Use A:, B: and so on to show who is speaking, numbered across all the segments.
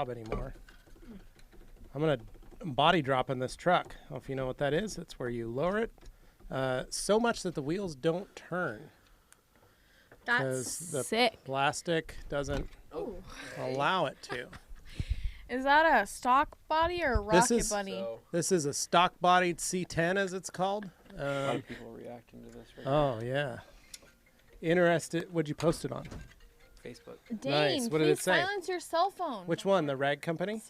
A: Anymore. I'm gonna body drop in this truck. I don't know if you know what that is. It's where you lower it so much that the wheels don't turn.
B: That's
A: the
B: sick.
A: Plastic doesn't allow it to.
B: Is that a stock body or a rocket bunny?
A: This is a stock-bodied C10, as it's called.
C: A lot of people are reacting to this right now.
A: Oh yeah. Interested? What'd you post it on?
C: Facebook.
B: Dane,
A: Nice. What did
B: please
A: it say?
B: silence your cell phone.
A: Which one? The rag company?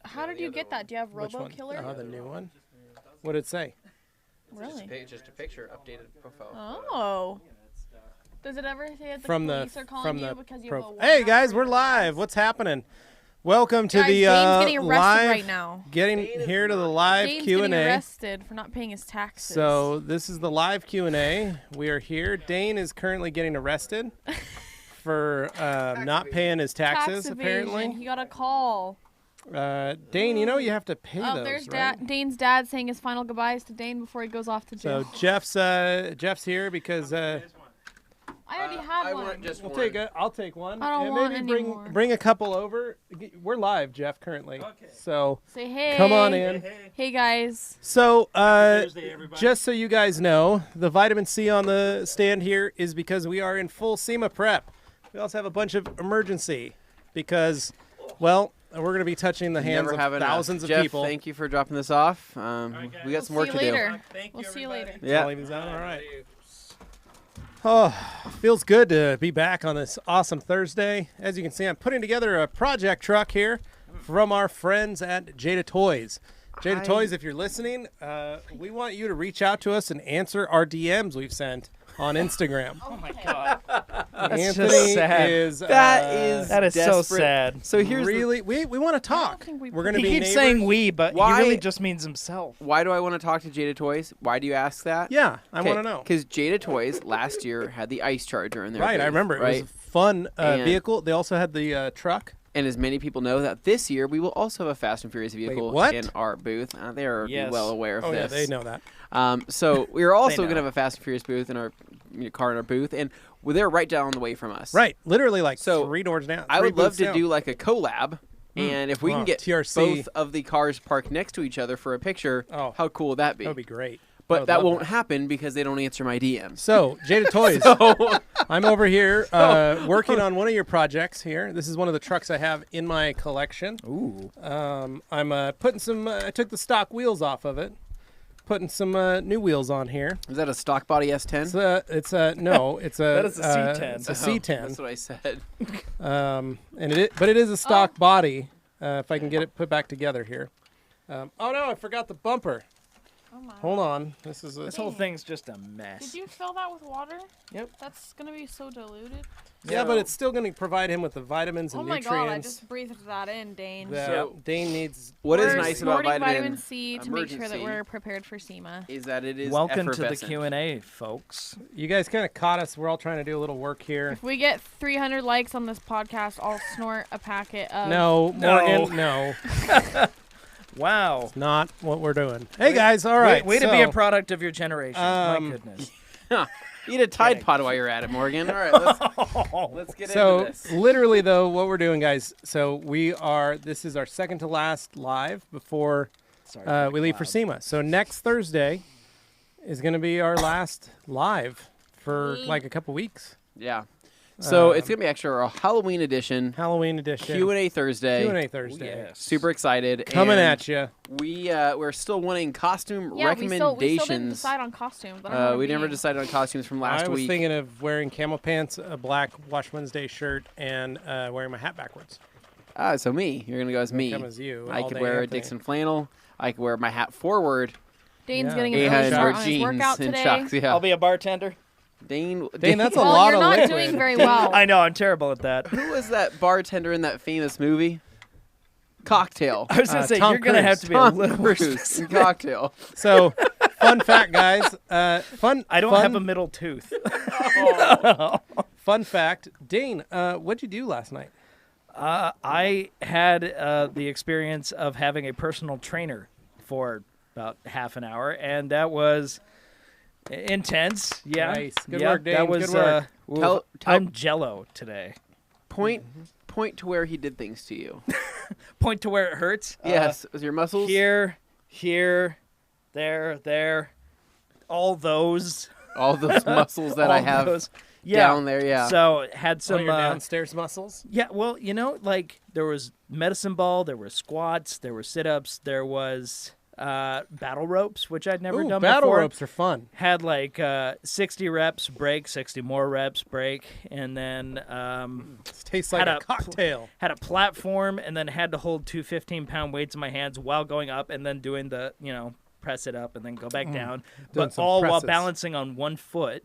B: How did you get that? Do you have
A: Which
B: Robo
A: one?
B: Killer?
A: Oh, the new one. What did it say?
B: Really?
C: Just a picture, updated profile.
B: Oh. Does it ever say that the
A: From
B: police are calling you because you have a
A: Hey guys, we're live. What's happening? Welcome to
B: Guys,
A: the
B: Dane's getting arrested
A: live.
B: right now.
A: Getting here to the live
B: Dane's
A: Q&A.
B: getting arrested for not paying his taxes.
A: So this is the live Q&A. We are here. Dane is currently getting arrested for not paying his taxes.
B: Tax
A: Apparently,
B: evasion. He got a call.
A: Dane, you know you have to pay
B: Oh,
A: those,
B: there's
A: right?
B: Dane's dad saying his final goodbyes to Dane before he goes off to jail.
A: So Jeff's here because
B: I already had one.
A: I'll take one.
B: I don't
A: and
B: want
A: maybe
B: any more.
A: bring a couple over. We're live, Jeff, currently.
D: Okay.
A: So
B: Say hey.
A: come on in.
B: Hey guys.
A: So
D: Thursday, everybody.
A: just so you guys know, the vitamin C on the stand here is because we are in full SEMA prep. We also have a bunch of emergency because, well, we're going to be touching the hands of thousands of
C: Jeff,
A: people.
C: thank you for dropping this off. We got some work to do.
B: We'll see you later.
C: Yeah.
A: All right. Oh, feels good to be back on this awesome Thursday. As you can see, I'm putting together a project truck here from our friends at Jada Toys. Jada Toys, if you're listening, we want you to reach out to us and answer our DMs we've sent on Instagram.
D: Oh my God.
A: Anthony
D: just sad.
A: is
E: That is so
C: desperate.
E: sad.
C: So here's
A: really we want to talk.
B: think we
A: We're going to
E: He
A: be
E: keeps
A: neighbors.
E: saying we, but
C: Why-
E: he really just means himself.
C: why do I want to talk to Jada Toys? Why do you ask that?
A: Yeah, I want to know.
C: Because Jada Toys last year had the Ice Charger in their
A: Right, I
C: booth,
A: remember.
C: Right?
A: It was a fun
C: And-
A: vehicle. They also had the truck.
C: And as many people know, that this year we will also have a Fast and Furious vehicle
A: what?
C: in our booth. They are
E: Yes.
C: well aware of
A: Oh, yeah,
C: this.
A: they know that.
C: So we're also
E: know.
C: going to have a Fast and Furious booth in our car in our booth, and they're right down the way from us.
A: Right, literally like
C: So,
A: 3 doors down.
C: I
A: 3
C: would love
A: booths
C: to
A: down.
C: do like a collab, and if we
A: Wow,
C: can get
A: TRC.
C: both of the cars parked next to each other for a picture,
A: Oh.
C: how cool would that be?
A: That would be great. I
C: But
A: would
C: that
A: love
C: won't happen because they don't answer my DMs.
A: So, Jada Toys, I'm over here working on one of your projects here. This is one of the trucks I have in my collection.
E: Ooh.
A: I'm putting some, I took the stock wheels off of it, putting some new wheels on here.
C: Is that a stock body S10?
A: It's a, no, it's a,
E: That is a C10.
A: It's a
C: Oh,
A: C10.
C: That's what I said.
A: But it is a stock body, if I can get it put back together here. Oh no, I forgot the bumper.
B: Oh my.
A: Hold on. This is a,
E: This whole thing's just a mess.
B: Did you fill that with water?
E: Yep.
B: That's gonna be so diluted.
A: yeah, but it's still going to provide him with the vitamins and
B: Oh my
A: nutrients.
B: god! I just breathed that in, Dane.
A: that
C: So-
A: Dane needs.
C: What is
B: We're
C: nice about
B: snorting
C: vitamin
B: C to make sure that
C: emergency
B: we're prepared for SEMA.
C: is that it is
E: Welcome to the
C: effervescent.
E: Q&A, folks.
A: You guys kind of caught us. We're all trying to do a little work here.
B: If we get 300 likes on this podcast, I'll snort a packet of.
A: No,
E: No.
A: Morgan, no.
E: Wow.
A: Not what we're doing. Hey guys, all right.
E: Way to be a
A: so,
E: product of your generation. My goodness.
C: Eat a Tide Pod while you're at it, Morgan. All right, let's get
A: So
C: into this.
A: literally though, what we're doing, guys. So this is our second to last live before
E: Sorry.
A: we leave for SEMA. So next Thursday is going to be our last live for like a couple weeks.
C: Yeah. So it's gonna be actually our Halloween edition,
A: Halloween edition.
C: Q&A Thursday.
A: Q&A Thursday.
E: Yes.
C: Super excited.
A: Coming
C: and
A: at you.
C: we're still wanting costume
B: Yeah, we still didn't
C: recommendations.
B: decide on costumes. I don't know
C: We
B: what
C: never
B: it
C: decided on costumes from last
A: I was
C: week.
A: thinking of wearing camel pants, a black Wash Wednesday shirt, and wearing my hat backwards.
C: So me, you're gonna go as me.
A: Come as you.
C: I
A: all
C: could
A: day,
C: wear a
A: Anthony.
C: Dixon flannel. I could wear my hat forward.
B: Dane's
A: Yeah.
B: getting
A: He
B: an
A: has
B: early
A: wear
B: start on his
C: jeans
B: workout
C: and
B: today.
C: chucks. Yeah.
E: I'll be a bartender.
C: Dane,
A: That's a
B: Well,
A: lot
B: you're
A: of
B: not
A: liquid.
B: doing very well.
E: I know, I'm terrible at that.
C: Who was that bartender in that famous movie? Cocktail.
E: I was going to say,
A: Tom
E: you're going to have
A: Cruise.
E: to be a
C: Tom
E: little more
C: Cruise in
E: specific.
C: Cocktail.
A: So, fun fact, guys.
E: I don't have a middle tooth.
A: Fun fact, Dane. What'd you do last night?
E: I had the experience of having a personal trainer for about half an hour, and that was intense. Yeah.
A: Nice. Good
E: Yeah,
A: work, Dane.
E: That was,
A: Good work.
C: Tell-
E: I'm jello today.
C: Point point to where he did things to you.
E: Point to where it hurts.
C: Yes, was your muscles?
E: Here, there. All those.
C: All those muscles that I
E: all
C: have
E: those.
C: down there, yeah.
E: So had
A: Some
E: some
A: downstairs muscles.
E: Yeah, well, like there was medicine ball, there were squats, there were sit-ups, there was battle ropes, which I'd never
A: Ooh,
E: done
A: battle
E: before.
A: ropes are fun.
E: Had like 60 reps, break, 60 more reps, break, and then
A: It tastes like
E: had
A: a cocktail.
E: had a platform, and then had to hold two 15-pound weights in my hands while going up, and then doing the, press it up and then go back down, but
A: some
E: all while
A: presses.
E: balancing on one foot.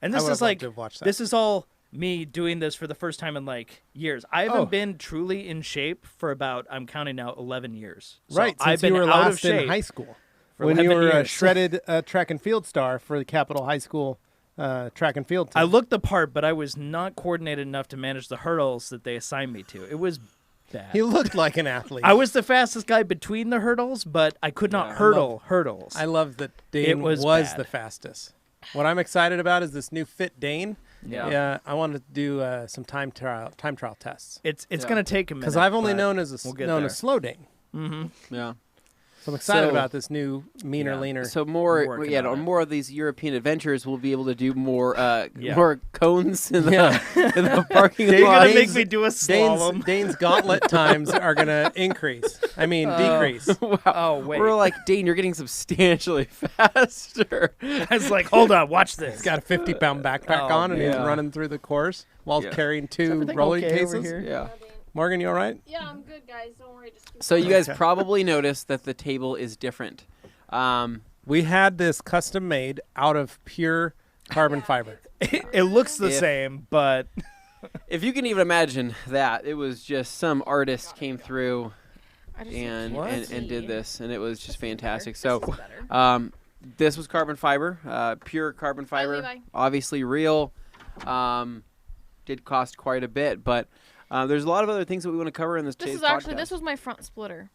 E: And
A: I
E: this
A: would've
E: is
A: loved
E: like,
A: to have watched that.
E: this is all me doing this for the first time in like years. I haven't
A: Oh.
E: been truly in shape for about, I'm counting now, 11 years. So
A: Right,
E: I've
A: since
E: been
A: you were
E: out of
A: last in
E: shape
A: high school.
E: for
A: When you
E: 11
A: were a
E: years.
A: shredded track and field star for the Capital High School track and field team.
E: I looked the part, but I was not coordinated enough to manage the hurdles that they assigned me to. It was bad.
A: He looked like an athlete.
E: I was the fastest guy between the hurdles, but I could not
C: Yeah.
E: hurdle hurdles.
A: I love that Dane
E: It was bad.
A: the fastest. What I'm excited about is this new fit Dane.
C: Yeah.
A: I want to do some time trial tests
E: It's
C: Yeah.
E: going to take a minute.
A: because I've only
E: but
A: known as
E: we'll get
A: known
E: there.
A: as slow Dane.
C: Yeah.
A: So I'm excited
C: So-
A: about this new meaner,
E: Yeah.
A: leaner.
C: So more,
E: working
C: yeah,
E: on
C: on
E: it.
C: more of these European adventures, we'll be able to do more,
E: Yeah.
C: more cones in the,
A: Yeah.
C: in the parking
E: You're
C: lot.
E: going to make
A: Dane's-
E: me do a slalom.
A: Dane's gauntlet times are gonna increase. I mean decrease.
E: Oh, wait.
C: We're like, Dane, you're getting substantially faster.
E: I was like, hold on, watch this.
A: He's got a 50-pound backpack
E: Oh,
A: on and he's
C: yeah.
A: running through the course while
C: Yeah.
A: carrying
E: Is
A: two
E: everything
A: rolling
E: okay over
A: cases.
E: here?
C: Yeah.
A: Morgan, you all right?
B: Yeah, I'm good, guys. Don't worry. Just keep
C: So you
B: going.
C: guys probably noticed that the table is different.
A: We had this custom made out of pure carbon fiber.
E: It looks the
C: If-
E: same, but
C: If you can even imagine that, it was just some artist came through
B: I just
C: and,
A: What?
C: and did this, and it was just fantastic.
B: This
C: So
B: is better.
C: this was carbon fiber, pure carbon fiber,
B: Levi.
C: obviously real. Did cost quite a bit, but there's a lot of other things that we want to cover in this
B: This
C: today's
B: is actually
C: podcast.
B: this was my front splitter.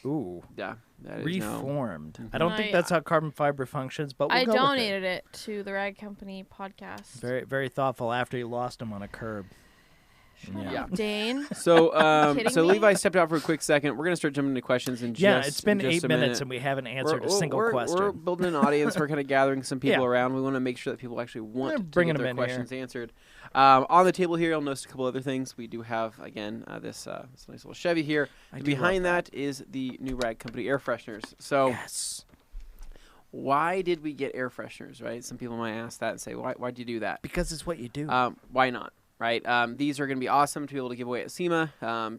E: ooh,
C: Yeah, that is
E: reformed.
C: Mhm.
E: I don't think
B: I-
E: that's how carbon fiber functions, but we'll
B: I
E: go with it.
B: donated it to the Rag Company podcast.
E: Very, very thoughtful after you lost him on a curb.
C: Yeah.
B: Dane.
C: So,
B: Kidding
C: so
B: me?
C: Levi stepped out for a quick second. We're gonna start jumping into questions in just
E: Yeah, it's been
C: in just
E: 8
C: a
E: minutes
C: minute.
E: and we haven't answered a single
C: we're
E: question.
C: building an audience. We're kind of gathering some people
E: Yeah.
C: around. We want to make sure that people actually want to
E: bringing
C: get their
E: them in here.
C: questions answered. On the table here, you'll notice a couple other things. We do have, again, this nice little Chevy here.
E: I
C: And
E: do
C: behind
E: love
C: that is the new Rag Company air fresheners. So
E: Yes.
C: why did we get air fresheners, right? Some people might ask that and say, why'd you do that?
E: Because it's what you do.
C: Why not? Right. These are going to be awesome to be able to give away at SEMA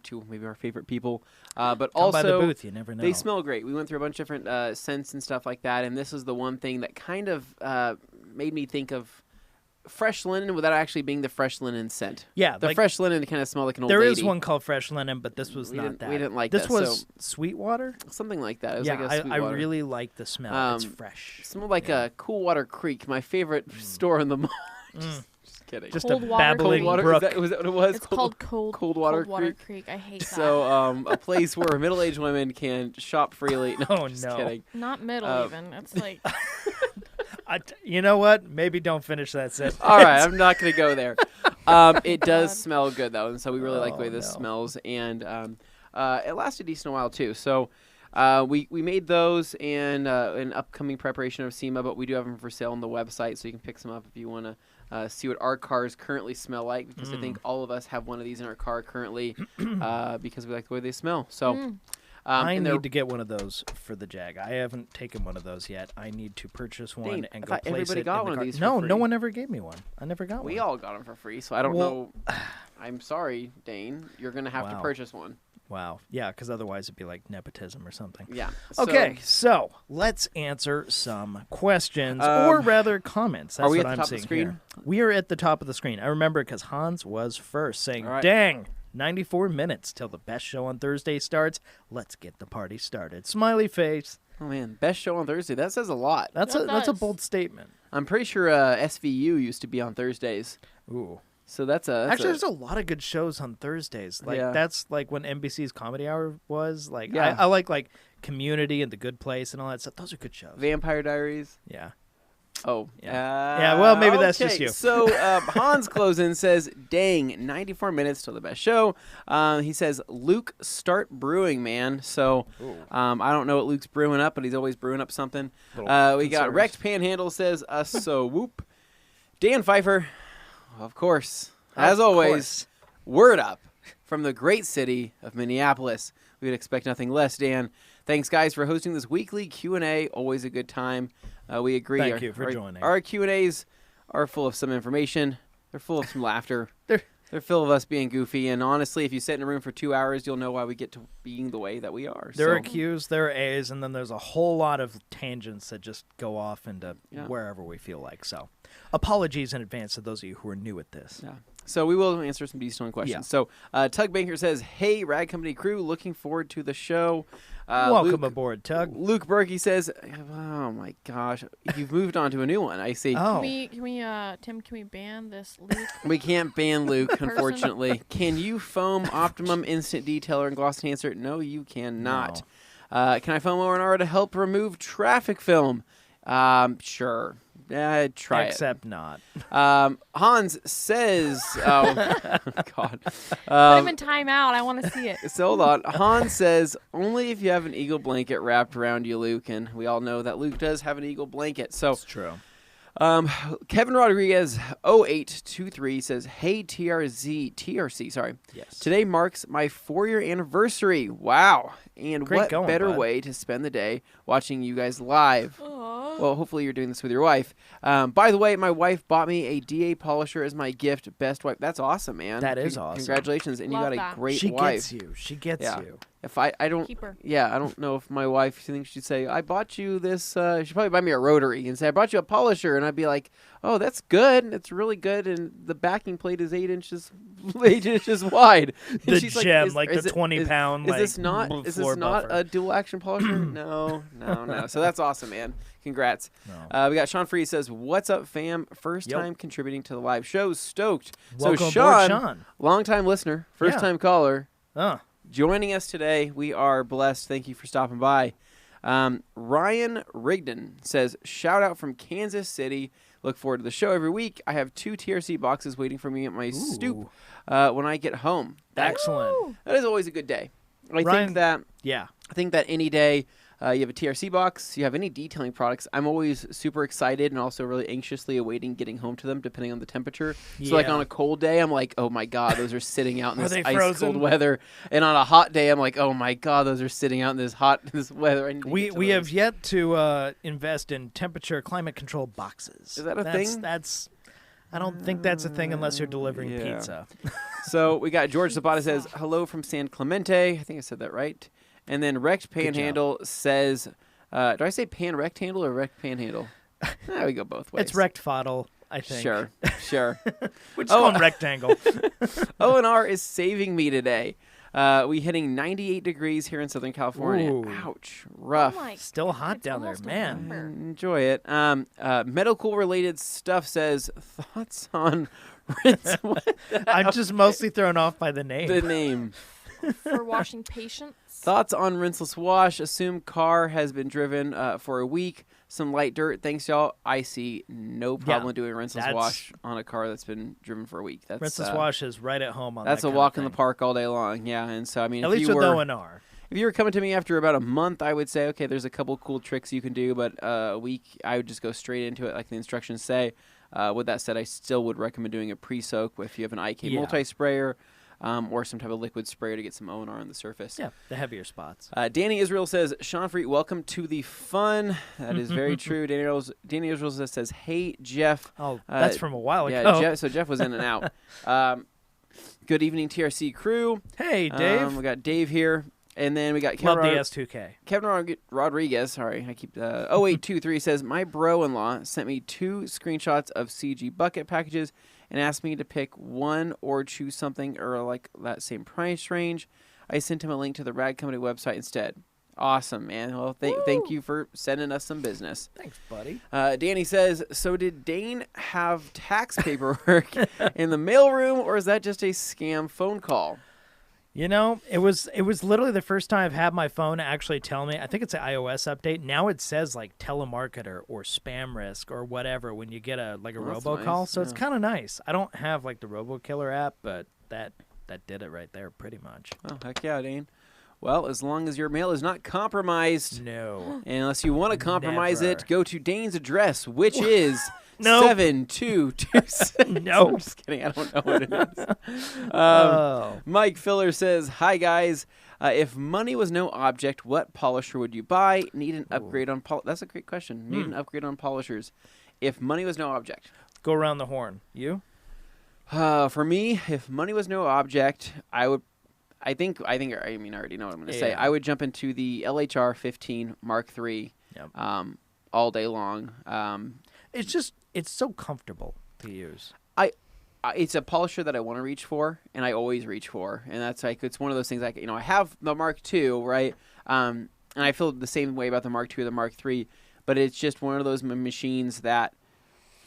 C: to maybe our favorite people. But
E: Come by the
C: also,
E: booth, you never know.
C: they smell great. We went through a bunch of different scents and stuff like that, and this is the one thing that kind of made me think of fresh linen without actually being the fresh linen scent.
E: Yeah,
C: The
E: like,
C: fresh linen kind of smelled like an old
E: there
C: lady.
E: is one called Fresh Linen, but this was
C: We
E: not
C: didn't-
E: that.
C: we didn't like
E: this
C: that,
E: was
C: so-
E: Sweetwater.
C: Something like that. It was
E: Yeah,
C: like a
E: I
C: Sweetwater.
E: really like the smell. It's
C: Um,
E: fresh.
C: It smelled like a Coolwater Creek, my favorite store in the mall. just kidding.
E: Just
B: Cold
E: a
B: water
E: babbling
C: Coldwater,
E: brook.
C: was that what it was?
B: It's called
C: Coldwater
B: Creek. I hate that.
C: So, a place where middle-aged women can shop freely. No,
E: Oh,
C: just
E: no.
C: kidding.
B: Not middle
C: Uh,
B: even. It's like
E: You know what? Maybe don't finish that sentence.
C: All right, I'm not going to go there. It does
B: God.
C: smell good, though, and so we really like the way
E: Oh,
C: this
E: no.
C: smells. And it lasted a decent while, too. So we made those in upcoming preparation of SEMA, but we do have them for sale on the website, so you can pick some up if you want to see what our cars currently smell like, because I think all of us have one of these in our car currently because we like the way they smell. So
E: I
C: and they're-
E: need to get one of those for the Jag. I haven't taken one of those yet. I need to purchase one
C: Dang,
E: and
C: I
E: go
C: thought
E: place
C: everybody
E: it
C: got
E: in the
C: one of
E: car.
C: these for
E: No,
C: free.
E: no one ever gave me one. I never got
C: we
E: one.
C: all got them for free, so I don't
E: Well-
C: know. I'm sorry, Dane. You're going to have to
E: Wow.
C: purchase one.
E: Wow. Yeah, because otherwise it'd be like nepotism or something.
C: Yeah.
E: Okay, so let's answer some questions,
C: Um,
E: or rather comments. That's
C: are we
E: what
C: at the
E: I'm
C: top of the
E: seeing
C: screen?
E: here. We are at the top of the screen. I remember because Hans was first, saying,
C: All right.
E: "Dang, 94 minutes till the best show on Thursday starts. Let's get the party started." Smiley face.
C: Oh man, best show on Thursday. That says a lot.
E: That's
B: That
E: a
B: does.
E: bold statement.
C: I'm pretty sure SVU used to be on Thursdays,
E: Ooh.
C: so that's
E: Actually, there's a lot of good shows on Thursdays. Like
C: Yeah.
E: that's like when NBC's Comedy Hour was. Like
C: Yeah.
E: I like Community and The Good Place and all that stuff. Those are good shows.
C: Vampire Diaries.
E: Yeah.
C: Oh.
E: Yeah, well, maybe that's just
C: okay.
E: you.
C: So Hans closing says, dang, 94 minutes till the best show. He says, Luke, start brewing, man. So I don't know what Luke's brewing up, but he's always brewing up something. We got Wrecked Panhandle says, so whoop. Dan Pfeiffer, of course, as always, word up from the great city of Minneapolis. We would expect nothing less, Dan. Thanks, guys, for hosting this weekly Q&A. Always a good time. We agree.
E: Thank you for joining.
C: Our Q&As are full of some information. They're full of some laughter. They're full of us being goofy. And honestly, if you sit in a room for 2 hours, you'll know why we get to being the way that we are.
E: There are Q's, there are A's, and then there's a whole lot of tangents that just go off into wherever we feel like. So apologies in advance to those of you who are new at this.
C: Yeah. So we will answer some decent questions.
E: Yeah.
C: So Tug Banker says, hey, Rag Company crew, looking forward to the show.
E: Welcome aboard, Tug.
C: Luke Berkey says, oh, my gosh, you've moved on to a new one. I see.
E: Oh.
B: Tim, can we ban this Luke?
C: We can't ban Luke,
B: Person.
C: unfortunately. Can you foam Optimum Instant Detailer and Gloss Enhancer? No, you cannot. Can I foam O&R to help remove traffic film? Sure. Try
E: Except not.
C: Hans says, oh, God.
B: Put him in timeout. I want to see it.
C: So hold on. Hans says, only if you have an eagle blanket wrapped around you, Luke. And we all know that Luke does have an eagle blanket. So
E: That's true.
C: Kevin Rodriguez 0823 says, hey, TRC, sorry.
E: Yes.
C: Today marks my 4-year anniversary. Wow. And
E: Great
C: what
E: going,
C: better
E: bud.
C: way to spend the day watching you guys live?
B: Aw.
C: Well, hopefully you're doing this with your wife. By the way, my wife bought me a DA polisher as my gift. Best wife. That's awesome, man.
E: That is awesome.
C: Congratulations. And
B: Love
C: you got
B: that.
C: a great
E: She
C: wife.
E: gets you. She gets
C: Yeah.
E: you.
C: If I don't,
B: Keep her.
C: yeah, I don't know if my wife thinks she'd say, I bought you this, she'd probably buy me a rotary and say, I brought you a polisher. And I'd be like, oh, that's good. It's really good. And the backing plate is 8 inches wide. And
E: The
C: she's
E: gem,
C: is-
E: like
C: is
E: the
C: it-
E: 20-pound,
C: Is this
E: like,
C: not, is
E: floor
C: this not
E: buffer.
C: a dual action polisher? No. So that's awesome, man. Congrats.
E: No.
C: We got Sean Free says, what's up, fam? First
E: Yep.
C: time contributing to the live show. Stoked.
E: Welcome
C: so
E: aboard, Sean.
C: Long-time listener, first-time caller, joining us today. We are blessed. Thank you for stopping by. Ryan Rigdon says, shout out from Kansas City. Look forward to the show every week. I have 2 TRC boxes waiting for me at my stoop when I get home.
E: Excellent.
C: That is always a good day. I
E: Ryan-
C: think that any day you have a TRC box, you have any detailing products, I'm always super excited and also really anxiously awaiting getting home to them depending on the temperature. So like
E: Yeah.
C: on a cold day, I'm like, oh my God, those are sitting out in
E: Are
C: this
E: they
C: ice
E: frozen?
C: cold weather. And on a hot day, I'm like, oh my God, those are sitting out in this weather. I need to
E: We
C: get to
E: we
C: those.
E: have yet to invest in temperature climate control boxes.
C: Is that a thing?
E: That's I don't think that's a thing unless you're delivering
C: Yeah.
E: pizza.
C: So we got George Zapata says, hello from San Clemente. I think I said that right. And then Wrecked Panhandle says, do I say pan rectangle or wrecked panhandle? We go both ways.
E: It's wrecked fodle, I think.
C: Sure.
E: Which is called rectangle.
C: O&R is saving me today. We hitting 98 degrees here in Southern California.
E: Ooh.
C: Ouch. Rough.
B: Oh my,
E: Still hot
B: it's
E: down there,
B: almost
E: man.
B: November.
C: Enjoy it. Medical related stuff says, thoughts on rinse
E: I'm just mostly thrown off by the name.
C: the name.
B: For washing patients.
C: Thoughts on rinseless wash. Assume car has been driven for a week. Some light dirt. Thanks, y'all. I see no problem doing rinseless
E: that's-
C: wash on a car that's been driven for a week. That's
E: Rinseless wash is right at home on
C: That's
E: that
C: a
E: kind
C: walk
E: of
C: in the
E: thing.
C: park all day long. Yeah, and so I mean,
E: At
C: if
E: least
C: you
E: with
C: were
E: O&R.
C: if you were coming to me after about a month, I would say, okay, there's a couple cool tricks you can do, but a week, I would just go straight into it, like the instructions say. With that said, I still would recommend doing a pre-soak if you have an IK
E: Yeah.
C: multi-sprayer. Or some type of liquid sprayer to get some O&R on the surface.
E: Yeah, the heavier spots.
C: Danny Israel says, Sean Freet, welcome to the fun. That is very true. Danny Israel says, hey, Jeff.
E: Oh, that's from a while ago.
C: Yeah, Jeff was in and out. Good evening, TRC crew.
E: Hey, Dave.
C: We got Dave here. And then we got
E: Love
C: Kevin,
E: the S2K.
C: Kevin Rodriguez. Sorry, I keep 0823 says, my bro-in-law sent me 2 screenshots of CG bucket packages and asked me to pick one or choose something or like that same price range. I sent him a link to the Rag Company website instead. Awesome, man. Well, thank you for sending us some business.
E: Thanks, buddy.
C: Danny says, so did Dane have tax paperwork in the mailroom, or is that just a scam phone call?
E: You know, it was literally the first time I've had my phone actually tell me. I think it's an iOS update. Now it says like telemarketer or spam risk or whatever when you get a
C: That's
E: robocall.
C: nice,
E: So it's
C: yeah.
E: kind of nice. I don't have like the RoboKiller app, but that did it right there pretty much.
C: Oh, heck yeah, Dane. Well, as long as your mail is not compromised,
E: No.
C: and unless you want to compromise
E: Never.
C: it, go to Dane's address, which is
E: No.
C: 7226.
E: No.
C: I'm just kidding. I don't know what it is.
E: Oh.
C: Mike Filler says, "Hi guys. If money was no object, what polisher would you buy? Need an upgrade on That's a great question. Need an upgrade on polishers. If money was no object."
E: Go around the horn. You?
C: For me, if money was no object, I would. I already know what I'm going to say.
E: Yeah.
C: I would jump into the LHR 15 Mark III
E: Yep.
C: all day long.
E: It's so comfortable to use.
C: It's a polisher that I want to reach for, and I always reach for, and that's like it's one of those things. Like I have the Mark II, right? And I feel the same way about the Mark II or the Mark III, but it's just one of those machines that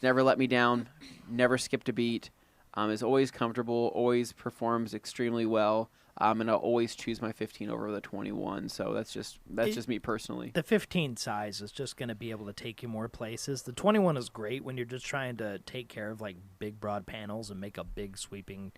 C: never let me down, never skipped a beat. Is always comfortable, always performs extremely well. And I'll always choose my 15 over the 21. So that's just me personally.
E: The 15 size is just going to be able to take you more places. The 21 is great when you're just trying to take care of like big broad panels and make a big sweeping,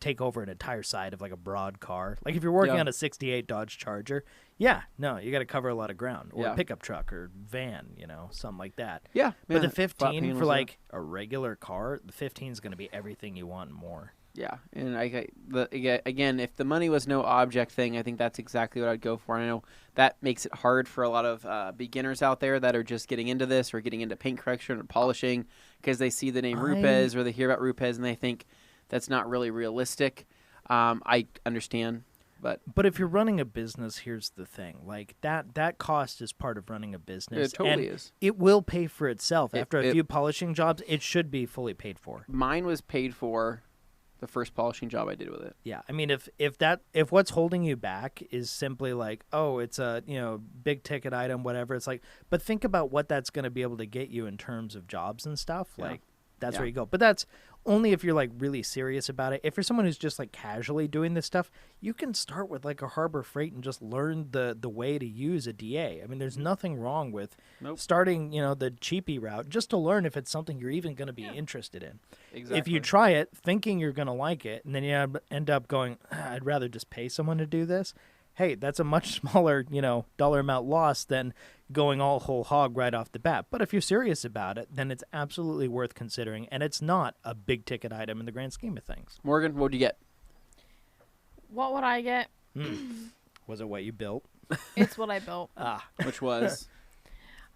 E: take over an entire side of like a broad car. Like if you're working
C: Yeah.
E: on a 68 Dodge Charger, you got to cover a lot of ground, or
C: Yeah.
E: a pickup truck or van, something like that.
C: Yeah.
E: But the
C: flat
E: 15
C: panels,
E: for
C: yeah.
E: like a regular car, the 15 is going to be everything you want and more.
C: Yeah, and again, if the money was no object thing, I think that's exactly what I'd go for. And I know that makes it hard for a lot of beginners out there that are just getting into this or getting into paint correction or polishing because they see the name Rupes or they hear about Rupes and they think that's not really realistic. I understand,
E: But if you're running a business, here's the thing: like that cost is part of running a business.
C: It totally
E: and
C: is.
E: It will pay for itself after a
C: it-
E: few polishing jobs. It should be fully paid for.
C: mine was paid for the first polishing job I did with it.
E: Yeah, I mean, if what's holding you back is simply like, oh, it's a big ticket item, whatever. It's like, but think about what that's going to be able to get you in terms of jobs and stuff.
C: Yeah.
E: Like, that's
C: Yeah.
E: where you go. But that's only if you're like really serious about it. If you're someone who's just like casually doing this stuff, you can start with like a Harbor Freight and just learn the way to use a DA. I mean, there's nothing wrong with
C: Nope.
E: starting, the cheapy route just to learn if it's something you're even going to be interested in.
C: Exactly.
E: If you try it thinking you're going to like it, and then you end up going, I'd rather just pay someone to do this. Hey, that's a much smaller, dollar amount loss than going all whole hog right off the bat. But if you're serious about it, then it's absolutely worth considering, and it's not a big ticket item in the grand scheme of things.
C: Morgan, what'd you get?
B: What would I get?
E: Was it what you built?
B: It's what I built.
C: Which was?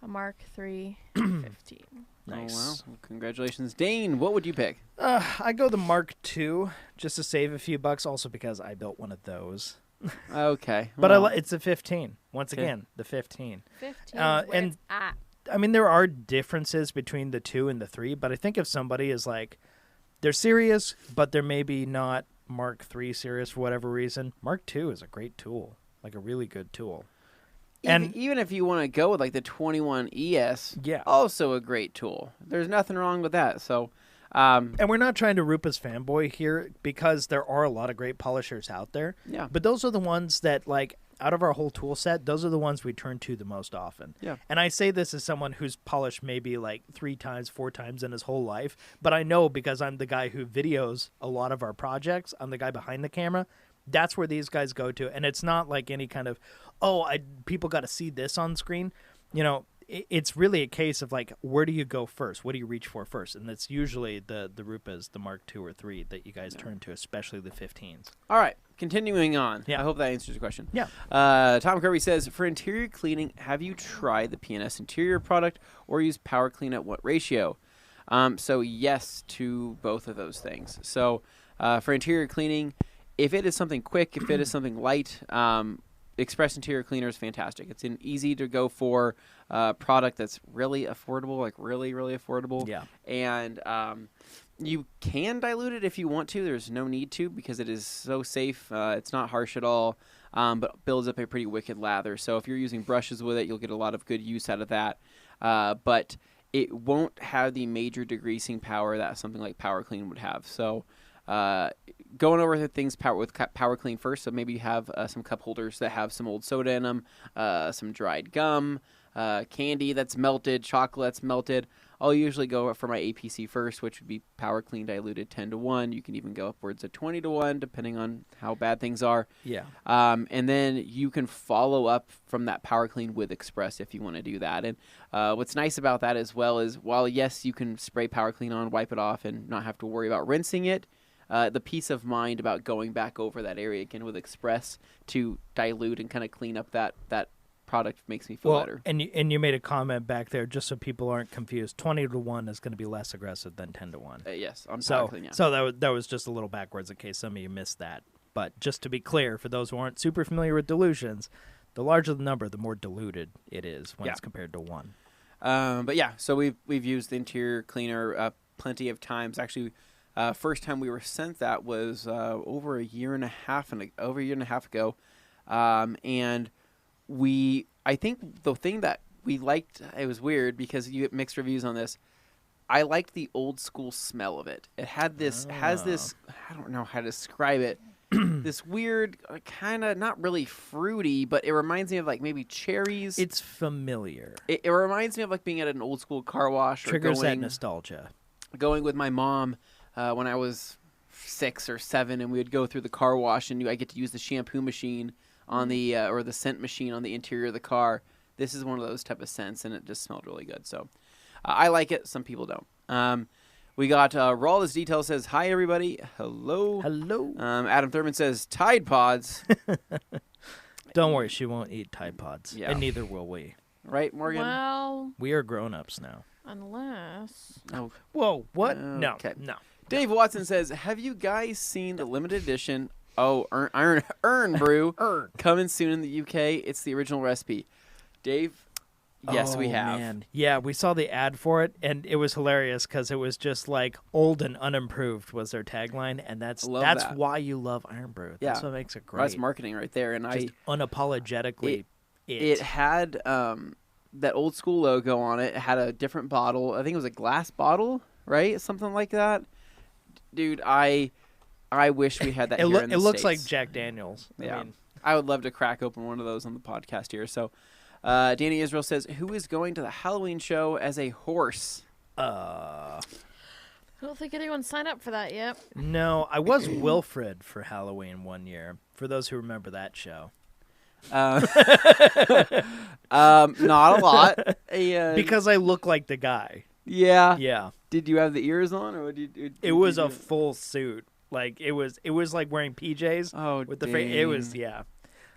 B: A Mark III 15.
E: Nice.
C: Oh, wow. Well, congratulations. Dane, what would you pick?
E: I go the Mark II just to save a few bucks, also because I built one of those.
C: Okay.
E: But
C: well,
E: it's a 15. Once
C: Okay.
E: again, the 15.
B: 15
E: Uh,
B: is where
E: and-
B: it's at.
E: I mean, there are differences between the 2 and the 3, but I think if somebody is like, they're serious, but they're maybe not Mark III serious for whatever reason, Mark II is a great tool, like a really good tool. And
C: even if you want to go with like the 21 ES,
E: yeah.
C: also a great tool. There's nothing wrong with that. So,
E: And we're not trying to Rupa's fanboy here because there are a lot of great polishers out there.
C: yeah.
E: But those are the ones that, like, out of our whole tool set, those are the ones we turn to the most often.
C: Yeah.
E: And I say this as someone who's polished maybe like 3 times, 4 times in his whole life. But I know because I'm the guy who videos a lot of our projects, I'm the guy behind the camera. That's where these guys go to. And it's not like any kind of, people got to see this on screen. It's really a case of like, where do you go first? What do you reach for first? And that's usually the Rupas, the Mark II or 3 that you guys turn to, especially the 15s.
C: All right. Continuing on.
E: Yeah.
C: I hope that answers your question.
E: Yeah.
C: Tom Kirby says, for interior cleaning, have you tried the PNS interior product or use Power Clean at what ratio? So yes to both of those things. So for interior cleaning, if it is something quick, if it is something light, Express Interior Cleaner is fantastic. It's an easy to go for product that's really affordable, like really, really affordable.
E: Yeah.
C: And you can dilute it if you want to. There's no need to because it is so safe. It's not harsh at all, but builds up a pretty wicked lather. So if you're using brushes with it, you'll get a lot of good use out of that. But it won't have the major degreasing power that something like Power Clean would have. So going over the things with Power Clean first. So maybe you have some cup holders that have some old soda in them, some dried gum, candy that's melted, chocolate that's melted. I'll usually go for my APC first, which would be Power Clean diluted 10-1. You can even go upwards of 20-1, depending on how bad things are.
E: Yeah.
C: And then you can follow up from that Power Clean with Express if you want to do that. And what's nice about that as well is while, yes, you can spray Power Clean on, wipe it off, and not have to worry about rinsing it, the peace of mind about going back over that area again with Express to dilute and kind of clean up that product makes me feel better.
E: And you made a comment back there, just so people aren't confused. 20-1 is going to be less aggressive than 10-1.
C: Yes, on
E: So,
C: Power Clean, yeah.
E: so that was just a little backwards in case some of you missed that. But just to be clear, for those who aren't super familiar with dilutions, the larger the number, the more diluted it is when it's compared to 1.
C: But yeah, so we've used the interior cleaner plenty of times. Actually, first time we were sent that was over a year and a half ago, and I think the thing that we liked, it was weird because you get mixed reviews on this. I liked the old school smell of it. It had this, has this, I don't know how to describe it, this weird, kind of not really fruity, but it reminds me of like maybe cherries.
E: It's familiar.
C: It reminds me of like being at an old school car wash.
E: Triggers
C: or
E: that nostalgia.
C: Going with my mom when I was 6 or 7, and we would go through the car wash, and I get to use the shampoo machine on the or the scent machine on the interior of the car. This is one of those type of scents, and it just smelled really good. So I like it. Some people don't. We got Rawless Detail says, hi, everybody. Hello.
E: Hello.
C: Adam Thurman says, Tide Pods.
E: Don't worry, she won't eat Tide Pods.
C: Yeah.
E: And neither will we.
C: Right, Morgan?
B: Well,
E: We are grown-ups now.
B: unless.
C: Oh.
E: Whoa, what?
C: Okay.
E: No.
C: Dave Watson says, have you guys seen the limited edition Earn Brew coming soon in the UK? It's the original recipe. Dave, yes, we have.
E: Man. Yeah, we saw the ad for it, and it was hilarious because it was just like old and unimproved was their tagline, and that's
C: that.
E: why you love Iron Brew. That's what makes it great.
C: That's marketing right there. And
E: just unapologetically
C: it had that old school logo on it. It had a different bottle. I think it was a glass bottle, right? Something like that. Dude, I wish we had that here in the
E: It looks
C: States.
E: like Jack Daniels.
C: Yeah.
E: I mean,
C: I would love to crack open one of those on the podcast here. So Danny Israel says, who is going to the Halloween show as a horse?
B: I don't think anyone signed up for that yet.
E: no, I was Wilfred for Halloween one year, for those who remember that show.
C: Not a lot.
E: Because I look like the guy.
C: Yeah.
E: Yeah.
C: Did you have the ears on, or did you?
E: It was a full suit. Like it was like wearing PJs.
C: Oh,
E: with the it was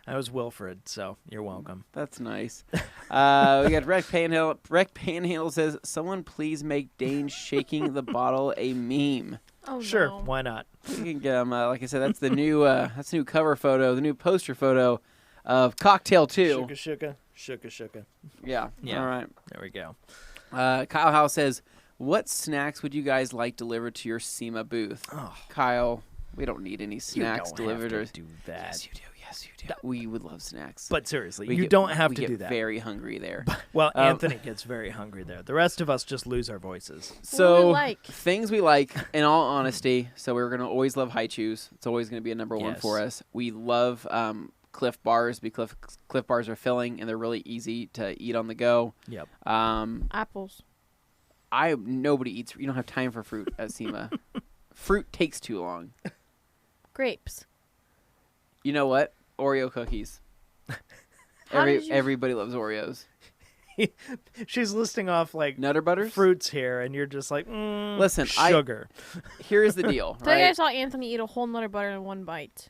E: I was Wilfred, so you're welcome.
C: That's nice. We got Rec Panhandle. Rec Panhandle says, someone please make Dane shaking the bottle a meme.
B: Oh,
E: Sure,
B: no.
E: why not?
C: We can get him. Like I said, that's the new cover photo, the new poster photo of Cocktail 2.
E: Shuka.
C: Yeah.
E: Yeah.
C: All right.
E: There we go.
C: Kyle Howe says, what snacks would you guys like delivered to your SEMA booth?
E: Oh.
C: Kyle, we don't need any snacks
E: you don't
C: delivered.
E: have to do that.
C: Yes, you do. We would love snacks.
E: But seriously,
C: We
E: you
C: get-
E: don't have
C: we
E: to
C: get
E: do that.
C: very hungry there.
E: Well, Anthony gets very hungry there. The rest of us just lose our voices.
C: So
B: What do we like?
C: things we like, in all honesty. So we're gonna always love high chews. It's always gonna be a number one
E: Yes.
C: for us. We love Cliff Bars because Cliff Bars are filling and they're really easy to eat on the go.
E: Yep.
B: Apples.
C: Nobody eats. You don't have time for fruit at SEMA. Fruit takes too long.
B: Grapes.
C: You know what? Oreo cookies.
B: How did you-
C: Everybody loves Oreos.
E: She's listing off like
C: Nutter Butters?
E: fruits here, and you're just like,
C: Listen,
E: sugar.
C: Here's the deal,
B: So I
C: right?
B: saw Anthony eat a whole Nutter Butter in one bite.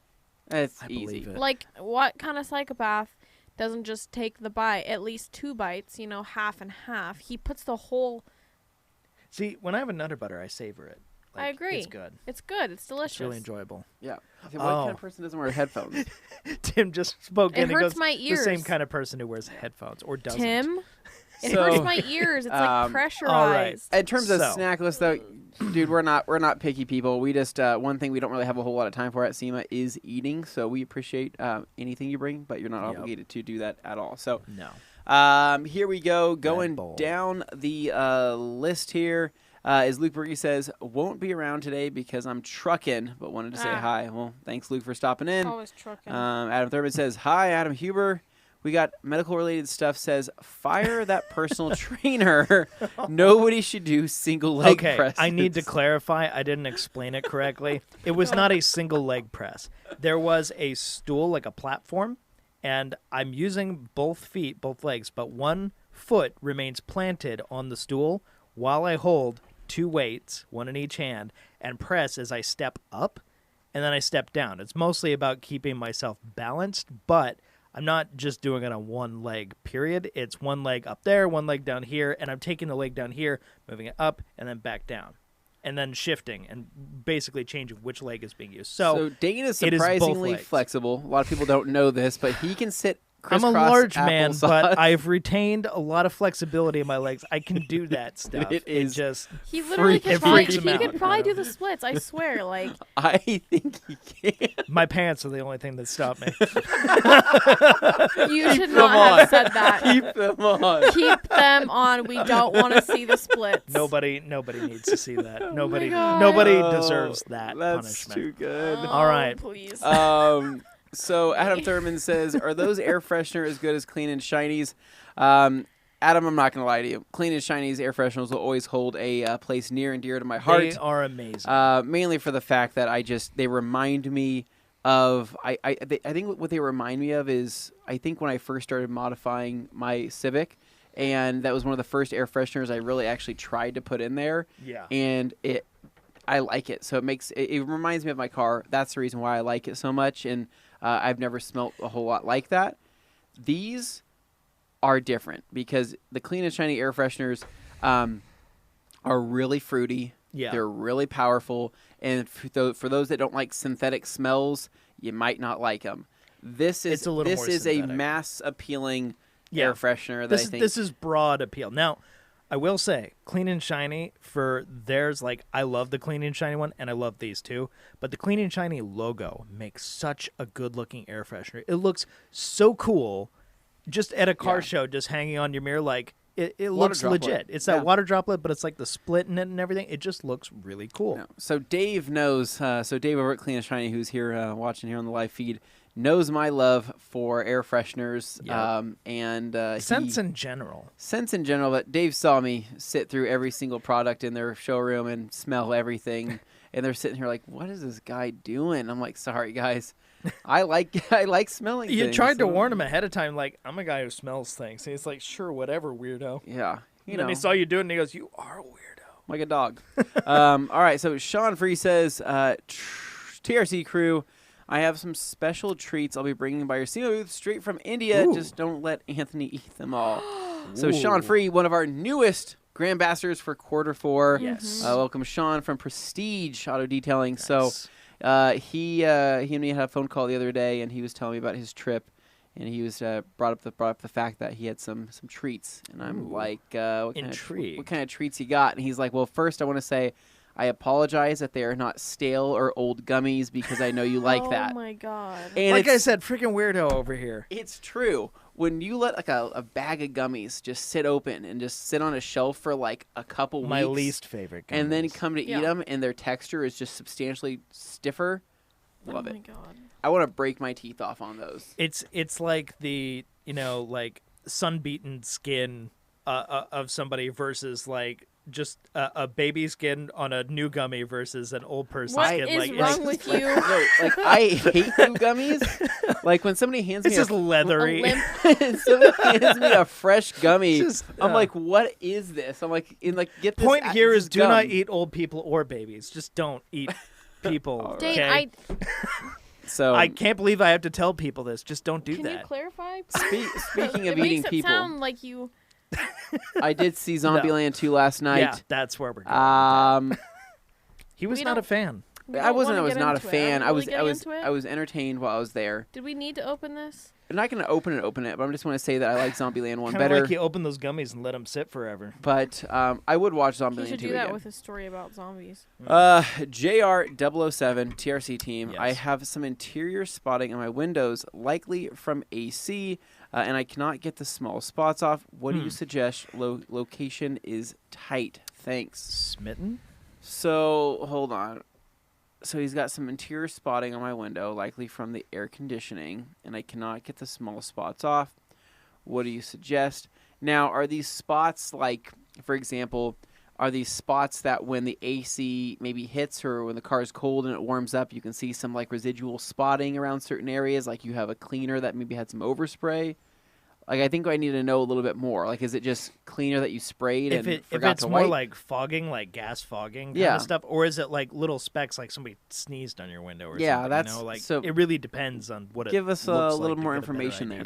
C: It's
E: I
C: easy.
E: believe it.
B: Like, what kind of psychopath doesn't just take the bite, at least 2 bites, half and half? He puts the whole...
E: See, when I have a Nutter Butter, I savor it.
B: I agree.
E: It's good.
B: It's good. It's delicious.
E: It's really enjoyable.
C: Yeah. What kind
E: Oh.
C: of person doesn't wear headphones?
E: Tim just spoke
B: It
E: in. He
B: hurts
E: goes,
B: my
E: the same
B: ears.
E: kind of person who wears headphones or doesn't.
B: Tim? It
C: So,
B: hurts my ears. It's like pressurized.
E: all right.
C: In terms of
E: So.
C: snack list, though, dude, we're not picky people. We just one thing we don't really have a whole lot of time for at SEMA is eating. So we appreciate anything you bring, but you're not
E: Yep.
C: obligated to do that at all. So
E: No.
C: here we go, going
E: Bull.
C: down the list here. is Luke Berge says, won't be around today because I'm trucking, but wanted to say hi. Well, thanks, Luke, for stopping in.
B: Always trucking.
C: Adam Thurman says, hi, Adam Huber. We got medical-related stuff, says, fire that personal trainer. Nobody should do single leg presses.
E: I need to clarify. I didn't explain it correctly. It was not a single leg press. There was a stool, like a platform, and I'm using both feet, both legs, but one foot remains planted on the stool while I hold 2 weights, one in each hand, and press as I step up, and then I step down. It's mostly about keeping myself balanced, but I'm not just doing it on one leg, period. It's one leg up there, one leg down here, and I'm taking the leg down here, moving it up, and then back down. And then shifting and basically changing which leg is being used. So
C: Dane is
E: it is both
C: surprisingly
E: legs.
C: flexible. A lot of people don't know this, but he can sit
E: I'm a
C: crisscross
E: large man,
C: applesauce.
E: but I've retained a lot of flexibility in my legs. I can do that stuff.
C: It is
E: just
B: He literally
E: freak-
B: could
E: it
B: probably,
E: freaks
B: he
E: him
B: could
E: out,
B: probably
E: you
B: do
E: know?
B: the splits. I swear, like
C: I think he can.
E: my pants are the only thing that stop me.
B: you should
C: them
B: not
C: on.
B: have said that.
C: Keep them on.
B: Keep them on. We don't want to see the splits.
E: Nobody needs to see that. Nobody
B: God.
E: deserves that
C: That's
E: punishment.
C: too good.
B: Oh,
E: All right.
B: please.
C: So Adam Thurman says, are those air fresheners as good as Clean and Shiny's? Adam, I'm not going to lie to you. Clean and Shiny's air fresheners will always hold a place near and dear to my heart.
E: They are amazing.
C: Mainly for the fact that they remind me of, I think what they remind me of is, I think when I first started modifying my Civic, and that was one of the first air fresheners I really actually tried to put in there.
E: Yeah.
C: And I like it. So it reminds me of my car. That's the reason why I like it so much. And I've never smelt a whole lot like that. These are different because the Clean and Shiny air fresheners are really fruity.
E: Yeah.
C: They're really powerful. And for those that don't like synthetic smells, you might not like them. This is
E: It's a little more
C: a
E: synthetic.
C: mass appealing
E: Yeah.
C: air freshener that I think.
E: This is broad appeal. Now, I will say, Clean and Shiny for theirs, like I love the Clean and Shiny one, and I love these too. But the Clean and Shiny logo makes such a good-looking air freshener. It looks so cool, just at a car
C: Yeah.
E: show, just hanging on your mirror. Like it
C: Water
E: looks
C: droplet.
E: legit. It's that
C: Yeah.
E: water droplet, but it's like the split in it and everything. It just looks really cool.
C: No. So Dave knows. So Dave over at Clean and Shiny, who's here watching here on the live feed, knows my love for air fresheners.
E: Yep.
C: And
E: Scents in general.
C: scents in general. But Dave saw me sit through every single product in their showroom and smell everything, and they're sitting here like, "What is this guy doing?" I'm like, "Sorry, guys, I like smelling."
E: You
C: things,
E: tried to
C: so-
E: warn him ahead of time, like, I'm a guy who smells things. And he's like, sure, whatever, weirdo.
C: Yeah,
E: And then he saw you do it, and he goes, you are a weirdo.
C: like a dog. All right, so Sean Free says, TRC crew, I have some special treats I'll be bringing by your SEMA booth straight from India.
E: Ooh.
C: Just don't let Anthony eat them all. So Sean Free, one of our newest Grand Ambassadors for Q4.
E: Yes.
C: Welcome Sean from Prestige Auto Detailing.
E: Nice.
C: So he and me had a phone call the other day, and he was telling me about his trip. And he was brought up the fact that he had some treats, and I'm
E: Ooh.
C: like,
E: Intrigued.
C: what kind of treats he got? And he's like, well, first I want to say, I apologize that they are not stale or old gummies because I know you like that.
B: Oh my god.
C: And
E: Like I
C: it's-
E: said, freaking weirdo over here.
C: it's true. When you let like a bag of gummies just sit open and just sit on a shelf for like a couple
E: My
C: weeks,
E: least favorite.
C: and then
E: gummies.
C: come to
B: Yeah.
C: eat them, and their texture is just substantially stiffer. Love
B: oh
C: it.
B: my god.
C: I want to break my teeth off on those.
E: It's like the like sun-beaten skin of somebody versus like just a baby skin on a new gummy versus an old person
B: What
E: skin.
B: is
E: like
B: wrong with you?
C: No, like I hate new gummies. Like when somebody hands
E: It's
C: me
E: just leathery.
B: limp-
C: somebody hands me a fresh gummy,
E: Just,
C: I'm like, what is this? I'm like, get this.
E: Point here
C: this
E: is do
C: gum.
E: not eat old people or babies. Just don't eat people.
B: Dane,
E: okay?
C: So
E: I can't believe I have to tell people this. Just don't do
B: can you
E: that.
B: clarify?
C: speaking of
B: it
C: eating
B: makes
C: people,
B: it sound like you.
C: I did see Zombieland 2 last
E: Yeah,
C: night.
E: that's where we're going. He was
B: We
E: not a
B: don't-
E: fan.
B: we
C: I
B: don't
C: wasn't.
B: wanna
C: I was
B: get
C: not a
B: into it. Are
C: fan.
B: we
C: I was.
B: really
C: I was.
B: getting into it?
C: I was entertained while I was there.
B: Did we need to open this?
C: I'm not going to open it, but I just want to say that I like Zombieland 1
E: Kind of
C: better.
E: like you open those gummies and let them sit forever.
C: But I would watch
B: He
C: Zombieland
B: should
C: 2
B: do that
C: again.
B: with a story about zombies.
C: JR007 TRC team. I
E: Yes.
C: have some interior spotting on my windows, likely from AC, and I cannot get the small spots off. What do you suggest? Location is tight. Thanks.
E: Smitten?
C: So, hold on. So he's got some interior spotting on my window, likely from the air conditioning, and I cannot get the small spots off. What do you suggest? Now, are these spots like, for example, are these spots that when the AC maybe hits or when the car is cold and it warms up, you can see some like residual spotting around certain areas, like you have a cleaner that maybe had some overspray? Like, I think I need to know a little bit more. Like, is it just cleaner that you sprayed and
E: If
C: forgot
E: it's
C: to
E: more
C: wipe?
E: like fogging, like gas fogging kind
C: Yeah.
E: of stuff, or is it like little specks like somebody sneezed on your window or
C: Yeah,
E: something?
C: that's-
E: You know, like,
C: so
E: it really depends on what
C: give
E: it
C: us a
E: looks
C: little
E: like to
C: more
E: get a better
C: information there.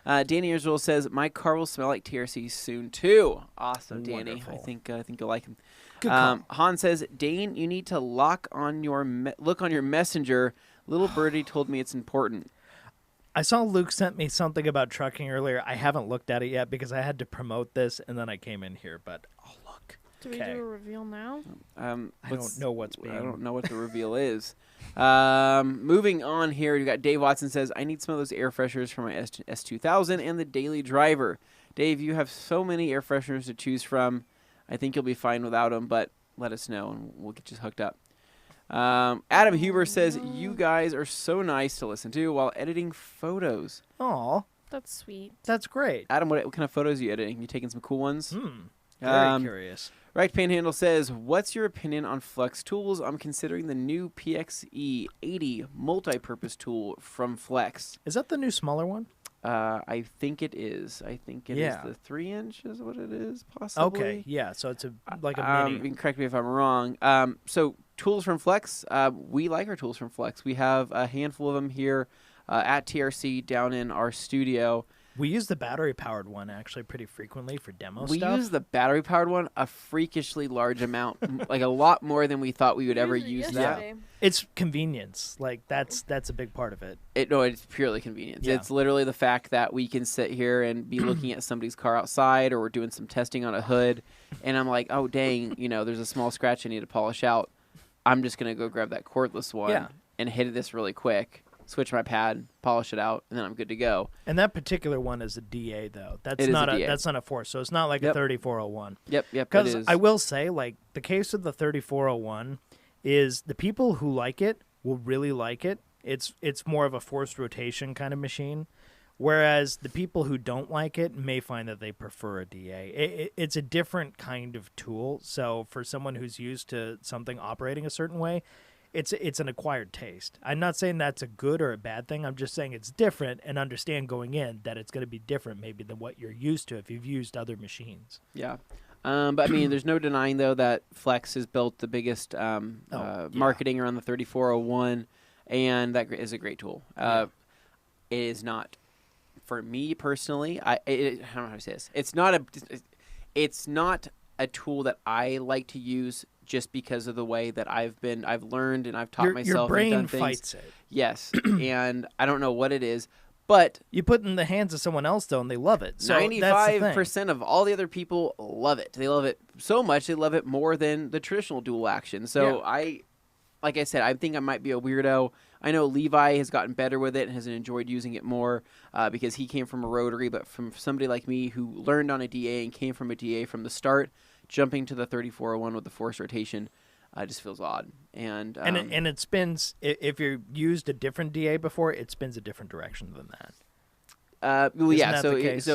E: idea.
C: Danny Israel says, my car will smell like TRC soon, too. Awesome, Danny.
E: Wonderful.
C: I think you'll like him.
E: Good call.
C: Han says, Dane, you need to look on your messenger. Little birdie told me it's important.
E: I saw Luke sent me something about trucking earlier. I haven't looked at it yet because I had to promote this, and then I came in here, but I'll look.
B: Do we
E: Okay.
B: do a reveal now?
E: I don't know what's being...
C: I don't know what the reveal is. Moving on here, you got Dave Watson says, I need some of those air fresheners for my S2000 and the daily driver. Dave, you have so many air fresheners to choose from. I think you'll be fine without them, but let us know and we'll get you hooked up. Adam Huber says, you guys are so nice to listen to while editing photos.
E: Aw,
B: That's sweet.
E: that's great.
C: Adam, what kind of photos are you editing? You taking some cool ones?
E: Very curious.
C: Right Panhandle says, what's your opinion on Flex tools? I'm considering the new PXE 80 multi-purpose tool from Flex.
E: Is that the new smaller one?
C: I think it is. I think it is
E: Yeah.
C: the 3-inch is what it is, possibly.
E: Okay, yeah, so it's like a
C: You
E: mini.
C: can correct me if I'm wrong. So tools from Flex, we like our tools from Flex. We have a handful of them here at TRC down in our studio.
E: We use the battery-powered one, actually, pretty frequently for demo
C: We
E: stuff.
C: use the battery-powered one a freakishly large amount, like a lot more than we thought we would ever use that.
B: Yesterday.
E: It's convenience. Like, that's a big part of it.
C: No, it's purely convenience.
E: Yeah.
C: It's literally the fact that we can sit here and be looking at somebody's car outside, or we're doing some testing on a hood, and I'm like, oh, dang, there's a small scratch I need to polish out. I'm just going to go grab that cordless one
E: Yeah.
C: and hit this really quick, switch my pad, polish it out, and then I'm good to go.
E: And that particular one is a DA, though. That's
C: It is
E: not
C: a DA.
E: That's not a force, so it's not like
C: Yep.
E: a 3401.
C: Yep, it
E: Because
C: is.
E: I will say, like, the case of the 3401 is the people who like it will really like it. It's more of a forced rotation kind of machine, whereas the people who don't like it may find that they prefer a DA. It's a different kind of tool, so for someone who's used to something operating a certain way, it's an acquired taste. I'm not saying that's a good or a bad thing. I'm just saying it's different, and understand going in that it's going to be different maybe than what you're used to if you've used other machines.
C: Yeah. But I mean, there's no denying, though, that Flex has built the biggest marketing around the 3401, and that is a great tool. It is not, for me personally, I don't know how to say this. It's not a tool that I like to use just because of the way that I've learned and I've taught myself.
E: Your brain
C: and done things.
E: fights it.
C: Yes, and I don't know what it is, but
E: You put it in the hands of someone else, though, and they love it. So that's the thing.
C: 95% of all the other people love it. They love it so much, they love it more than the traditional dual action. So like I said, I think I might be a weirdo. I know Levi has gotten better with it and has enjoyed using it more because he came from a rotary, but from somebody like me who learned on a DA and came from a DA from the start, jumping to the 3401 with the force rotation just feels odd. And
E: it spins. If you used a different DA before, it spins a different direction than that.
C: well,
E: Isn't
C: yeah.
E: that
C: So
E: the case?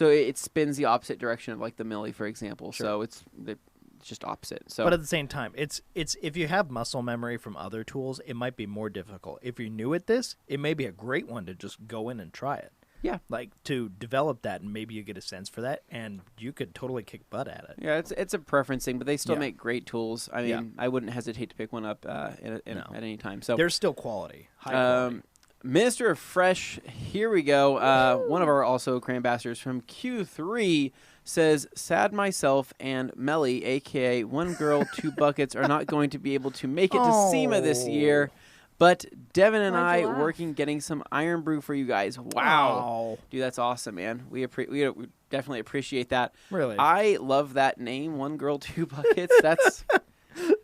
C: it spins the opposite direction of like the Millie, for example.
E: Sure.
C: So it's just opposite. So,
E: But at the same time, it's if you have muscle memory from other tools, it might be more difficult. If you're new at this, it may be a great one to just go in and try it.
C: yeah.
E: Like to develop that, and maybe you get a sense for that, and you could totally kick butt at it.
C: Yeah, it's a preference thing, but they still
E: Yeah.
C: make great tools. I mean,
E: Yeah.
C: I wouldn't hesitate to pick one up at any time. So
E: There's still quality, high quality.
C: Minister of Fresh, here we go. One of our also Cran ambassadors from Q3 says, sad myself and Melly, a.k.a. One Girl, Two Buckets, are not going to be able to make it to SEMA this year. But Devin and
B: Why'd
C: I
B: you laugh?
C: working getting some iron brew for you guys. Wow.
E: Wow.
C: Dude, that's awesome, man. We definitely appreciate that.
E: Really?
C: I love that name, One Girl, Two Buckets. That's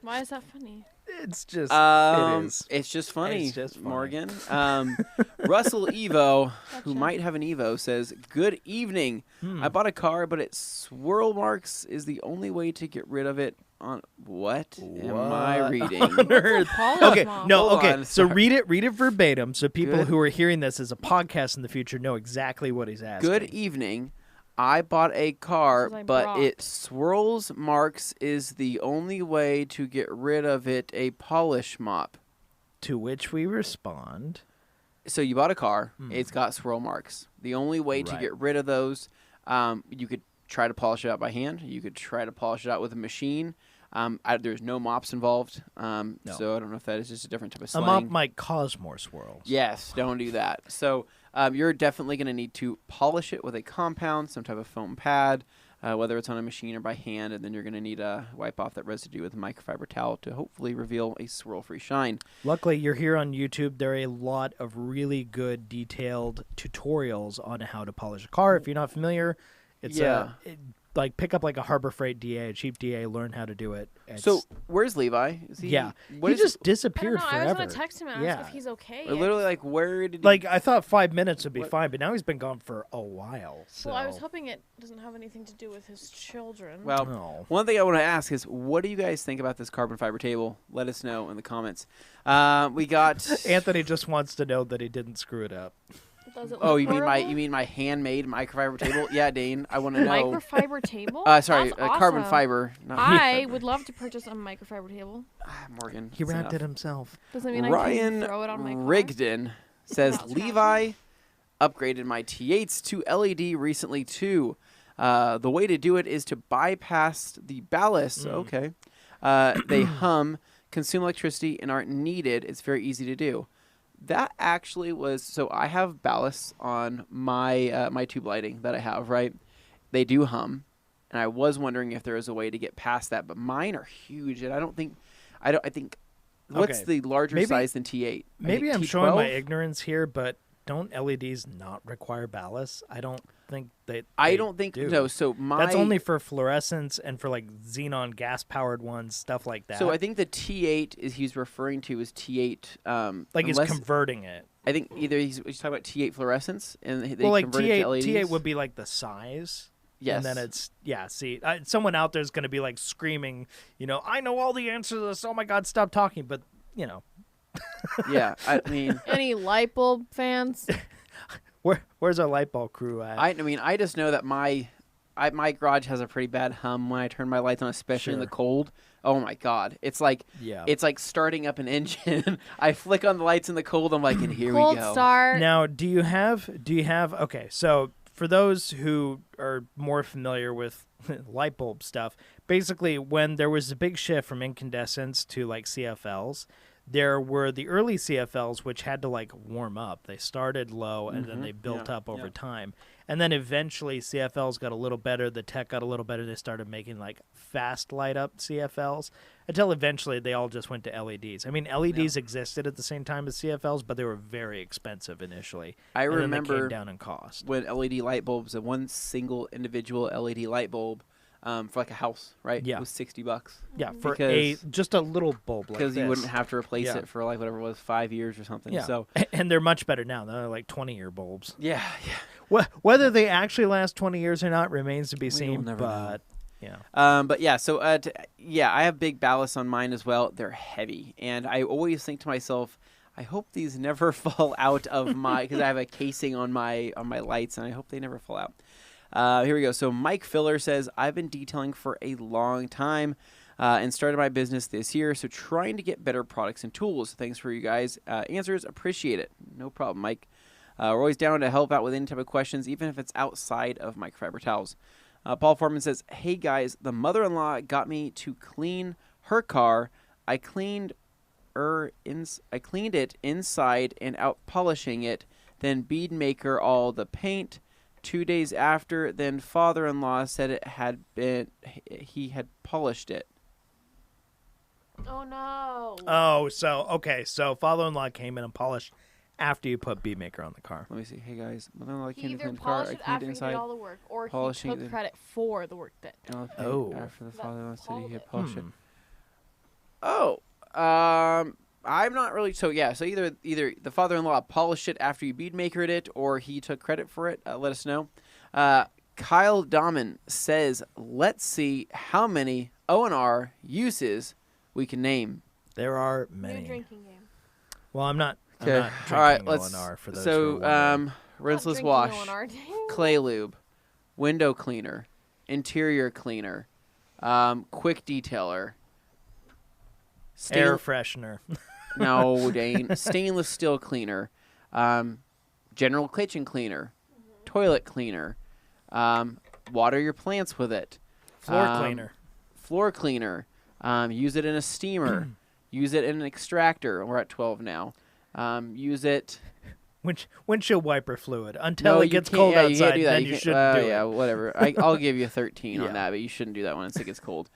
B: Why is that funny?
E: It's just it is.
C: It's just funny,
E: It's just funny.
C: Morgan. Russell Evo, who
B: Gotcha.
C: might have an Evo, says, "Good evening. I bought a car, but its swirl marks is the only way to get rid of it." On what am I
E: What
C: reading?
E: on earth?
B: Polish
E: Okay,
B: mom.
E: no,
C: Hold
E: okay.
C: on,
E: So
C: sorry.
E: read it verbatim, so people
C: Good.
E: who are hearing this as a podcast in the future know exactly what he's asking.
C: Good evening. I bought a car,
B: This is I
C: but
B: brought.
C: it swirls marks is the only way to get rid of it. A polish mop.
E: To which we respond,
C: So you bought a car. It's got swirl marks. The only way to
E: Right.
C: get rid of those, you could try to polish it out by hand. You could try to polish it out with a machine. There's no mops involved, so I don't know if that is just a different type of
E: a
C: slang.
E: mop might cause more swirls.
C: Yes, don't do that. So you're definitely going to need to polish it with a compound, some type of foam pad, whether it's on a machine or by hand, and then you're going to need to wipe off that residue with a microfiber towel to hopefully reveal a swirl-free shine.
E: Luckily, you're here on YouTube. There are a lot of really good, detailed tutorials on how to polish a car. If you're not familiar, it's
C: Yeah.
E: like pick up like a Harbor Freight DA, a cheap DA, learn how to do it. It's-
C: So where's Levi? Is he,
E: yeah,
C: what
E: he
C: is-
E: just
B: I don't
E: disappeared
B: know. I was
E: forever.
B: gonna text him and ask
E: Yeah.
B: if he's okay.
C: literally like where did he,
E: Like I thought 5 minutes would be
C: What-
E: fine, but now he's been gone for a while. So.
B: Well, I was hoping it doesn't have anything to do with his children.
C: well,
E: Oh.
C: one thing I want to ask is, what do you guys think about this carbon fiber table? Let us know in the comments. We got
E: Anthony just wants to know that he didn't screw it up.
B: Does it
C: Oh,
B: look
C: you
B: horrible?
C: mean my handmade microfiber table? Yeah, Dane, I want to know.
B: Microfiber table?
C: Sorry,
B: That's
C: carbon
B: awesome.
C: fiber. Not
B: I would love to purchase a microfiber table.
C: Morgan.
E: He
C: that's
E: wrapped it
C: enough.
E: himself.
B: Does that mean I
C: Ryan
B: can throw it on my car?
C: Rigdon says,
B: Without scratching?
C: Levi upgraded my T8s to LED recently too. The way to do it is to bypass the ballast. Okay. They hum, consume electricity, and aren't needed. It's very easy to do. That actually was so. I have ballasts on my my tube lighting that I have. Right, they do hum, and I was wondering if there was a way to get past that. But mine are huge, and I think. What's
E: Okay.
C: the larger
E: Maybe-
C: size than T8? I think
E: Maybe I'm
C: T12?
E: showing my ignorance here, but don't LEDs not require ballast? I don't think they.
C: I
E: they
C: don't think
E: do.
C: no. So my
E: That's only for fluorescence and for like xenon gas powered ones, stuff like that.
C: So I think the T8 is he's referring to is T8.
E: like he's
C: unless-
E: converting it.
C: I think either he's talking about T8 fluorescence and they
E: Well, like
C: convert it
E: T8,
C: to LEDs.
E: T8 would be like the size.
C: Yes.
E: And then it's, yeah, see, someone out there is going to be like screaming, I know all the answers to this. Oh my God, stop talking. But,
C: Yeah, I mean,
B: Any light bulb fans?
E: where's our light bulb crew at?
C: I just know that my garage has a pretty bad hum when I turn my lights on, especially in the
E: Sure.
C: cold. Oh my God, it's like
E: Yeah.
C: it's like starting up an engine. I flick on the lights in the cold. I'm like, and here
B: Cold
C: we go.
B: start.
E: Now, do you have, okay, so for those who are more familiar with light bulb stuff, basically when there was a big shift from incandescents to like CFLs, there were the early CFLs which had to like warm up. They started low and then they built
C: Yeah,
E: up over
C: yeah.
E: time. And then eventually CFLs got a little better, the tech got a little better, they started making like fast light up CFLs until eventually they all just went to LEDs. I mean, LEDs existed at the same time as CFLs, but they were very expensive initially.
C: I
E: And then they
C: remember
E: came down in cost.
C: when LED light bulbs, a one single individual LED light bulb, for like a house, right?
E: Yeah.
C: was $60.
E: Yeah, for
C: Because-
E: just a little bulb like
C: Because
E: this.
C: you wouldn't have to replace
E: Yeah.
C: it for like whatever it was, 5 years or something.
E: Yeah,
C: So
E: and they're much better now. They're like 20-year bulbs.
C: yeah.
E: Whether they actually last 20 years or not remains to be seen.
C: never know.
E: But yeah,
C: But yeah, so I have big ballasts on mine as well. They're heavy, and I always think to myself, I hope these never fall out of my because I have a casing on my lights, and I hope they never fall out. Here we go. So Mike Filler says, I've been detailing for a long time and started my business this year, so trying to get better products and tools. Thanks for you guys' answers. Appreciate it. No problem, Mike. We're always down to help out with any type of questions, even if it's outside of microfiber towels. Paul Foreman says, hey guys, the mother-in-law got me to clean her car. I cleaned it inside and out polishing it, then bead maker all the paint. 2 days after, then father-in-law said he had polished it.
B: Oh no.
E: so father-in-law came in and polished after you put bead maker on the car.
C: Let me see. Hey guys, mother-in-law
B: He
C: came to
B: either
C: clean the car.
B: polished
C: I
B: it
C: cleaned
B: after
C: it
B: he
C: inside.
B: did all the work, or he
C: polishing
B: took
C: the-
B: credit for the work that.
C: and I'll pay
E: Oh.
C: after the
B: That
C: father-in-law said he
B: Paul
C: had
B: did.
C: polished it. Oh, I'm not really. So yeah. So either the father-in-law polished it after you bead makered it, or he took credit for it. Let us know. Kyle Dahman says, "Let's see how many O&R uses we can name."
E: There are
B: New
E: many.
B: drinking game.
E: Well, I'm not
C: Okay.
E: drinking
C: All right. Let's.
E: O&R for those who are wondering.
C: Rinseless
B: Not
C: wash,
B: drinking O&R, dang.
C: clay lube, window cleaner, interior cleaner, quick detailer,
E: Air freshener.
C: no, Dane, stainless steel cleaner, general kitchen cleaner, toilet cleaner, water your plants with it,
E: Floor cleaner.
C: Use it in a steamer, use it in an extractor. We're at 12 now. Use it.
E: Windshield wiper fluid. Until
C: No,
E: it
C: you
E: gets
C: can't-
E: cold
C: yeah, you can't
E: outside,
C: do that.
E: then
C: You
E: you
C: can't-
E: shouldn't do
C: yeah,
E: it.
C: whatever. I'll give you a 13
E: Yeah.
C: on that, but you shouldn't do that once it gets cold.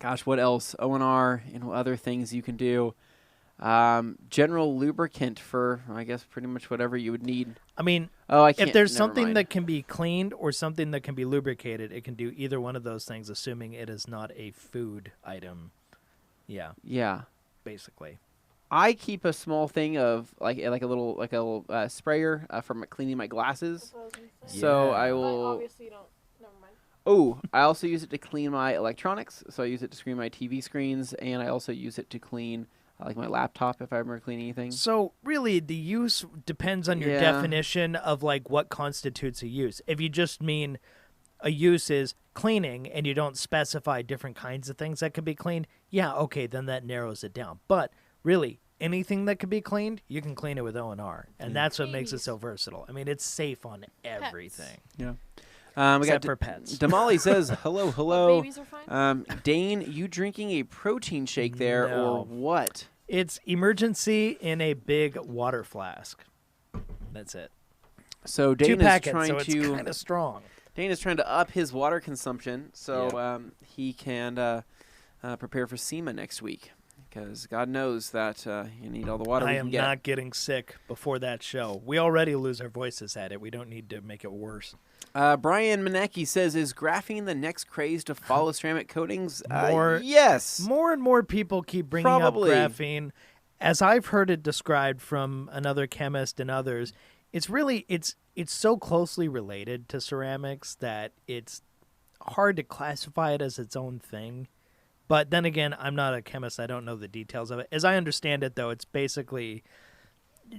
C: Gosh, what else? O&R and other things you can do. General lubricant for, I guess, pretty much whatever you would need.
E: I mean,
C: Oh, I can't.
E: if there's
C: never
E: something
C: mind.
E: that can be cleaned or something that can be lubricated, it can do either one of those things, assuming it is not a food item. Yeah,
C: Yeah.
E: basically.
C: I keep a small thing of like a little sprayer for cleaning my glasses. So
E: Yeah.
C: I
B: But
C: will.
B: obviously you don't. Never mind.
C: Oh, I also use it to clean my electronics. So I use it to screen my TV screens, and I also use it to clean like my laptop if I ever clean anything.
E: So really, the use depends on your
C: Yeah.
E: definition of like what constitutes a use. If you just mean a use is cleaning and you don't specify different kinds of things that can be cleaned, yeah, okay, then that narrows it down. But really, anything that can be cleaned, you can clean it with O&R, and that's what makes it
B: Babies.
E: so versatile. I mean, it's safe on everything.
C: Yeah. We
E: Except
C: got
E: for pets.
C: Damali says, hello, hello.
B: Babies are fine.
C: Dane, you drinking a protein shake there or
E: No.
C: what?
E: It's emergency in a big water flask. That's it.
C: So
E: 2
C: Dane is
E: packets,
C: trying
E: so it's
C: to
E: kind of strong.
C: Dane is trying to up his water consumption so
E: Yeah.
C: he can prepare for SEMA next week. Because God knows that you need all the water
E: I
C: we
E: am
C: can get.
E: not getting sick before that show. We already lose our voices at it. We don't need to make it worse.
C: Brian Manecki says, is graphene the next craze to follow ceramic coatings?
E: More-
C: Yes.
E: More and more people keep bringing
C: Probably.
E: up graphene. As I've heard it described from another chemist and others, it's really it's so closely related to ceramics that it's hard to classify it as its own thing. But then again, I'm not a chemist. I don't know the details of it. As I understand it, though, it's basically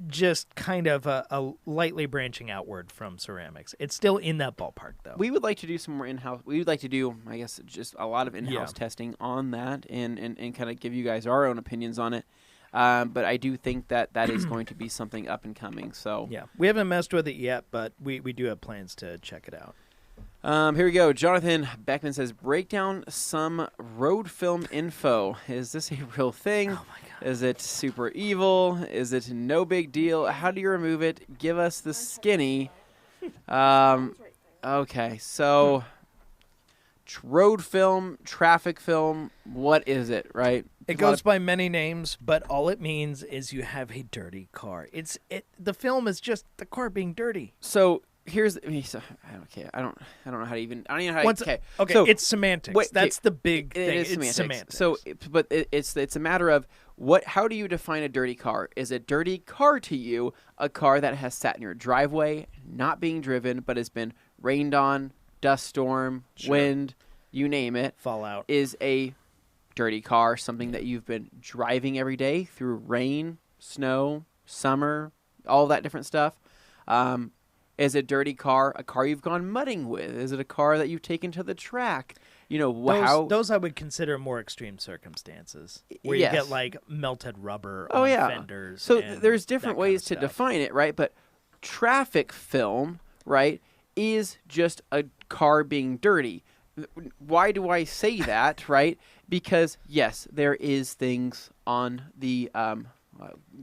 E: just kind of a lightly branching outward from ceramics. It's still in that ballpark, though.
C: We would like to do some more in-house. We would like to do, I guess, just a lot of in-house
E: Yeah.
C: testing on that and kind of give you guys our own opinions on it. But I do think that is going to be something up and coming. So
E: Yeah, we haven't messed with it yet, but we do have plans to check it out.
C: Here we go. Jonathan Beckman says, break down some road film info. Is this a real thing?
E: Oh my god.
C: Is it super evil? Is it no big deal? How do you remove it? Give us the skinny. Okay, so road film, traffic film, what is it, right?
E: It goes by many names, but all it means is you have a dirty car. The film is just the car being dirty.
C: So here's I don't know how to even I don't even know how to,
E: Okay,
C: so
E: it's semantics.
C: wait,
E: That's the big
C: it
E: thing.
C: is
E: It's
C: semantics. So it's a matter of how do you define a dirty car? Is a dirty car to you a car that has sat in your driveway, not being driven, but has been rained on, dust storm,
E: Sure.
C: wind, you name it,
E: Fallout.
C: is a dirty car something that you've been driving every day through rain, snow, summer, all that different stuff? Is a dirty car a car you've gone mudding with? Is it a car that you've taken to the track? You know,
E: Those I would consider more extreme circumstances, where
C: Yes.
E: you get like melted rubber
C: Oh,
E: on
C: yeah.
E: fenders.
C: So
E: and
C: there's
E: that
C: different
E: kind
C: ways
E: of
C: to
E: stuff.
C: define it, right? But traffic film, right, is just a car being dirty. Why do I say that, right? Because yes, there is things on the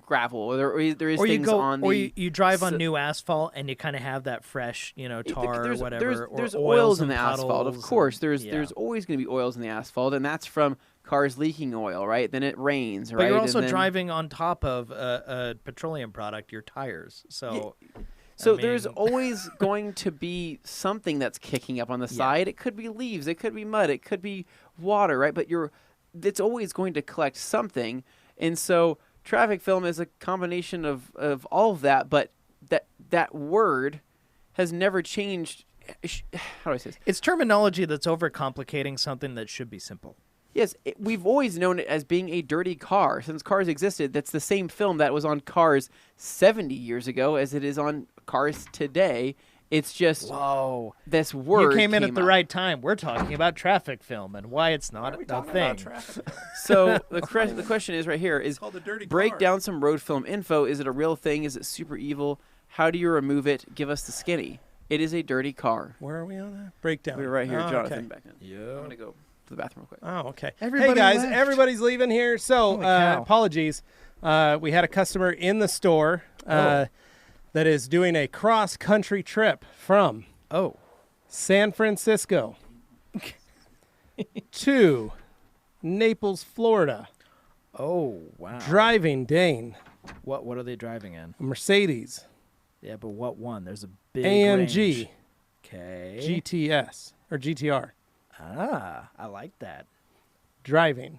C: gravel, or there is
E: Or you
C: things
E: go,
C: on
E: or
C: the.
E: you drive on
C: so-
E: new asphalt and you kind of have that fresh, tar or whatever.
C: There's
E: or
C: oils in
E: and
C: the asphalt, of
E: puddles
C: course.
E: and-
C: There's always going to be oils in the asphalt, and that's from cars leaking oil, right? Then it rains, right?
E: But you're
C: And
E: also
C: then-
E: driving on top of a petroleum product, your tires. So,
C: So
E: I
C: there's
E: mean-
C: always going to be something that's kicking up on the
E: Yeah.
C: side. It could be leaves, it could be mud, it could be water, right? But it's always going to collect something. And so traffic film is a combination of all of that, but that word has never changed. How do I say this?
E: It's terminology that's overcomplicating something that should be simple.
C: Yes, we've always known it as being a dirty car. Since cars existed, that's the same film that was on cars 70 years ago as it is on cars today. It's just
E: Whoa.
C: this word
E: You came in at the
C: up.
E: right time. We're talking about traffic film and why it's not a thing.
C: So the question is right here is
A: called a dirty
C: break
A: car.
C: down some road film info. Is it a real thing? Is it super evil? How do you remove it? Give us the skinny. It is a dirty car.
A: Where are we on that? Breakdown.
C: We're right here,
A: Oh,
C: Jonathan.
A: okay.
C: Back in.
E: Yeah.
C: I'm gonna go to the bathroom real quick.
A: Oh, okay.
E: Everybody
A: hey guys,
E: left.
A: everybody's leaving here. So
E: Holy cow.
A: apologies. We had a customer in the store that is doing a cross-country trip from
E: Oh.
A: San Francisco to Naples, Florida.
E: Oh, wow.
A: Driving Dane,
E: What are they driving in?
A: a Mercedes
E: Yeah, but what one? There's a big
A: AMG
E: Okay.
A: GTS or GTR.
E: Ah, I like that.
A: Driving.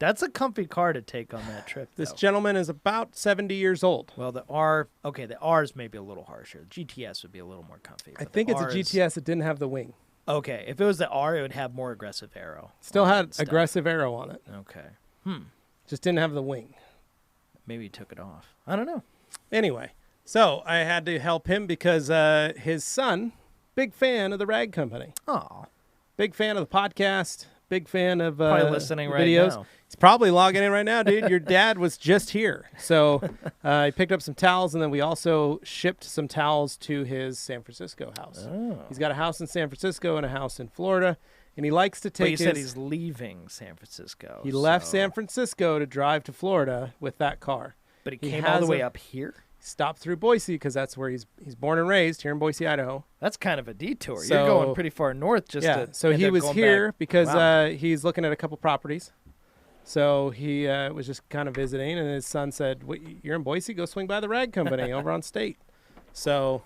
E: That's a comfy car to take on that trip.
A: This
E: though.
A: gentleman is about 70 years old.
E: Well, the R's may be a little harsher. The GTS would be a little more comfy.
A: I
E: but
A: think
E: the
A: it's a
E: R is-
A: GTS that didn't have the wing.
E: Okay, if it was the R, it would have more aggressive arrow.
A: Still
E: on it
A: had
E: and stuff.
A: aggressive arrow on it.
E: Okay.
A: Just didn't have the wing.
E: Maybe he took it off. I don't know.
A: Anyway, so I had to help him because his son, big fan of the Rag Company,
E: Oh,
A: big fan of the podcast, big fan of
E: Probably listening
A: the
E: right
A: videos.
E: now.
A: He's probably logging in right now, dude. Your dad was just here. So he picked up some towels, and then we also shipped some towels to his San Francisco house.
E: Oh.
A: He's got a house in San Francisco and a house in Florida, and he likes to
E: But you
A: take
E: said
A: his...
E: he's leaving San Francisco.
A: He left
E: so-
A: San Francisco to drive to Florida with that car.
E: But he
A: he
E: came all the
A: has
E: way
A: a-
E: up here?
A: Stopped through Boise because that's where he's born and raised, here in Boise, Idaho.
E: That's kind of a detour.
A: So-
E: You're going pretty far north just
A: Yeah,
E: to
A: so
E: end
A: he
E: up
A: was
E: going
A: here
E: back.
A: because
E: Wow.
A: he's looking at a couple properties. So he was just kind of visiting, and his son said, "You're in Boise? Go swing by the Rag Company over on State." So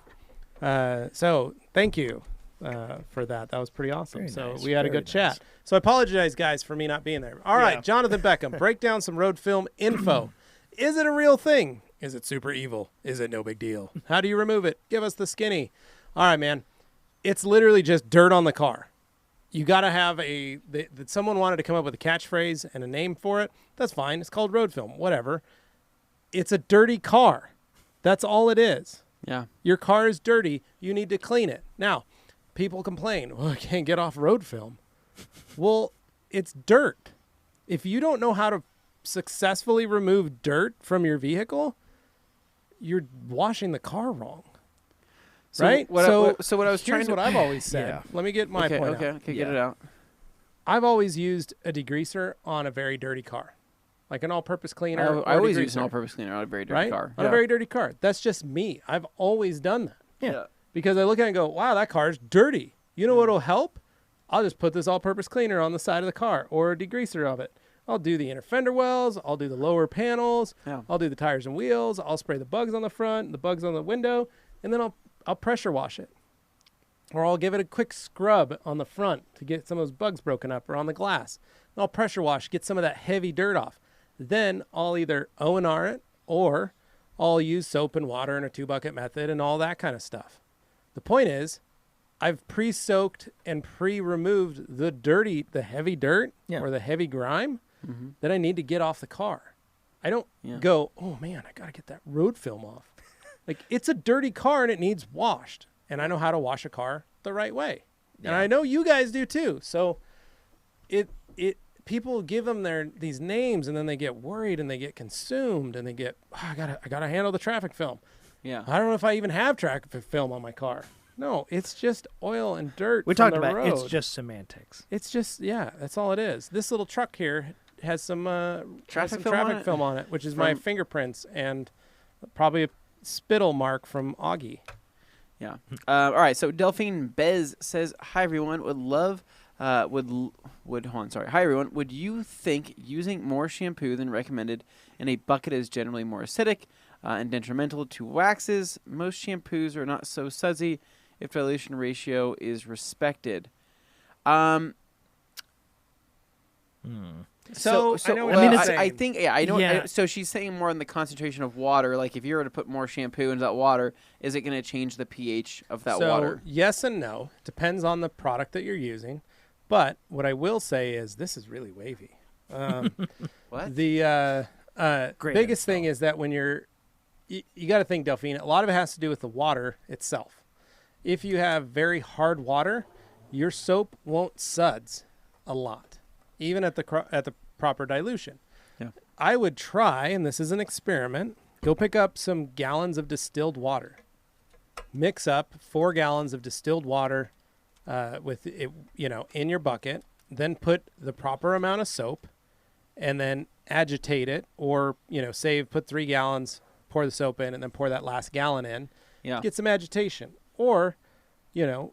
A: thank you for that. That was pretty awesome.
E: Very
A: So
E: nice,
A: we had a
E: very
A: good chat.
E: nice.
A: So I apologize, guys, for me not being there. All right,
E: Yeah.
A: Jonathan Beckham, break down some road film info. Is it a real thing? Is it super evil? Is it no big deal? How do you remove it? Give us the skinny. All right, man. It's literally just dirt on the car. You got to have that someone wanted to come up with a catchphrase and a name for it. That's fine. It's called road film, whatever. It's a dirty car. That's all it is.
C: Yeah.
A: Your car is dirty. You need to clean it. Now, people complain, well, I can't get off road film. Well, it's dirt. If you don't know how to successfully remove dirt from your vehicle, you're washing the car wrong.
C: So
A: right?
C: what I was trying
A: here's
C: to
A: what I've always said.
E: Yeah.
A: Let me get my
C: okay,
A: point
C: okay,
A: out.
C: okay, get
E: Yeah.
C: it out.
A: I've always used a degreaser on a very dirty car, like an all-purpose cleaner. or
C: I
A: a
C: always use
A: degreaser,
C: an all-purpose cleaner on a very dirty
A: right?
C: car.
A: On a very dirty car. That's just me. I've always done that
E: Yeah.
A: because I look at it and go, wow, that car's dirty. You know what'll help? I'll just put this all-purpose cleaner on the side of the car or a degreaser of it. I'll do the inner fender wells. I'll do the lower panels.
C: Yeah.
A: I'll do the tires and wheels. I'll spray the bugs on the front, the bugs on the window, and then I'll pressure wash it. Or I'll give it a quick scrub on the front to get some of those bugs broken up or on the glass. And I'll pressure wash, get some of that heavy dirt off. Then I'll either O&R it or I'll use soap and water and a 2-bucket method and all that kind of stuff. The point is, I've pre-soaked and pre-removed the heavy dirt
E: Yeah.
A: or the heavy grime that I need to get off the car. I don't
C: Yeah.
A: go, oh man, I got to get that road film off. Like, it's a dirty car and it needs washed. And I know how to wash a car the right way. And
E: Yeah.
A: I know you guys do too. So people give them these names and then they get worried and they get consumed and they get, I gotta handle the traffic film.
C: Yeah.
A: I don't know if I even have traffic film on my car. No, it's just oil and dirt.
E: We
A: from
E: talked
A: the
E: about
A: road.
E: it's just semantics.
A: It's just, yeah, that's all it is. This little truck here has some
C: Traffic
A: traffic
C: film on it?
A: film on it, which is my
C: From-
A: fingerprints and probably a spittle mark from Augie.
C: Yeah. All right. So Delphine Bez says, "Hi everyone. Hi everyone. Would you think using more shampoo than recommended in a bucket is generally more acidic and detrimental to waxes? Most shampoos are not so sudsy if dilution ratio is respected."
A: So, I know what
E: I mean,
A: you're
E: it's-
A: saying.
C: I think I know.
E: Yeah.
C: So she's saying more on the concentration of water. Like if you were to put more shampoo into that water, is it going to change the pH of that
A: so,
C: water?
A: yes and no. Depends on the product that you're using. But what I will say is this is really wavy.
C: What?
A: The
E: Great
A: biggest thing
E: install.
A: is that when you got to think, Delphine, a lot of it has to do with the water itself. If you have very hard water, your soap won't suds a lot, even at the proper dilution.
C: Yeah.
A: I would try, and this is an experiment, go pick up some gallons of distilled water. Mix up 4 gallons of distilled water with it, in your bucket. Then put the proper amount of soap, and then agitate it, or put 3 gallons, pour the soap in, and then pour that last gallon in.
C: Yeah.
A: Get some agitation, or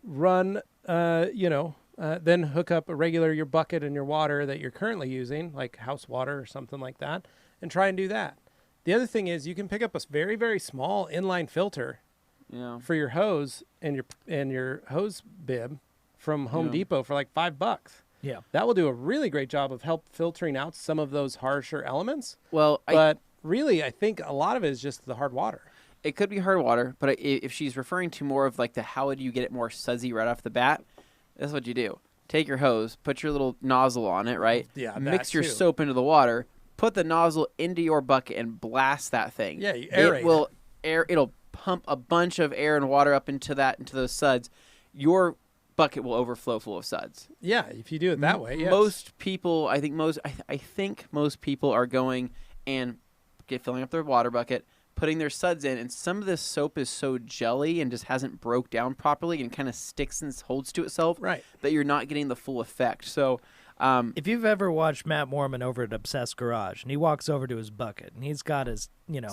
A: run. Then hook up your bucket and your water that you're currently using, like house water or something like that, and try and do that. The other thing is you can pick up a very, very small inline filter
C: Yeah.
A: for your hose and your hose bib from Home Depot for like $5.
E: Yeah.
A: That will do a really great job of help filtering out some of those harsher elements.
C: Well,
A: But really, I think a lot of it is just the hard water.
C: it could be hard water, but if she's referring to more of like how do you get it more sudsy right off the bat, that's what you do. Take your hose, put your little nozzle on it, right?
A: Yeah,
C: Mix
A: that
C: your
A: too.
C: soap into the water, put the nozzle into your bucket, and blast that thing.
A: Yeah, you aerate
C: It'll pump a bunch of air and water up into those suds. Your bucket will overflow full of suds.
A: Yeah, if you do it that way, yes.
C: Most people, I think most people are going and filling up their water bucket, putting their suds in, and some of this soap is so jelly and just hasn't broke down properly and kind of sticks and holds to itself,
A: Right.
C: that you're not getting the full effect. So,
E: If you've ever watched Matt Mormon over at Obsessed Garage, and he walks over to his bucket, and he's got his,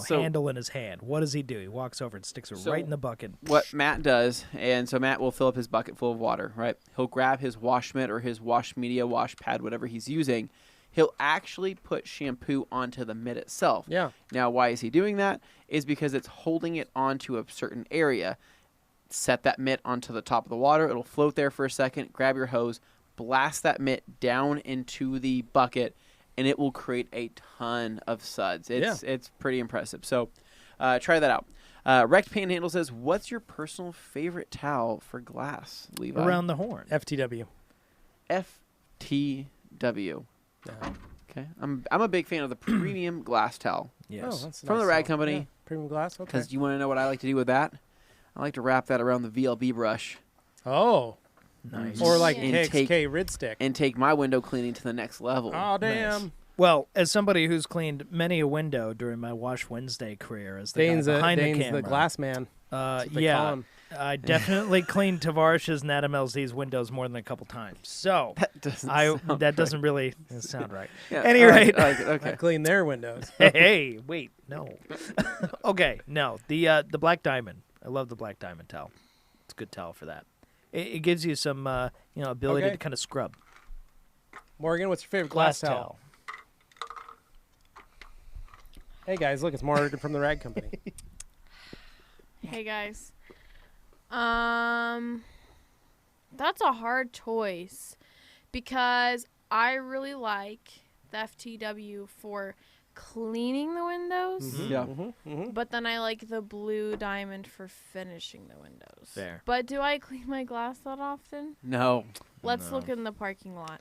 C: So-
E: handle in his hand, what does he do? He walks over and sticks it
C: So-
E: right in the bucket.
C: what Matt does, and so Matt will fill up his bucket full of water, right? He'll grab his wash mitt or his wash media, wash pad, whatever he's using. He'll actually put shampoo onto the mitt itself.
A: Yeah.
C: Now, why is he doing that? Is because it's holding it onto a certain area. Set that mitt onto the top of the water. It'll float there for a second. Grab your hose, blast that mitt down into the bucket, and it will create a ton of suds. It's pretty impressive. So try that out. Wrecked Panhandle says, what's your personal favorite towel for glass, Levi?
E: Around the horn.
A: FTW.
C: FTW.
A: Yeah.
C: Okay. I'm a big fan of the premium glass towel.
E: Yes.
A: Oh, that's
C: From the
A: nice
C: Rag
A: salt.
C: Company.
A: Yeah, premium glass. Okay.
C: Because you want to know what I like to do with that? I like to wrap that around the VLB brush
A: Oh,
E: Nice.
A: or like
C: And
A: KXK Rid Stick.
C: and take my window cleaning to the next level.
A: Oh, damn.
E: Nice. Well, as somebody who's cleaned many a window during my Wash Wednesday career as the guy behind the camera,
A: glass man. That's what they call
E: yeah,
A: him.
E: I definitely cleaned Tavarish's and Adam LZ's windows more than a couple times. So
C: That doesn't sound
E: that
C: right.
E: doesn't really sound right.
C: Yeah,
E: Any
C: all right,
E: rate.
C: I like it,
A: I
C: okay.
A: clean their windows.
E: Hey, wait, no. Okay, no. The Black Diamond. I love the Black Diamond towel. It's a good towel for that. It gives you some ability
A: Okay.
E: to kind of scrub.
A: Morgan, what's your favorite glass towel?
E: towel.
A: Hey guys, look, it's Morgan from the Rag Company.
B: Hey guys. That's a hard choice because I really like the FTW for cleaning the windows,
C: Yeah.
B: but then I like the Blue Diamond for finishing the windows.
E: Fair.
B: But do I clean my glass that often?
C: No.
B: Let's look in the parking lot.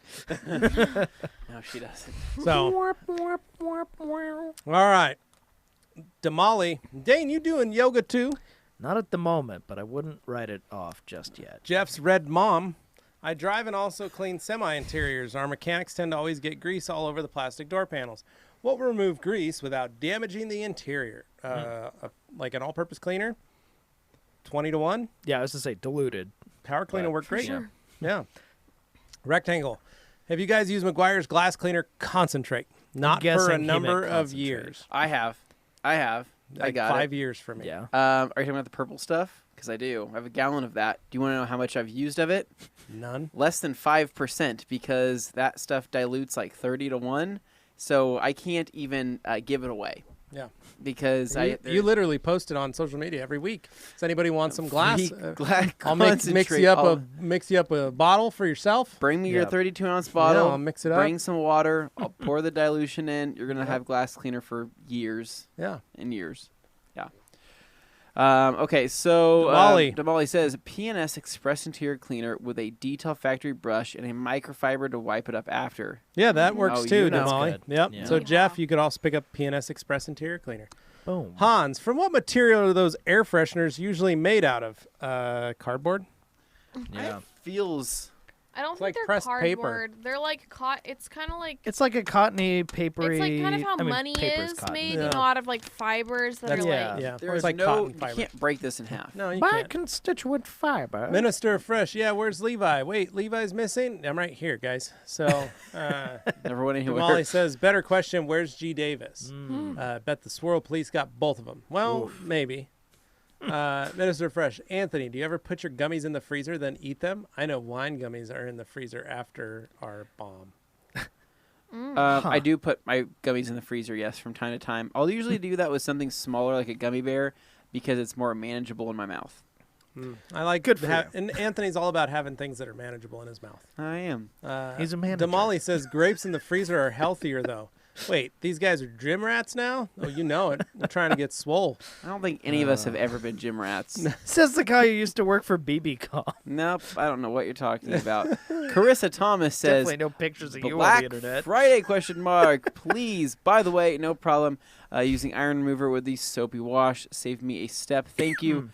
C: No, she doesn't.
A: So, all right. Damali, Dane, you doing yoga too?
E: Not at the moment, but I wouldn't write it off just yet.
A: Jeff's red mom. I drive and also clean semi-interiors. Our mechanics tend to always get grease all over the plastic door panels. What will remove grease without damaging the interior? Like an all-purpose cleaner? 20 to 1?
E: Yeah, I was to say diluted.
A: Power cleaner
E: But
A: work
E: for
A: great.
E: sure.
A: Yeah. Rectangle. Have you guys used McGuire's glass cleaner concentrate? Not for
E: guessing
A: a
E: he
A: number
E: meant
A: of
E: concentrate.
A: years.
C: I have. I
A: Like
C: got
A: 5
C: it.
A: years for me.
E: Yeah.
C: Are you talking about the purple stuff? Because I do. I have a gallon of that. Do you want to know how much I've used of it?
A: None.
C: Less than 5% because that stuff dilutes like 30 to 1. So I can't even give it away.
A: Yeah.
C: Because
A: You literally post it on social media every week. Does anybody want some glass? I'll mix
C: concentrate.
A: you up a bottle for yourself.
C: Bring me your
E: Yep.
C: 32-ounce bottle.
A: I'll mix it up.
C: Bring some water. I'll pour the dilution in. You're gonna have glass cleaner for years
A: Yeah.
C: and years. Yeah. Okay, so Damali says PNS Express Interior Cleaner with a detail factory brush and a microfiber to wipe it up after.
A: Yeah, that works
C: Oh,
A: too,
C: you know.
A: Damali.
E: That's good.
A: Yep.
E: Yeah.
A: So
B: Yeah.
A: Jeff, you could also pick up PNS Express Interior Cleaner.
E: Boom.
A: Hans, from what material are those air fresheners usually made out of? Cardboard?
E: Yeah.
C: It feels.
B: I don't
A: It's
B: think
A: like
B: they're
A: pressed paper.
B: cardboard. They're like it's kind of like
E: It's like a cottony, papery.
B: it's like kind of how
E: I mean,
B: money
E: paper's
B: is
E: cotton.
B: made,
A: Yeah.
B: you know, out of like fibers that
A: That's-
B: are
E: yeah.
B: like.
A: Yeah.
C: There's
A: like
C: no.
A: cotton
C: You
A: fiber.
C: can't break this in half.
A: No, you
E: My
A: can't.
E: constituent fiber.
A: Minister of Fresh. Yeah, where's Levi? Wait, Levi's missing? I'm right here, guys. So,
C: Never went anywhere.
A: Damali says, better question, where's G. Davis?
E: Mm.
A: Bet the Swirl Police got both of them. Well, maybe. Minister of Fresh. Anthony, do you ever put your gummies in the freezer, then eat them? I know wine gummies are in the freezer after our bomb.
C: I do put my gummies in the freezer, yes, from time to time. I'll usually do that with something smaller like a gummy bear because it's more manageable in my mouth.
A: I like
E: Good for you.
A: And Anthony's all about having things that are manageable in his mouth.
C: I am.
E: He's a manager.
A: Damali says grapes in the freezer are healthier, though. Wait, these guys are gym rats now? Oh, you know it. We're trying to get swole.
C: I don't think any of us have ever been gym rats.
E: Says the guy who used to work for BB.com.
C: Nope, I don't know what you're talking about. Carissa Thomas says,
E: Definitely no pictures of you on
C: Black
E: the internet.
C: Friday question mark. Please, by the way, no problem. Using iron remover with the soapy wash saved me a step. Thank you.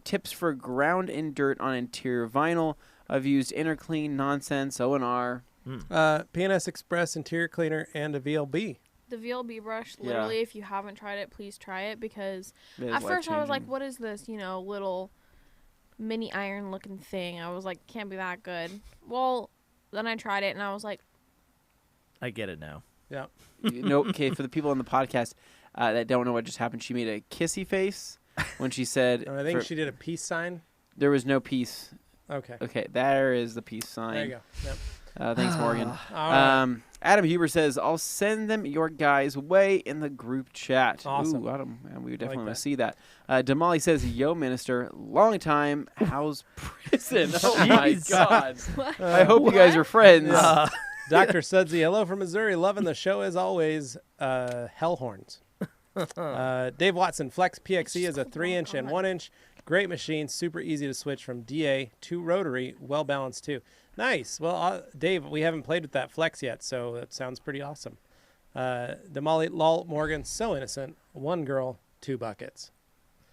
C: Tips for ground in dirt on interior vinyl. I've used Inner Clean, Nonsense, O&R.
A: PNS Express Interior Cleaner and a VLB.
B: The VLB brush,
C: Yeah.
B: literally, if you haven't tried it, please try it because
C: It is
B: at first I was like,
C: life-changing.
B: what is this, little mini iron looking thing? I was like, can't be that good. Well, then I tried it and I was like,
E: I get it now.
A: Yeah.
C: Okay, for the people on the podcast that don't know what just happened, she made a kissy face when she said
A: I think she did a peace sign.
C: there was no peace.
A: Okay.
C: Okay, there is the peace sign.
A: There you go. Yep.
C: Thanks, Morgan.
A: All right.
C: Adam Huber says, I'll send them your guys' way in the group chat.
A: Awesome.
C: Ooh, Adam, we would definitely want
A: that.
C: to see that. Damali says, yo, minister, long time. How's prison? Oh, my
E: Jeez.
C: God. I hope you guys are friends.
A: Dr. Sudsy, hello from Missouri. Loving the show as always. Hellhorns. Dave Watson, Flex PXE is a 3-inch and 1-inch. Great machine. Super easy to switch from DA to rotary. Well balanced, too. Nice. Well, Dave, we haven't played with that Flex yet, so that sounds pretty awesome. Damali, lol, Morgan, so innocent. One girl, 2 buckets.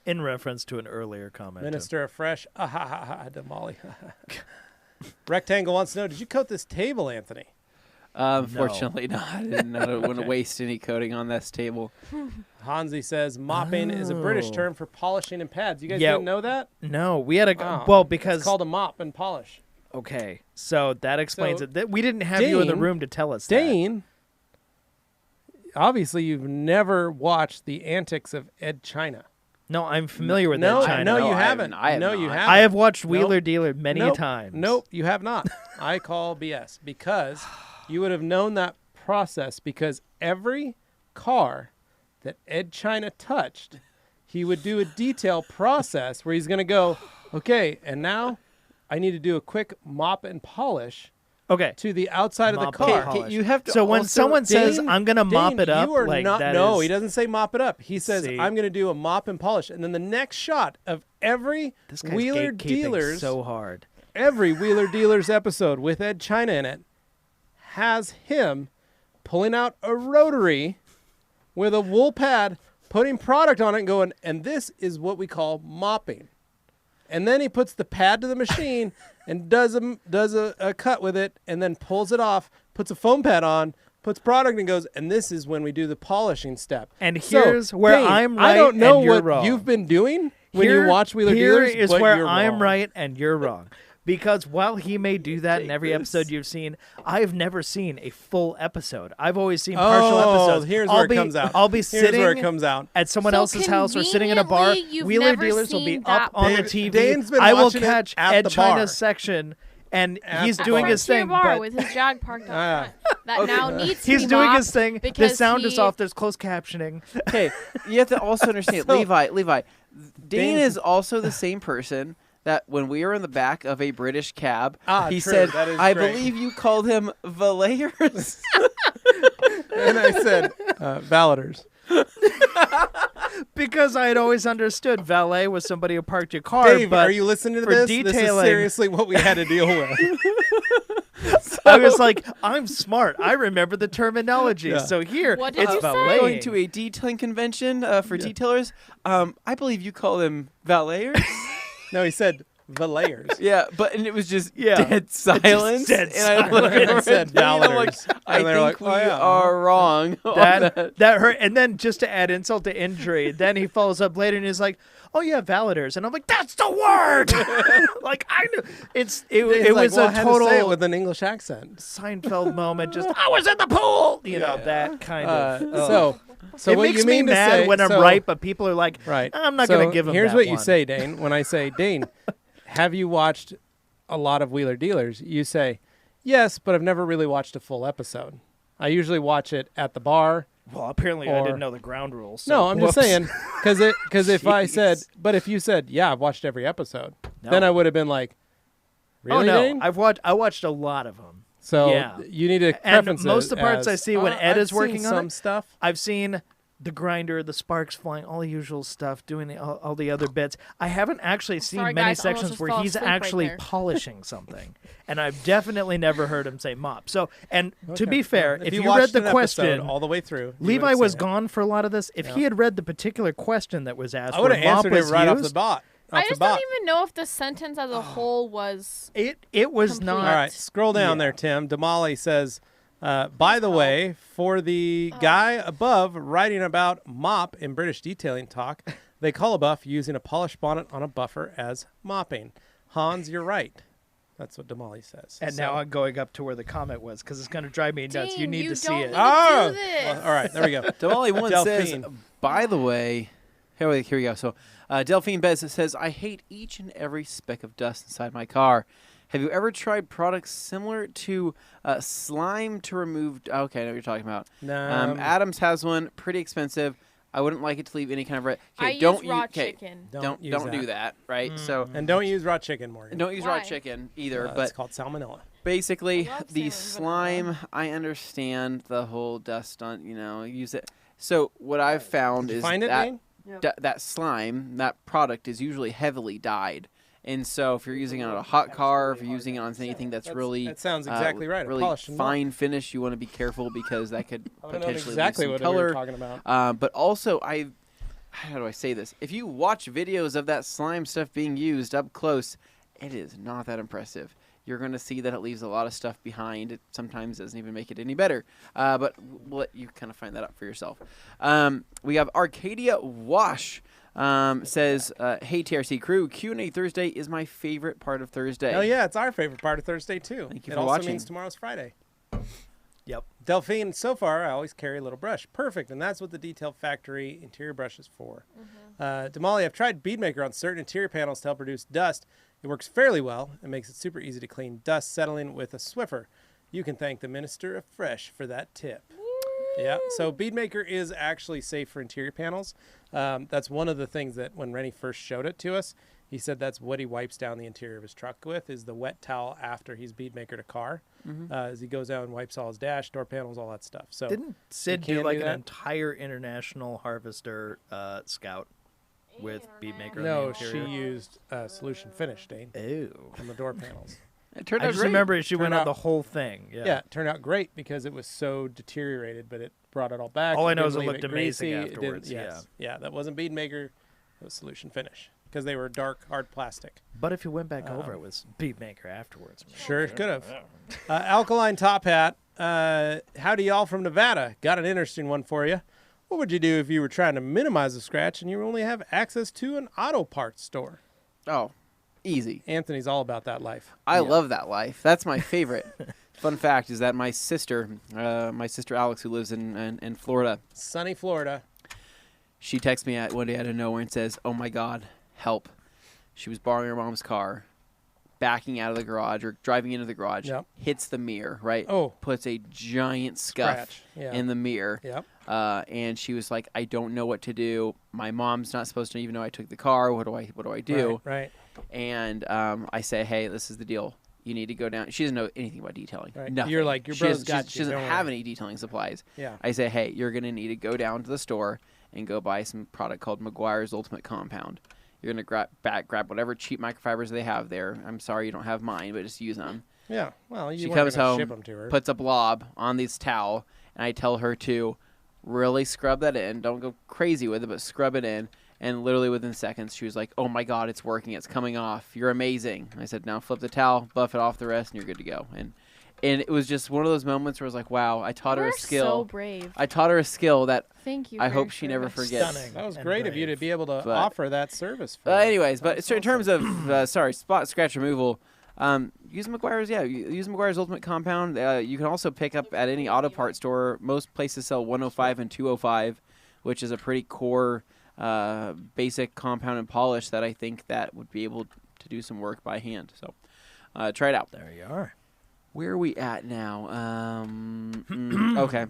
E: In reference to an earlier comment.
A: Minister of Fresh. Ah, ha, ha, ha, Damali. Rectangle wants to know, did you coat this table, Anthony?
C: Unfortunately not. I didn't want to waste any coating on this table.
A: Hansi says mopping is a British
E: Oh.
A: term for polishing and pads. You guys
E: Yeah.
A: didn't know that?
E: No, we had a
A: Oh,
E: well because
A: It's called a mop and polish.
E: okay, so that explains
A: So,
E: it. We didn't have you in the
A: Dane-
E: room to tell us
A: Dane, obviously you've never watched the antics of Ed China.
E: that. No, I'm familiar with
A: no,
E: that China.
A: no,
C: No,
A: you
C: I
A: haven't.
C: haven't. I have
A: no, you
C: not.
A: haven't.
E: I have watched
A: Nope.
E: Wheeler Dealer many
A: Nope.
E: times.
A: Nope, you have not. I call BS because you would have known that process because every car that Ed China touched, he would do a detail process where he's going to go, okay, and now I need to do a quick mop and polish
E: Okay.
A: to the outside of the
E: Mop and
A: car.
E: polish.
C: Okay, you have to
E: So when
C: also-
E: someone says
A: Dane-
E: I'm gonna mop
A: Dane,
E: it up,
A: you are
E: like
A: not,
E: that
A: no,
E: is-
A: he doesn't say mop it up. He says
E: See.
A: I'm going to do a mop and polish, and then the next shot of every
E: this guy's
A: Wheeler
E: gatekeeping
A: Dealers,
E: so hard.
A: every Wheeler Dealers episode with Ed China in it has him pulling out a rotary with a wool pad, putting product on it, and going, and this is what we call mopping. And then he puts the pad to the machine and does a cut with it, and then pulls it off, puts a foam pad on, puts product, and goes, and this is when we do the polishing step.
E: And
A: So,
E: here's where
A: Dane,
E: I'm
A: I don't
E: right
A: know
E: and you're
A: what
E: wrong.
A: you've been doing when
E: Here-
A: you watch Wheeler
E: here
A: Dealers.
E: is
A: but
E: where
A: you're
E: I'm
A: wrong.
E: right and you're wrong. Because while he may do that in
C: Take
E: every
C: this.
E: episode you've seen, I've never seen a full episode. I've always seen partial episodes.
A: Here's
E: I'll
A: where
E: be,
A: it comes out.
E: I'll be
A: Here's
E: sitting
A: where it comes out.
E: at someone
B: So
E: else's house or sitting in a bar.
B: conveniently, you've
E: Wheeler
B: never
E: Dealers will be
B: seen
E: up
B: that
E: on the
A: Dave-
E: TV.
A: Dane's been
E: I will
A: watching it
E: catch
A: at
E: Ed
A: the bar.
E: China's section and
A: At
E: he's
A: the
E: doing
A: bar.
E: his thing.
B: bar
E: But
B: with his Jag parked out
A: Ah.
B: front. That now needs to
E: he's
B: be
E: doing
B: mopped
E: his thing. The
B: because
E: sound is
B: he-
E: off. There's closed captioning.
C: Okay, you have to also understand,
A: So-
C: Levi. Dane
A: Dane-
C: is also the same person that when we were in the back of a British cab, he
A: true,
C: said,
A: that is
C: "I
A: great."
C: believe you called him Valayers."
A: And I said, valeters.
E: Because I had always understood valet was somebody who parked your car.
A: Dave,
E: but
A: are you listening to
E: for
A: this? This is
E: detailing-
A: seriously what we had to deal with.
E: I was like, I'm smart. I remember the terminology.
A: Yeah.
E: So here,
B: What did
E: it's
B: you say?
E: valet.
C: Going to a detailing convention for detailers. I believe you call them Valayers.
A: No, he said valayers.
C: Yeah, and it was just
E: Yeah.
C: dead silence.
E: dead
C: and I looked
A: silence.
C: over
A: Said
C: at Dane, I'm like,
A: Valeters.
C: I
A: And they're
C: think
A: like,
C: we
A: "Oh, yeah."
C: are wrong. on that.
E: That hurt. And then just to add insult to injury, then he follows up later and he's like, "Oh yeah, valeters," and I'm like, "That's the word." Like I knew
A: He's
E: it
A: like,
E: was
A: well,
E: a
A: I had to say it
E: total
A: with an English accent.
E: Seinfeld moment. Just I was in the pool, that kind of.
A: So
E: it
A: what
E: makes
A: you mean
E: me
A: to
E: mad
A: say,
E: when I'm
A: so-
E: right, but people are like,
A: Right.
E: I'm not
A: So
E: going to give him
A: Here's
E: that
A: what you
E: one.
A: say, Dane. When I say, Dane, have you watched a lot of Wheeler Dealers? You say, yes, but I've never really watched a full episode. I usually watch it at the bar.
E: Well, apparently I
A: Or-
E: didn't know the ground rules. So
A: No, I'm just
E: whoops.
A: saying, because if I said,
E: Jeez.
A: but if you said, yeah, I've watched every episode,
E: No.
A: then I would have been like, really,
E: oh no,
A: Dane?
E: I watched a lot of them.
A: So
E: yeah.
A: you need to
E: And
A: preference
E: most
A: it
E: of the parts I
A: as,
E: see when Ed
A: I've
E: is working
A: seen
E: on
A: some
E: it-
A: stuff.
E: I've seen the grinder, the sparks flying, all the usual stuff, doing all the other bits. I haven't actually seen
B: Sorry,
E: many
B: guys, almost
E: sections
B: just
E: where
B: fell
E: he's
B: asleep right
E: actually
B: there.
E: polishing something, and I've definitely never heard him say mop. So, and to
A: Okay.
E: be fair,
A: Well,
E: if you
A: watched
E: read the
A: an episode
E: question,
A: all the way through, you
E: Levi
A: would've
E: was
A: seen it.
E: gone for a lot of this. If he
A: Yeah.
E: had read the particular question that was asked,
A: I would
E: where
A: have
E: mop
A: answered it
E: was
A: right off the
E: used,
A: bat.
B: I just don't even know if the sentence as a whole was.
E: It was
B: Complete.
E: not.
A: All right, scroll down
E: Yeah.
A: there, Tim. Damali says, by the way, for the guy above writing about mop in British detailing talk, they call a buff using a polished bonnet on a buffer as mopping. Hans, you're right. That's what Damali says.
E: And now I'm going up to where the comment was because it's going to drive me nuts. You
B: Dang,
E: need
B: you
E: to see
B: don't
E: it.
B: need to
A: Oh!
B: do this.
A: Well, all right, there we go.
C: Damali one says,
A: Delphine.
C: by the way, here we go. So, Delphine Bez says, I hate each and every speck of dust inside my car. Have you ever tried products similar to slime to remove? Okay, I know what you're talking about. Adams has one, pretty expensive. I wouldn't like it to leave any kind of red.
B: I
C: don't
B: use raw
C: okay,
B: chicken.
C: Don't
A: use
C: do that, right? So,
A: And don't use raw chicken, Morgan.
C: don't use raw
B: Why?
C: chicken either.
A: It's
C: But
A: called salmonella.
C: basically,
B: I love
C: the
B: salmon, but
C: slime, I understand the whole dust on, use it. So what I've found
A: Did you
C: is
A: find it,
C: that
A: Dane?
C: that slime, that product is usually heavily dyed. And so if you're using it on a hot car, if you're using it on anything that's really
A: that sounds exactly right. A
C: really
A: polished and mop.
C: fine finish, you want to be careful because that could
A: I would have known
C: potentially
A: exactly
C: lose
A: what
C: some
A: we were
C: color.
A: talking about.
C: But also, how do I say this? If you watch videos of that slime stuff being used up close, it is not that impressive. You're going to see that it leaves a lot of stuff behind. It sometimes doesn't even make it any better. But we'll let you kind of find that out for yourself. We have Arcadia Wash. Says, hey TRC crew, Q&A Thursday is my favorite part of Thursday.
A: Oh yeah, it's our favorite part of Thursday too.
C: Thank you
A: it
C: for
A: also
C: watching.
A: means tomorrow's Friday.
E: Yep.
A: Delphine, so far I always carry a little brush. Perfect, and that's what the Detail Factory interior brush is for. Damali, I've tried Beadmaker on certain interior panels to help reduce dust. It works fairly well and makes it super easy to clean dust settling with a Swiffer. You can thank the Minister of Fresh for that tip. Yeah, so Beadmaker is actually safe for interior panels. That's one of the things that when Rennie first showed it to us, he said that's what he wipes down the interior of his truck with is the wet towel after he's Beadmakered a car. As he goes out and wipes all his dash, door panels, all that stuff. So
E: Didn't Sid
A: you
E: do
A: can't
E: like
A: do
E: an
A: that?
E: entire international harvester scout with Beadmaker? on
A: No,
E: the
A: she
E: interior?
A: used Solution Finish, Dane,
E: Ew.
A: on the door panels.
C: It turned
E: I
C: out
E: just
C: great.
E: remember she
A: Turned
E: went on
A: out-
E: the whole thing. Yeah.
A: Yeah, it turned out great because it was so deteriorated, but it brought it all back.
E: All I know is
A: didn't
E: it
A: leave
E: looked amazing
A: greasy, it didn't-
E: afterwards,
A: yes. Yeah, that wasn't Beadmaker. It was Solution Finish because they were dark, hard plastic.
E: But if you went back over, it was Beadmaker afterwards.
A: Sure could have. Alkaline Top Hat. Howdy, y'all from Nevada. Got an interesting one for you. What would you do if you were trying to minimize the scratch and you only have access to an auto parts store?
C: Oh, easy.
A: Anthony's all about that life.
C: I love that life. That's my favorite. Fun fact is that my sister Alex, who lives in Florida,
A: Sunny Florida.
C: she texts me one day out of nowhere and says, "Oh my God, help! She was borrowing her mom's car, backing out of the garage or driving into the garage,
A: Yep.
C: hits the mirror, right?
A: Oh.
C: Puts a giant scuff
A: Scratch. Yeah.
C: in the mirror.
A: Yep.
C: And she was like, I don't know what to do. My mom's not supposed to even know I took the car. What do I do?
A: Right.
C: And I say, hey, this is the deal. You need to go down. She doesn't know anything about detailing.
A: Right.
C: Nothing.
A: You're like, your
C: She
A: bro's
C: doesn't-
A: got
C: She
A: you,
C: doesn't
A: don't
C: have
A: worry.
C: any detailing supplies.
A: Yeah.
C: I say, hey, you're going to need to go down to the store and go buy some product called McGuire's Ultimate Compound. You're going to grab whatever cheap microfibers they have there. I'm sorry you don't have mine, but just use them.
A: Yeah. Well, you
C: She
A: weren't
C: comes
A: gonna
C: home,
A: ship them to her.
C: puts a blob on this towel, and I tell her to really scrub that in. Don't go crazy with it, but scrub it in. And literally within seconds, she was like, oh, my God, it's working. It's coming off. You're amazing. And I said, now flip the towel, buff it off the rest, and you're good to go. And it was just one of those moments where I was like, wow, I taught her
B: You're
C: a skill.
B: so brave.
C: I taught her a skill that
B: Thank you.
C: I
B: for
C: hope
B: your
C: she never
B: service.
C: forgets.
E: Stunning.
A: That was
E: and
A: great of you to
E: brave.
A: be able to
C: But-
A: offer that service. For
C: anyways, but
A: That's
C: in terms
A: awesome.
C: of, spot scratch removal, use McGuire's, use McGuire's Ultimate Compound. You can also pick up at any auto parts store. Most places sell 105 and 205, which is a pretty core basic compound and polish that I think that would be able to do some work by hand. So try it out.
E: There you are.
C: Where are we at now? Okay.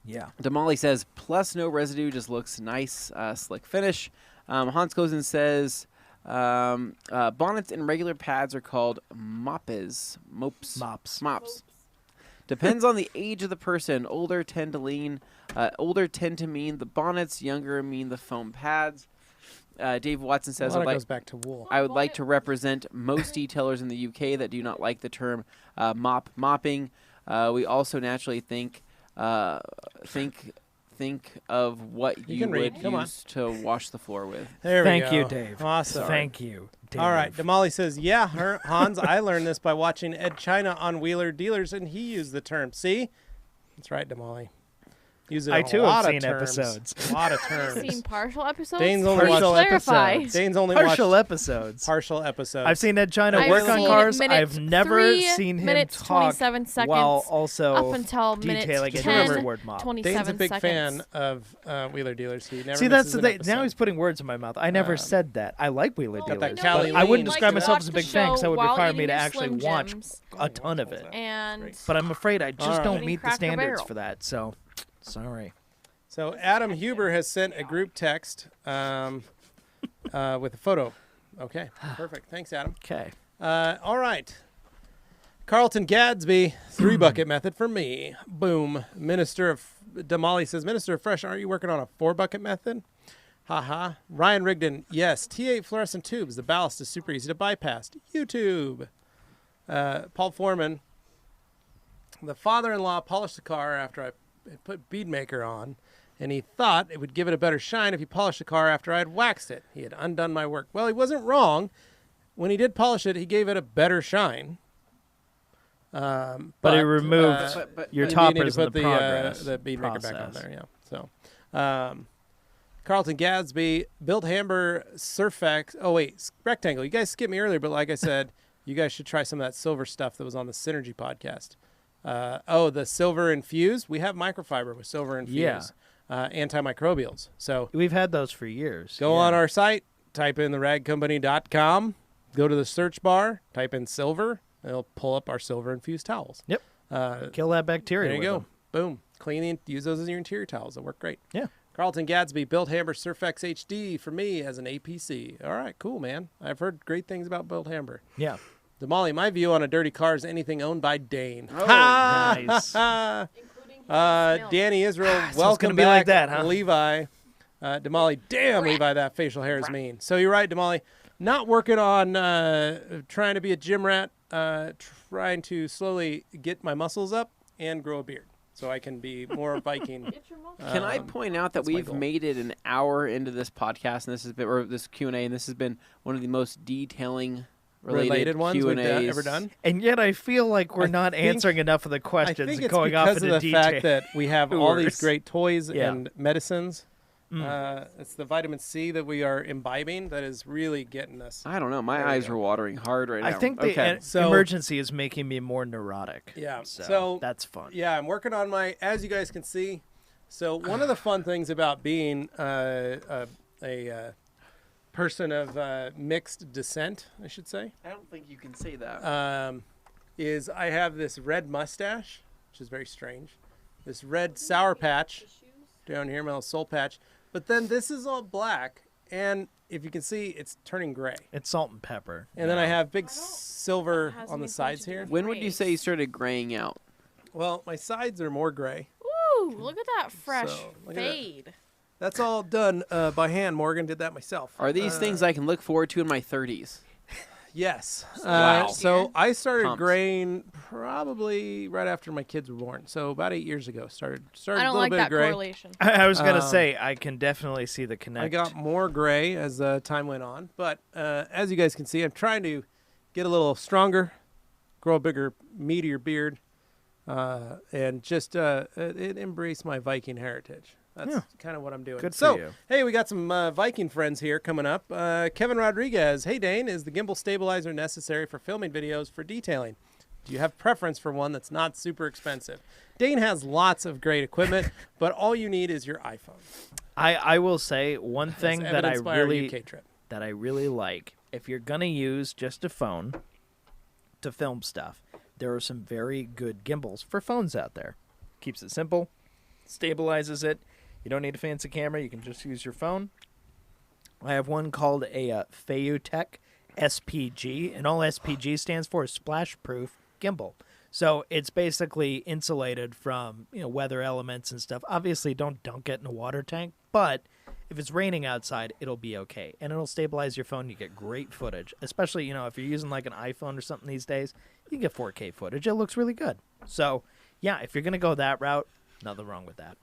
E: Yeah.
C: Damali says, plus no residue, just looks nice, slick finish. Hans goes and says, bonnets and regular pads are called mops. Depends on the age of the person. Older tend to mean the bonnets, younger mean the foam pads. Dave Watson says,
A: a lot of goes back to wool.
C: I would like to represent most detailers in the UK that do not like the term mopping. We also naturally think of what
A: You
C: you
A: can read.
C: would
A: Come on.
C: use to wash the floor with.
A: There we
E: Thank
A: go.
E: you, Dave.
A: Awesome.
E: Thank you, Dave.
A: All right. Damali says, yeah, Hans, I learned this by watching Ed China on Wheeler Dealers, and he used the term. See? That's right, Damali. Use it
E: I
A: in
E: too
A: a lot
E: have
A: of
E: seen
A: terms.
E: episodes.
A: A lot of
B: I've
A: terms.
B: seen partial episodes.
A: Dane's only
B: Please
A: watched
B: clarify.
E: episodes.
A: Dane's only
E: Partial
A: watched
E: episodes.
A: partial episodes.
E: I've seen Ed China
B: I've
E: work on
B: seen
E: cars.
B: minute
E: I've never
B: 3
E: seen him
B: minutes,
E: talk
B: 27 seconds
E: while also
B: up until minute
E: detailing a
B: 10,
E: riverboard mop.
B: 27
A: Dane's a big
B: seconds.
A: fan of Wheeler Dealers. He never
E: See, that's
A: misses
E: the
A: an
E: thing.
A: episode.
E: Now he's putting words in my mouth. I never said that. I like Wheeler
B: Well,
A: Got that
E: Dealers.
A: Cali
E: but I wouldn't
A: lean
E: describe
A: to
E: myself
A: it.
E: as a big
B: Watch
E: fan
B: the
E: because that would
B: show while
E: require me
B: eating
E: to
B: your
E: actually
B: Slim
E: watch
B: Jims.
E: a ton of it.
B: And
E: But I'm afraid I just
A: All right.
E: don't meet the
B: Cracker
E: standards
B: Barrel.
E: for that. So, sorry.
A: So Adam Huber has sent a group text with a photo. Okay, perfect. Thanks, Adam.
E: Okay.
A: All right. Carlton Gadsby, 3-bucket method for me. Boom. Damali says, Minister of Fresh, aren't you working on a 4-bucket method? Haha. Ryan Rigdon, yes. T8 fluorescent tubes. The ballast is super easy to bypass. YouTube. Paul Foreman, the father-in-law polished the car after I put bead maker on, and he thought it would give it a better shine if he polished the car after I had waxed it. He had undone my work. Well, he wasn't wrong. When he did polish it, he gave it a better shine.
E: But he removed
C: but
E: your
A: you need to
E: toppers in
A: put
E: the progress
A: the bead maker back on
E: process.
A: there, yeah. So, Carlton Gadsby, built Hamber Surfax. Oh wait, rectangle. You guys skipped me earlier, but like I said, you guys should try some of that silver stuff that was on the Synergy podcast. The silver infused. We have microfiber with silver infused. Antimicrobials. So
E: We've had those for years.
A: go
E: yeah.
A: on our site, type in theragcompany.com, go to the search bar, type in silver, and it'll pull up our silver infused towels.
E: Yep. Kill that bacteria.
A: There you
E: with
A: go. Boom. Clean use those as your interior towels. They'll work great.
E: Yeah.
A: Carlton Gadsby, built Hamber Surfax HD for me as an APC. All right, cool, man. I've heard great things about built Hamber.
E: Yeah.
A: Damali, my view on a dirty car is anything owned by Dane.
C: Oh,
E: nice.
A: Danny Israel,
E: it's
A: welcome
E: gonna be like
A: back.
E: that, huh?
A: Levi. Damali, damn, Levi, that facial hair is mean. So you're right, Damali. Not working on trying to be a gym rat, trying to slowly get my muscles up and grow a beard so I can be more Viking.
C: Can I point out that
A: that's my
C: we've
A: goal.
C: made it an hour into this podcast, and this has been, or this Q&A, and this has been one of the most detailing related
A: ones
C: Q&As
A: we've ever done?
E: And yet I feel like we're
A: I
E: not
A: think-
E: answering enough of the
A: I
E: questions
A: think
E: and
A: it's
E: going off
A: because of
E: into
A: the
E: detail.
A: fact that we have all these
E: Tours.
A: great toys
E: Yeah.
A: and medicines. It's the vitamin C that we are imbibing that is really getting us.
C: I don't know. My
A: There you
C: eyes
A: go.
C: are watering hard right now.
E: I think the
C: okay.
A: So-
E: emergency is making me more neurotic.
A: Yeah.
E: So, that's fun.
A: Yeah, I'm working on my, as you guys can see. So one of the fun things about being a person of mixed descent, I should say,
C: I don't think you can say that.
A: is I have this red mustache, which is very strange. This red sour patch down here, my little soul patch. But then this is all black, and if you can see, it's turning gray.
E: It's salt and pepper.
A: And then I have big silver
B: That has
A: on the
B: anything
A: sides
B: to do
A: here.
B: with
C: When would you
B: race.
C: say you started graying out?
A: Well, my sides are more gray.
B: Ooh, look at that fresh
A: look at that.
B: fade.
A: That's all done by hand. Morgan did that myself.
C: Are these things I can look forward to in my 30s?
A: Yes.
C: Wow.
A: So I started
C: Pumped.
A: graying probably right after my kids were born. So about 8 years ago, started
B: I
A: a
B: don't
A: little
B: like
A: bit
B: that
A: of gray.
B: correlation.
E: I was gonna
A: Um,
E: say I can definitely see the connect.
A: I got more gray as time went on, but as you guys can see, I'm trying to get a little stronger, grow a bigger, meatier beard, and just embrace my Viking heritage. That's
E: Yeah.
A: kind of what I'm doing.
E: Good for
A: so,
E: you.
A: hey, we got some Viking friends here coming up. Kevin Rodriguez. Hey, Dane, is the gimbal stabilizer necessary for filming videos for detailing? Do you have preference for one that's not super expensive? Dane has lots of great equipment, but all you need is your iPhone.
E: I will say one thing
A: As
E: that I
A: evidenced by our
E: really
A: UK trip.
E: like. If you're gonna use just a phone to film stuff, there are some very good gimbals for phones out there. Keeps it simple, stabilizes it. You don't need a fancy camera. You can just use your phone. I have one called a Fayutech SPG, and all SPG stands for is splash-proof gimbal. So it's basically insulated from weather elements and stuff. Obviously, don't dunk it in a water tank, but if it's raining outside, it'll be okay, and it'll stabilize your phone. You get great footage, especially if you're using like an iPhone or something these days. You get 4K footage. It looks really good. So yeah, if you're gonna go that route, nothing wrong with that.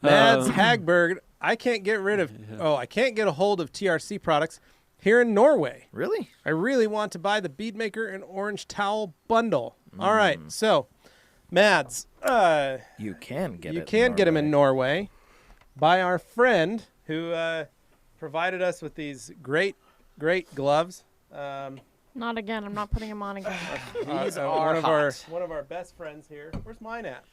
A: Mads Hagberg, I can't get rid of. Oh, I can't get a hold of TRC products here in Norway.
E: Really?
A: I really want to buy the bead maker and orange towel bundle. All right, so Mads,
E: You can get
A: you
E: it.
A: can get them in Norway by our friend who provided us with these great gloves.
B: Not again. I'm not putting them on again.
C: These are
A: one of our best friends here. Where's mine at?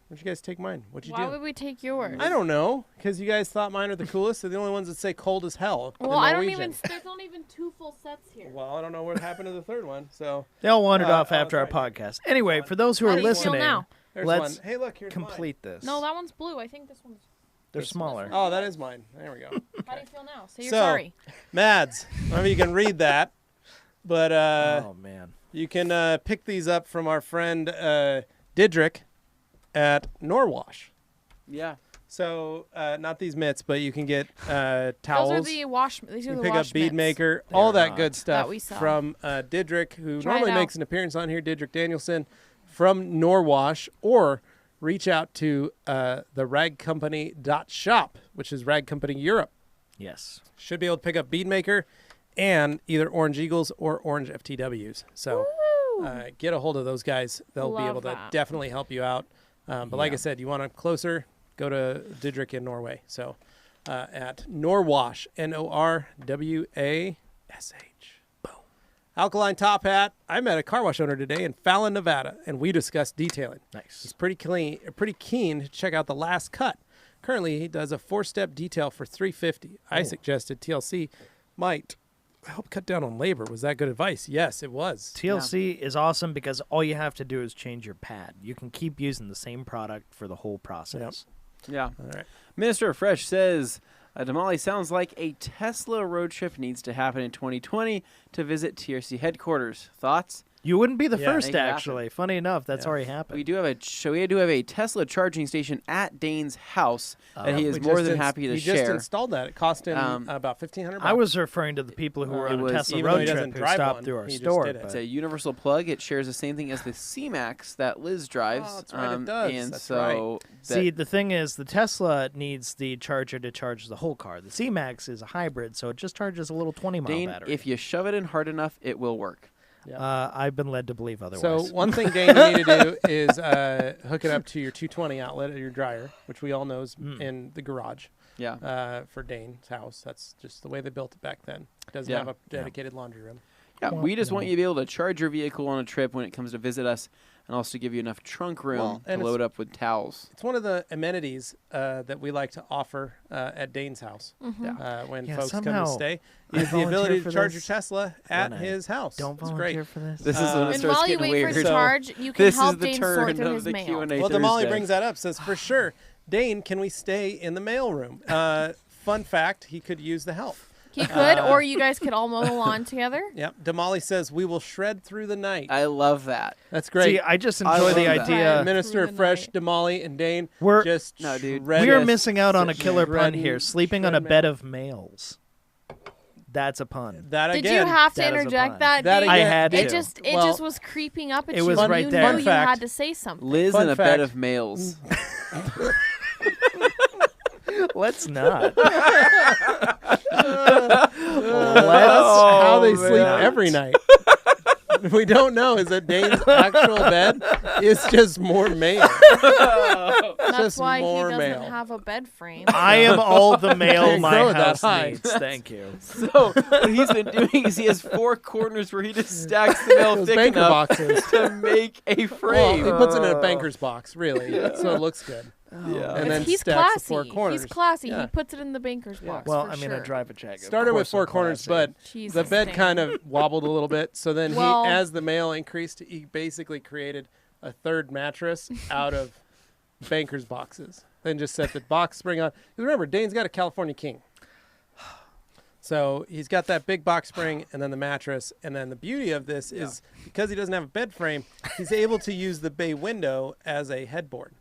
A: Where'd you guys take mine? What'd you
B: Why
A: do?
B: would we take yours?
A: I don't know, because you guys thought mine are the coolest. They're the only ones that say cold as hell.
B: Well,
A: in
B: I don't
A: Norwegian.
B: even. There's not even 2 full sets here.
A: Well, I don't know what happened to the third one. So
E: They all wandered off
A: oh,
E: after our
A: that's right.
E: podcast. Anyway, for those who
B: How
E: are
B: do you feel
E: listening,
B: now?
A: there's
E: let's
A: one. Hey, look, here's
E: complete this.
B: No, that one's blue. I think this one's.
E: They're smaller.
A: Mine. Oh, that is mine. There we go.
B: How do you feel now? Say you're
A: So,
B: sorry.
A: Mads, I don't know if you can read that, but
E: Oh man.
A: you can pick these up from our friend Didrik at Norwash.
C: Yeah.
A: So not these mitts, but you can get towels.
B: Those are the wash. These
A: You
B: are
A: can
B: the
A: pick
B: wash
A: up bead
B: mitts.
A: maker, all
E: They're
A: that
E: not.
A: good stuff
B: That we sell.
A: from Didrik, who
B: Try it
A: normally
B: out.
A: makes an appearance on here, Didrik Danielson from Norwash, or reach out to the ragcompany.shop, which is Rag Company Europe.
E: Yes.
A: Should be able to pick up bead maker and either Orange Eagles or Orange FTWs. So get a hold of those guys. They'll be
B: Love
A: able to
B: that.
A: definitely help you out. But like I
E: Yeah.
A: said, you want them closer, go to Didrik in Norway. So at Norwash, Norwash. Boom. Alkaline Top Hat. I met a car wash owner today in Fallon, Nevada, and we discussed detailing. He's
E: Nice.
A: pretty keen to check out the last cut. Currently, he does a 4-step detail for $350. I suggested TLC might help cut down on labor. Was that good advice? Yes, it was.
E: TLC is awesome because all you have to do is change your pad. You can keep using the same product for the whole process.
C: Yeah.
A: All right.
C: Minister of Fresh says, Damali sounds like a Tesla road trip needs to happen in 2020 to visit TRC headquarters. Thoughts?
E: You wouldn't be the
A: Yeah,
E: first,
C: make it happen.
E: actually. Funny enough, that's
A: Yeah.
E: already happened.
C: We do have a Tesla charging station at Dane's house that he is
A: We
C: more
A: just
C: than
A: ins-
C: happy to
A: he
C: share.
A: just installed that. It cost him about $1,500.
E: I was referring to the people who were
C: It
E: on a
C: was-
E: Tesla
A: even though he
E: road
A: doesn't
E: trip who
A: drive
E: stopped
A: one,
E: through our
A: he just
E: store.
A: did it.
E: but-
C: It's a universal plug. It shares the same thing as the C-Max that Liz drives.
A: Oh, that's right, it does.
C: And
A: That's
C: so
E: See, the thing is, the Tesla needs the charger to charge the whole car. The C-Max is a hybrid, so it just charges a little 20-mile
C: Dane,
E: battery.
C: if you shove it in hard enough, it will work.
E: I've been led to believe otherwise.
A: So one thing, Dane, you need to do is hook it up to your 220 outlet of your dryer, which we all know is in the garage
C: Yeah.
A: for Dane's house. That's just the way they built it back then. It doesn't
C: Yeah.
A: have a dedicated laundry room.
C: Yeah, we just want you to be able to charge your vehicle on a trip when it comes to visit us. and also give you enough trunk room
A: Well,
C: to
A: and
C: load up with towels.
A: It's one of the amenities that we like to offer at Dane's house
B: Mm-hmm.
A: when
E: Yeah,
A: folks come
E: somehow
A: to stay.
E: I
A: Is the ability
E: volunteer
A: to
E: for
A: charge
E: this
A: your Tesla at
E: when I
A: his house.
E: Don't
A: It's
E: volunteer
A: great.
E: for this.
C: This is when it
B: And
C: starts
B: while you
C: getting
B: wait for
C: weird.
B: his
A: So,
B: charge, you can
C: This
B: help
C: is the
B: Dane sort
C: turn
B: through
C: of
B: his
C: the
B: mail.
C: Q&A
A: Well, Damali
C: Thursday.
A: brings that up. Says for sure, Dane, can we stay in the mailroom? Fun fact: he could use the help.
B: He could, or you guys could all mow the lawn together.
A: Yep. Damali says we will shred through the night.
C: I love that.
A: That's great.
E: See, I just
C: I
E: enjoy the
C: love that.
E: idea.
A: Minister
B: Through
A: of
B: the
A: Fresh,
B: night.
A: Damali, and Dane
E: We're-
A: just
C: No, dude.
A: shred
E: We are
A: us.
E: missing out on a killer pun
A: Shred-
E: here. Sleeping on a
A: shred
E: bed
A: mail.
E: of males. That's a pun.
A: That
B: Did
A: again.
B: you have to
E: that is a
B: interject
E: pun.
B: that?
A: That
B: Dane?
A: again.
E: I had
B: It
E: to.
B: just
A: Well,
B: was creeping up at
E: it
B: you.
E: was
B: and
E: right
B: you
E: there.
B: knew you
A: Fun
B: had
A: fact.
B: to say something.
C: Liz
A: Fun
C: in a
A: fact.
C: bed of males.
E: Let's not.
A: That's
C: Oh,
A: how they sleep
C: man.
A: every night. We don't know is that Dane's actual bed is just more mail.
B: That's
A: just
B: why he
A: more
B: doesn't
A: mail.
B: have a bed frame.
E: I am all the mail
A: Can't
E: my
A: grow that
E: house
A: high.
E: needs. Thank you.
C: So what he's been doing is he has 4 corners where he just stacks the mail
A: Those
C: thick
A: banker
C: enough
A: boxes.
C: to make a
A: Well,
C: frame.
A: he puts it in a banker's box, really, so it looks good.
C: Yeah.
A: And then
B: he's
A: stacks
B: classy.
A: the 4 corners.
B: He's classy.
A: Yeah.
B: He puts it in the banker's box.
E: Well,
B: for
E: I mean,
B: sure.
E: I drive a Jag.
A: Started with 4 corners, but
B: Jesus,
A: the bed
B: Dane.
A: kind of wobbled a little bit. So then
B: Well-
A: he, as the mail increased, he basically created a third mattress out of banker's boxes. Then just set the box spring on. 'Cause remember, Dane's got a California King. So he's got that big box spring and then the mattress. And then the beauty of this is because he doesn't have a bed frame, he's able to use the bay window as a headboard.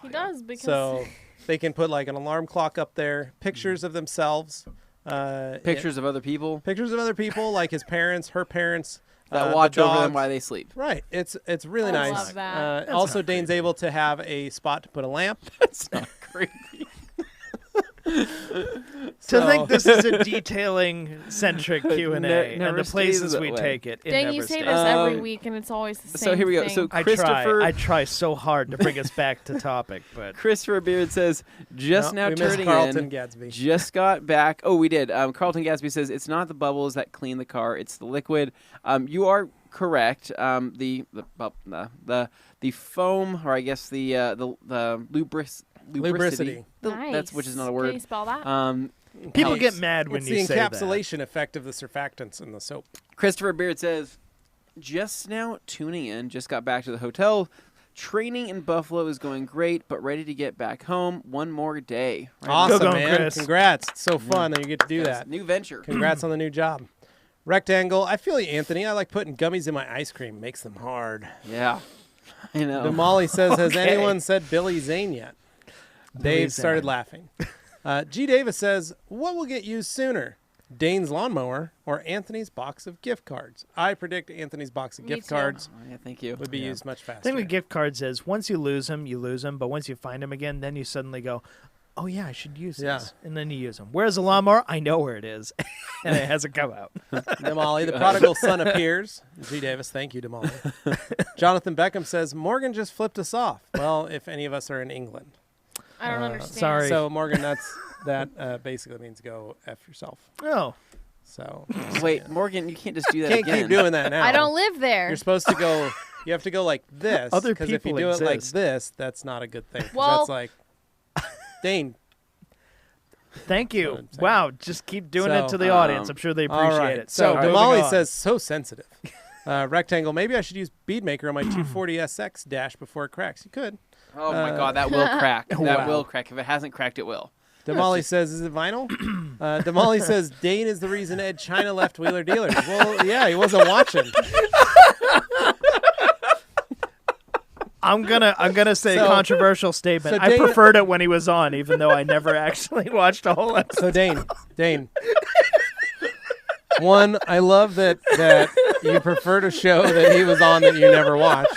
B: He does because
A: So they can put like an alarm clock up there, pictures of themselves.
C: Pictures of other people
A: Pictures of other people, like his parents, her parents.
C: that
A: the
C: watch over them
A: dogs.
C: while they sleep.
A: Right. It's really
B: I
A: nice.
B: love that.
A: Also,
E: not
A: Dane's able to have a spot to put a lamp.
C: That's not creepy.
E: To think this is a detailing centric Q and
C: Ne-
E: A,
C: never
E: and the
C: stays
E: places
C: that
E: we
C: way.
E: take it, it
B: Dang,
E: never
B: you say
E: stays.
B: this every
C: Um,
B: week, and it's always the same.
C: So here we go.
B: thing.
C: So
E: I
C: Christopher
E: try so hard to bring us back to topic, but
C: Christopher Beard says just
A: No,
C: now
A: we missed
C: turning
A: Carlton
C: in.
A: Gadsby.
C: Just got back. Oh, we did. Carlton Gadsby says it's not the bubbles that clean the car; it's the liquid. You are correct. The foam, or I guess the lubricity.
B: Nice.
C: That's which is not a
B: Can
C: word.
B: you spell that?
E: people
A: Helps.
E: get mad when
A: It's
E: you
A: the
E: say that.
A: encapsulation effect of the surfactants in the soap.
C: Christopher Beard says, just now tuning in, just got back to the hotel. Training in Buffalo is going great, but ready to get back home. One more day. Right?
A: Awesome,
E: go,
A: man.
E: Chris.
A: Congrats. It's so fun that you get to do
C: Yes,
A: that.
C: New venture.
A: Congrats on the new job. Rectangle. I feel you, Anthony. I like putting gummies in my ice cream. Makes them hard.
C: Yeah. I know.
A: Damali says, has
E: Okay.
A: anyone said Billy Zane yet?
E: Billy
A: Dave started
E: Zane.
A: laughing. G. Davis says, what will get used sooner? Dane's lawnmower or Anthony's box of gift cards? I predict Anthony's box of
B: Me
A: gift
B: too.
A: cards
C: Oh, yeah, thank you.
A: would be
E: Yeah.
A: used much
E: The
A: faster.
E: thing with gift cards is once you lose them, but once you find them again, then you suddenly go, oh yeah, I should use
A: Yeah.
E: this, and then you use them. Whereas a lawnmower, I know where it is, and it hasn't come out.
A: Damali, the prodigal son appears. G. Davis, thank you, Damali. Jonathan Beckham says, Morgan just flipped us off. Well, if any of us are in England.
B: I don't understand.
E: sorry.
A: So, Morgan, that basically means go F yourself.
E: Oh,
A: So,
C: Wait, Morgan, you can't just do that
A: can't
C: again.
A: keep doing that now.
B: I don't live there.
A: You're supposed to go, you have to go like this.
E: Other
A: Because if you
E: people
A: do it like
E: exist.
A: this, that's not a good thing. 'Cause
B: Well-
A: that's like, Dane.
E: thank
A: what
E: you.
A: I'm saying.
E: Wow, just keep doing it
A: So,
E: to the audience. I'm sure they appreciate
A: All right.
E: it.
A: So,
E: moving
A: Damali
E: on.
A: says, so sensitive. Rectangle, maybe I should use bead maker on my 240 SX dash before it cracks. You could.
C: Oh my God, that will crack. That
E: Wow.
C: will crack. If it hasn't cracked, it will.
A: Damali says, is it vinyl? Damali says, Dane is the reason Ed China left Wheeler Dealers. Well, yeah, he wasn't watching.
E: I'm gonna say
A: So-
E: a controversial statement.
A: so
E: I
A: Dane-
E: preferred it when he was on, even though I never actually watched a whole episode.
A: So, Dane. One, I love that you preferred a show that he was on that you never watched.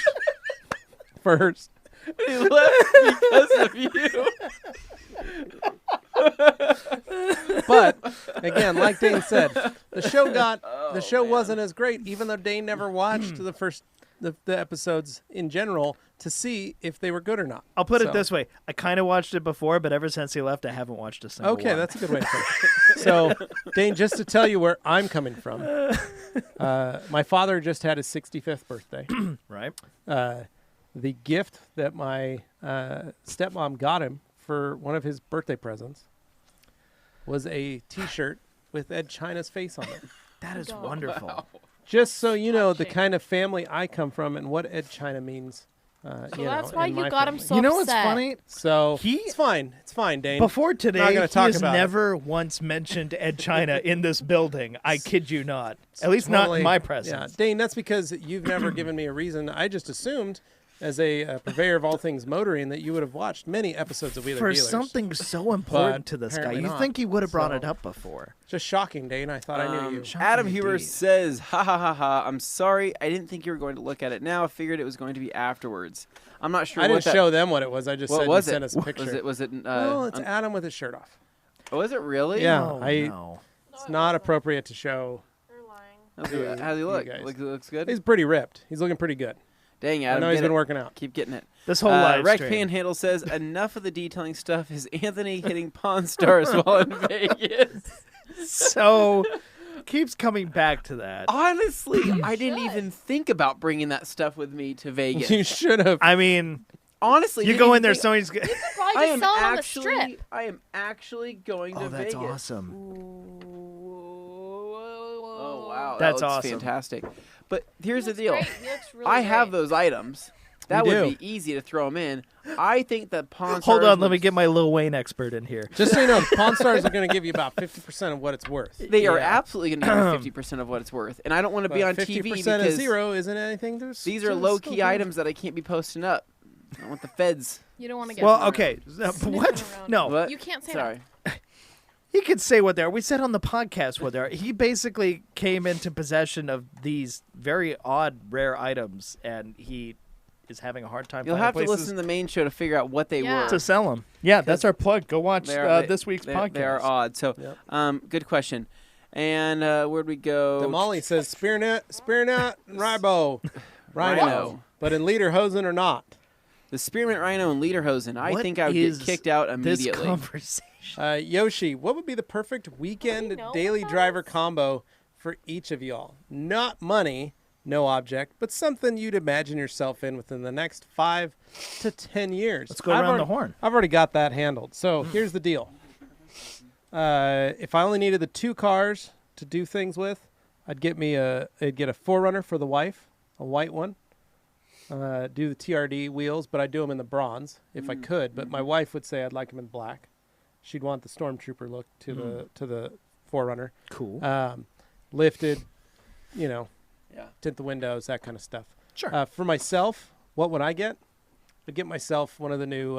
A: First.
C: He left because of you.
A: But again, like Dane said, the show wasn't as great, even though Dane never watched the first the episodes in general to see if they were good or not.
E: I'll put
A: So-
E: it this way: I kind of watched it before, but ever since he left, I haven't watched a single
A: Okay,
E: one.
A: that's a good way to put it. So, Dane, just to tell you where I'm coming from, my father just had his 65th birthday.
E: right.
A: The gift that my stepmom got him for one of his birthday presents was a T-shirt with Ed China's face on it.
E: That is
B: God.
E: wonderful.
A: Just so you know the
B: Touching.
A: kind of family I come from and what Ed China means.
B: So
A: you
B: that's
A: know,
B: why
A: in
B: you
A: my
B: got him
A: family.
B: so
E: You know what's
B: upset.
E: funny?
A: So
E: He-
A: it's fine. It's fine, Dane.
E: Before today,
A: Not
E: he
A: gonna talk
E: has
A: about it.
E: never once mentioned Ed China in this building. I kid you not. At least not
A: Totally-
E: in my
A: Yeah,
E: presence.
A: Dane, that's because you've never given me a reason. I just assumed, as a purveyor of all things motoring, that you would have watched many episodes of Wheeler
E: For
A: Dealers.
E: something so important
A: But
E: to this guy,
A: apparently
E: you
A: not.
E: think he would have brought
A: So-
E: it up before?
A: Just shocking, Dane. I thought I knew you.
E: Shocking
C: Adam Huber
E: indeed.
C: says, "Ha ha ha ha! I'm sorry. I didn't think you were going to look at it. Now I figured it was going to be afterwards. I'm not sure
A: I
C: what
A: didn't
C: that,
A: show them what it was. I just
C: What
A: said
C: was
A: you
C: it?
A: sent us a picture.
C: Was it?
A: Well, it's Adam with his shirt off.
C: Was it really?
A: Yeah.
E: Oh,
A: I-
E: no.
A: It's not appropriate to show.
B: You're lying.
C: How's he
A: You
C: look?
A: guys.
C: Looks good.
A: He's pretty ripped. He's looking pretty good.
C: Dang,
A: I
C: Adam.
A: know he's
C: get
A: been
C: it.
A: working out.
C: Keep getting it.
E: This whole live
C: Rec
E: stream.
C: Panhandle says, enough of the detailing stuff. Is Anthony hitting Pawn Stars while in Vegas?
E: So keeps coming back to that.
C: Honestly, I didn't
B: should.
C: even think about bringing that stuff with me to Vegas.
A: You should have.
E: I mean,
C: Honestly,
E: you
C: didn't
E: go
C: even
E: in there,
C: think-
E: somebody's.
B: Probably
C: I
B: just
C: am
B: sell them on the
C: actually,
B: strip.
C: I am actually going to
E: Oh, that's
C: Vegas.
E: awesome.
C: Oh wow,
E: That's
C: that looks
E: awesome.
C: fantastic. But here's the
B: He
C: deal:
B: looks great. He looks really
C: I have
B: great.
C: those items. That
A: You
C: would
A: do.
C: be easy to throw them in. I think that Pawn
E: Hold
C: Stars
E: on, let
C: would-
E: me get my Lil Wayne expert in here.
A: Just so you know, Pawn Stars are going to give you about 50% of what it's worth.
C: They are
E: Yeah.
C: absolutely going to give you 50% of what it's worth, and I don't want to be
A: But
C: on
A: 50%
C: TV
A: of
C: because
A: zero isn't anything.
C: these are low key items that I can't be posting up. I want the feds.
B: You don't want to get.
E: Well,
B: around.
E: okay.
B: Sniffing
E: What?
B: around.
E: No.
C: What?
B: You can't say
C: Sorry.
E: He could say what they are. We said on the podcast what they are. He basically came into possession of these very odd, rare items, and he is having a hard time
C: You'll
E: finding
C: have to
E: places
C: listen to the main show to figure out what they
B: Yeah.
C: were.
E: to sell them. Yeah, that's our plug. Go watch
C: They-
E: this week's podcast.
C: They are odd. So,
A: Yep.
C: good question. And where'd we go?
A: Damali says Spearnut, and Ribbo. Rhino. But in Lederhosen or not.
C: The Spearmint Rhino and Lederhosen. I
E: What
C: think I would
E: is
C: get kicked out
E: This
C: immediately.
E: conversation.
A: Yoshi, what would be the perfect weekend
B: know
A: daily
B: about
A: driver
B: this?
A: combo for each of y'all? Not money, no object, but something you'd imagine yourself in within the next 5 to 10 years.
E: Let's go around the horn.
A: I've already got that handled. So here's the deal. If I only needed the 2 cars to do things with, I'd get a 4Runner for the wife, a white one. Do the TRD wheels, but I'd do them in the bronze if I could. But my wife would say I'd like them in black. She'd want the Stormtrooper look to the 4Runner.
E: Cool.
A: Lifted,
C: Yeah.
A: tint the windows, that kind of stuff.
E: Sure.
A: For myself, what would I get? I'd get myself one of the new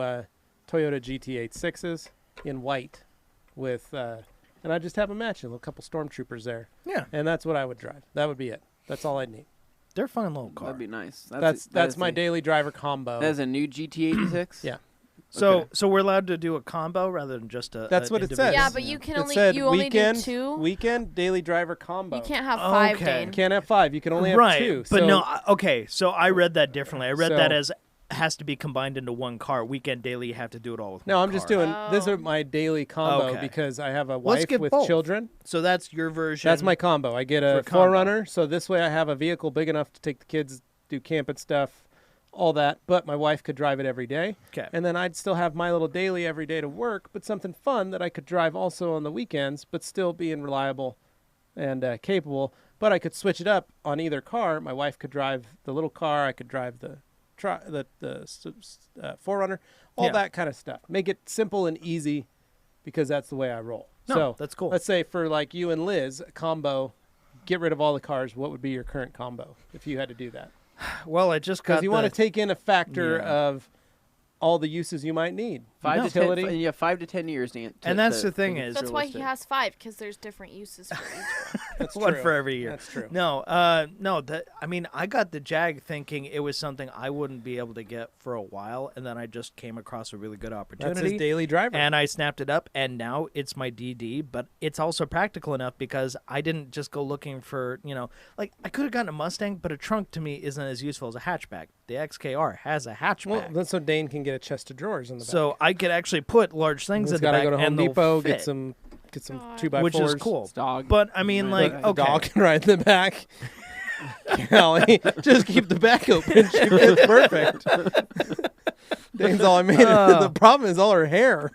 A: Toyota GT86s in white with, and I'd just have them matching, a couple Stormtroopers there.
E: Yeah,
A: And that's what I would drive. That would be it. That's all I'd need.
E: they're a fun little car.
C: That'd be nice.
A: That's my daily driver combo.
C: That is a new GT86.
A: Yeah.
E: So we're allowed to do a combo rather than just a.
A: That's
E: an
A: what it
E: individual-
A: says.
B: Yeah, but you can
A: It
B: only
A: said
B: you only
A: weekend,
B: do 2.
A: Weekend daily driver combo.
B: You can't have 5,
E: Okay.
B: Dane.
A: You can't have 5. You can only have
E: right,
A: 2.
E: but
A: so
E: no. Okay, so I read that differently. I read
A: So-
E: that as has to be combined into one car. Weekend daily, you have to do it all with.
A: No,
E: one
A: I'm just
E: car.
A: doing. This
B: Oh.
A: is my daily combo
E: Okay.
A: because I have a
E: Let's
A: wife
E: get
A: with
E: both.
A: children.
E: So that's your version.
A: That's my combo. I get
E: For
A: a
E: a combo.
A: 4Runner, so this way I have a vehicle big enough to take the kids, do camping stuff, all that. But my wife could drive it every day,
E: Okay.
A: and then I'd still have my little daily every day to work, but something fun that I could drive also on the weekends, but still being reliable and capable. But I could switch it up on either car. My wife could drive the little car. I could drive the 4Runner, all
E: Yeah.
A: that kind of stuff. Make it simple and easy because that's the way I roll.
E: No,
A: So
E: that's cool.
A: let's say for like you and Liz, a combo, get rid of all the cars. What would be your current combo if you had to do that?
E: Well, I just got.
A: Because you want to take in a factor
E: Yeah.
A: of all the uses you might need.
C: 5 to 10.
A: Utility.
C: Yeah, 5 to 10 years.
E: And that's the thing is-
B: That's why he has 5, because there's different uses for each one.
A: That's
E: one
A: true.
E: for every year.
A: That's true.
E: No, no. I got the Jag thinking it was something I wouldn't be able to get for a while, and then I just came across a really good
A: That's
E: opportunity.
A: his daily driver.
E: And I snapped it up, and now it's my DD. But it's also practical enough because I didn't just go looking for, like I could have gotten a Mustang, but a trunk to me isn't as useful as a hatchback. The XKR has a hatchback,
A: well, that's so Dane can get a chest of drawers in the back.
E: so I could actually put large things
A: He's
E: in the
A: got to
E: back
A: go to Home
E: and they'll
A: Depot,
E: fit,
A: get some
B: God.
A: 2x4s,
E: which is cool.
C: Dog.
E: But I mean, like,
A: The
E: okay,
A: dog can ride in the back. Golly, just keep the back open. She fits perfect. Dane's all I made. The problem is all her hair.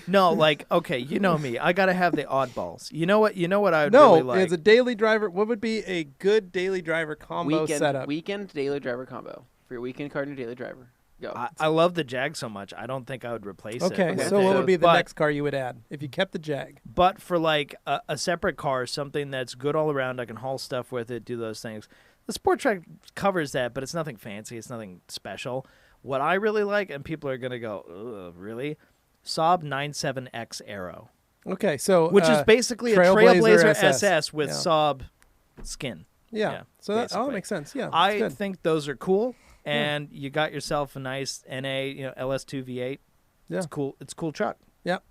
E: no, like, okay, you know me. I gotta have the oddballs. You know what? I would
A: No,
E: really like.
A: as a daily driver, what would be a good daily driver combo setup?
C: Weekend daily driver combo for your weekend car and your daily driver. Go.
E: I love the Jag so much. I don't think I would replace it.
A: Okay,
E: with
A: so
E: it.
A: what would be the
E: But-
A: next car you would add if you kept the Jag?
E: But for like a separate car, something that's good all around, I can haul stuff with it, do those things. The Sport Track covers that, but it's nothing fancy. It's nothing special. What I really like, and people are gonna go, ugh, really? Saab 97X Aero,
A: Okay, so
E: which is basically a
A: Trailblazer
E: Trailblazer
A: SS.
E: SS with
A: Yeah.
E: Saab skin.
A: yeah. So that all
E: basically.
A: makes sense. Yeah, that's
E: I
A: good.
E: think those are cool, and you got yourself a nice NA, LS2 V8.
A: Yeah.
E: It's cool. It's a cool truck.
A: Yep.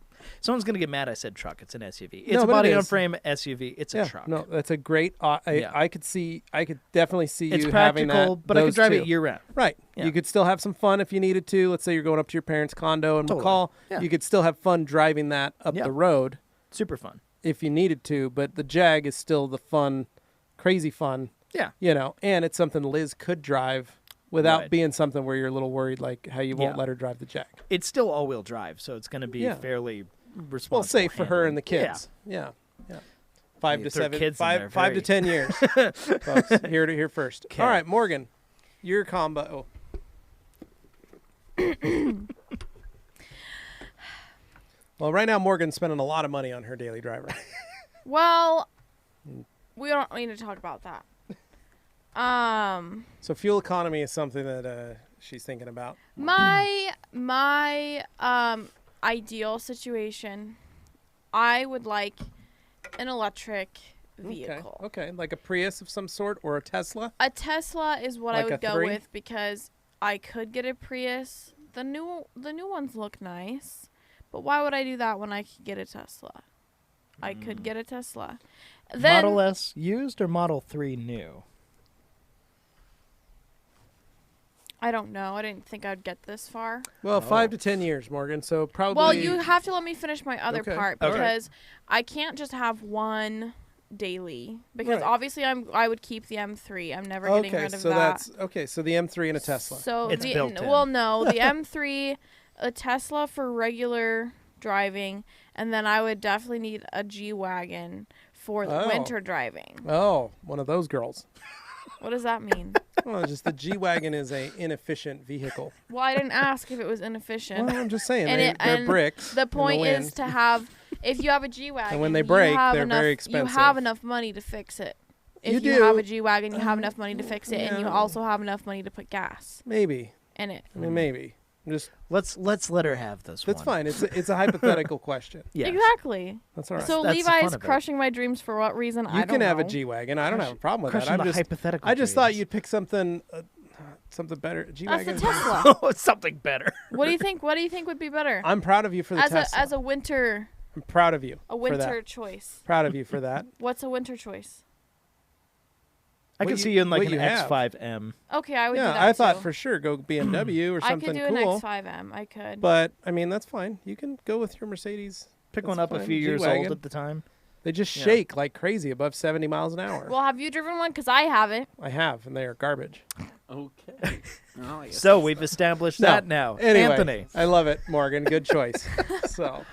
E: Someone's gonna get mad I said truck. It's an SUV. It's
A: No,
E: a
A: but it
E: body on
A: is.
E: frame SUV. It's
A: Yeah,
E: a truck.
A: no, that's a great.
E: Yeah.
A: I could definitely see
E: It's
A: you having
E: practical,
A: that.
E: but I could
A: those
E: drive
A: two.
E: it year round.
A: Right.
E: Yeah.
A: You could still have some fun if you needed to. Let's say you're going up to your parents' condo in
E: Totally.
A: McCall.
E: Yeah.
A: You could still have fun driving that up
E: Yeah.
A: the road
E: Super fun.
A: if you needed to. But the Jag is still the fun, crazy fun.
E: Yeah.
A: And it's something Liz could drive without
E: Right.
A: being something where you're a little worried, like how you won't
E: Yeah.
A: let her drive the Jag.
E: It's still all-wheel drive, so it's going to be
A: Yeah.
E: fairly responsible.
A: Well, safe for her
E: handling.
A: and the kids. Yeah. 5
E: You
A: to
E: throw
A: 7,
E: kids in
A: 5
E: there,
A: 5 to
E: very-
A: 10 years, folks. Here first.
E: Okay.
A: All right, Morgan, your combo. Well, right now Morgan's spending a lot of money on her daily driver.
B: Well, we don't need to talk about that.
A: So fuel economy is something that she's thinking about.
B: My ideal situation, I would like an electric vehicle.
A: Okay, like a Prius of some sort or a Tesla.
B: A Tesla is what
A: Like
B: I
A: a
B: would go
A: 3?
B: with because I could get a Prius. The new ones look nice, but why would I do that when I could get a Tesla? I could get a Tesla. Then
E: Model S used or Model 3 new?
B: I don't know. I didn't think I'd get this far.
A: Well,
E: Oh.
A: 5 to 10 years, Morgan. So probably.
B: Well, you have to let me finish my other
A: Okay.
B: part
E: Okay.
B: because I can't just have one daily because
A: Right.
B: obviously I would keep the M3. I'm never getting
A: Okay,
B: rid of
A: so
B: that.
A: that's okay. So the M3 and a Tesla.
B: So
E: It's built in.
B: well, no, the M3, a Tesla for regular driving, and then I would definitely need a G-Wagon for the
A: Oh.
B: winter driving.
A: Oh, one of those girls.
B: What does that mean?
A: Well, just the G-Wagon is a inefficient vehicle.
B: Well, I didn't ask if it was inefficient.
A: Well, I'm just saying
B: And
A: they're
B: and
A: bricks.
B: The
A: in
B: point
A: wind.
B: is to have, if you have a G-Wagon,
A: And when they
B: you
A: break,
B: have
A: they're
B: enough,
A: very
B: You
A: expensive.
B: have enough money to fix it. If
A: You
B: you have
A: do.
B: a G-Wagon, you have enough money to fix it, and you
A: yeah.
B: also have enough money to put gas
A: Maybe.
B: in it.
A: I mean, maybe. I'm just
E: Let's let her have this
A: that's
E: one.
A: fine. It's a hypothetical question.
E: Yes.
B: Exactly.
A: That's all right.
B: So
E: That's the
B: Levi's
E: fun of it.
B: crushing my dreams for what reason? I
A: you
B: don't
A: can have a
B: know.
A: G-Wagon. I don't have a problem with that.
E: Crushing
A: I'm
E: the
A: just
E: hypothetical
A: I just thought
E: dreams.
A: you'd pick something better.
B: That's
A: G-Wagon.
B: the Tesla.
E: Oh, it's something better.
B: What do you think? What do you think would be better?
A: I'm proud of you for the
B: as
A: Tesla.
B: a winter
A: I'm proud of you.
B: a
A: for that.
B: winter choice.
A: Proud of you for that.
B: What's a winter choice?
E: I
A: What
E: could
A: you-
E: see you in like
A: what
E: an
A: you have.
E: X5M.
B: Okay, I would do
A: Yeah,
B: that
A: I thought
B: too.
A: for sure go BMW or
B: I
A: something
B: could do
A: cool.
B: an X5M. I could.
A: But I mean, that's fine. You can go with your Mercedes.
E: Pick
A: That's
E: one up a
A: fine.
E: few years
A: G-Wagon.
E: old at the time.
A: They just
E: Yeah.
A: shake like crazy above 70 miles an hour.
B: Well, have you driven one? Because I haven't.
A: I have, and they are garbage.
C: Okay. Well, I guess
E: So
C: that's
E: we've established
A: No.
E: that now.
A: Anyway,
E: Anthony.
A: I love it, Morgan. Good choice. So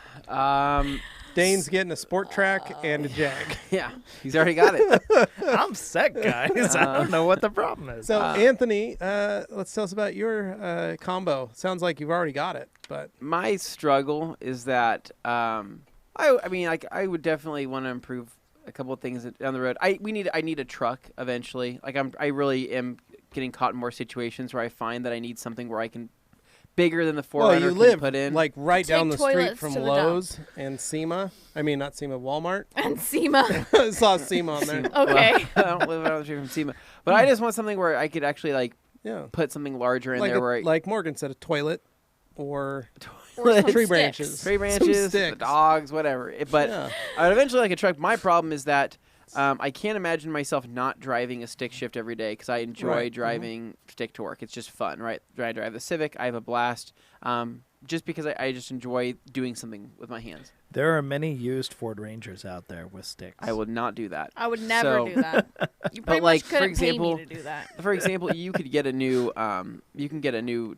A: Dane's getting a Sport Track and a Jag.
C: yeah, he's already got it.
E: I'm set, guys. I don't know what the problem is.
A: So Anthony, let's tell us about your combo. Sounds like you've already got it, but
C: My struggle is that I mean, like, I would definitely want to improve a couple of things down the road. I need a truck eventually. Like I really am getting caught in more situations where I find that I need something where I can bigger than the
A: Well,
C: Forerunner
A: you
C: can
A: live
C: put in.
A: like right
B: Take
A: down the street
B: toilets
A: from
B: to the
A: Lowe's and SEMA. I mean, not SEMA, Walmart.
B: And SEMA.
A: I saw SEMA on there.
B: Okay.
C: Well, I don't live down the street from SEMA, but I just want something where I could actually like
A: Yeah.
C: put something larger in
A: Like,
C: there where
A: like Morgan said, a toilet or
B: Or some
A: tree
B: sticks.
A: branches.
C: tree branches, the
A: sticks.
C: dogs, whatever. But
A: Yeah.
C: I would eventually like a truck. My problem is that I can't imagine myself not driving a stick shift every day because I enjoy
A: Right.
C: driving stick to work. It's just fun, right? I drive the Civic. I have a blast. Just because I just enjoy doing something with my hands.
E: There are many used Ford Rangers out there with sticks.
C: I would not do that.
B: I would never
C: So-
B: do that. You pretty
C: like,
B: much
C: for
B: couldn't
C: example-
B: pay me to do that.
C: For example, you could get a new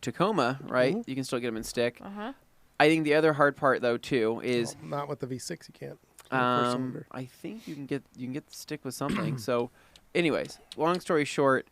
C: Tacoma, right?
A: Mhm.
C: You can still get them in stick.
B: Uh-huh.
C: I think the other hard part though too is
A: Well, not with the V6, you can't. Four-cylinder.
C: I think you can get the stick with something. So, anyways, long story short,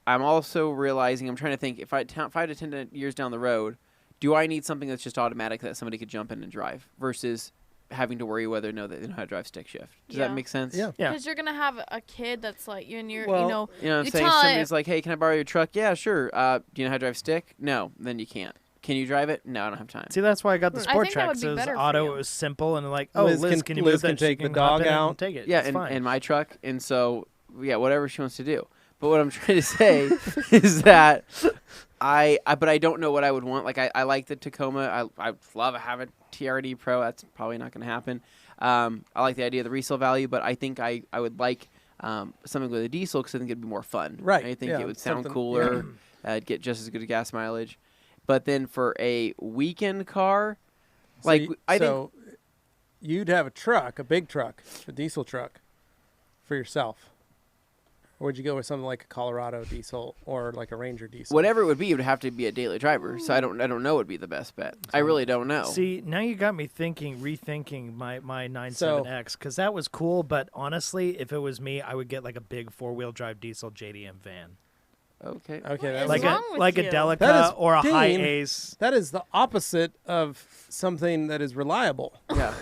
C: I'm also realizing I'm trying to think if 5 to 10 years down the road, do I need something that's just automatic that somebody could jump in and drive versus having to worry whether or no they know how to drive stick shift. Does
B: Yeah.
C: that make sense?
A: Yeah.
E: Yeah.
B: Because you're gonna have a kid that's like you and you're,
A: Well,
B: you know,
C: You know what I'm
B: You
C: saying?
B: tell
C: Somebody's
B: it-
C: like, hey, can I borrow your truck? Yeah, sure. Do you know how to drive stick? No. Then you can't. Can you drive it? No, I don't have time.
E: See, that's why I got the
B: I
E: Sport
B: think that
E: Track.
B: would
E: It
B: be
E: was
B: better for
E: auto.
B: you.
E: It was simple and like, oh,
A: Liz
E: Liz,
A: can-
E: can you
A: Liz
E: move that?
A: can
E: She
A: take the
E: hop
A: dog
E: in and
A: out.
E: take it.
C: Yeah,
E: It's
C: in
E: fine.
C: my truck. And so, yeah, whatever she wants to do. But what I'm trying to say is that but I don't know what I would want. Like, I like the Tacoma. I love to have a TRD Pro. That's probably not going to happen. I like the idea of the resale value, but I think I would like something with a diesel because I think it'd be more fun.
A: Right,
C: I think
A: yeah,
C: it would sound
A: something-
C: cooler. It'd get just as good a gas mileage. But then for a weekend car, like I think
A: so you'd have a truck, a big truck, a diesel truck, for yourself, or would you go with something like a Colorado diesel or like a Ranger diesel?
C: whatever it would be, it would have to be a daily driver. So I don't know would be the best bet. I really don't know.
E: See, now you got me rethinking my 97X because that was cool. But honestly, if it was me, I would get like a big 4-wheel drive diesel JDM van,
C: Okay.
A: Okay,
B: What
A: that's
B: is
E: like
B: wrong
E: a
B: with
E: like
B: you?
E: a
A: That is
E: Delica or a High
A: Dean.
E: Ace.
A: that is the opposite of something that is reliable.
C: Yeah.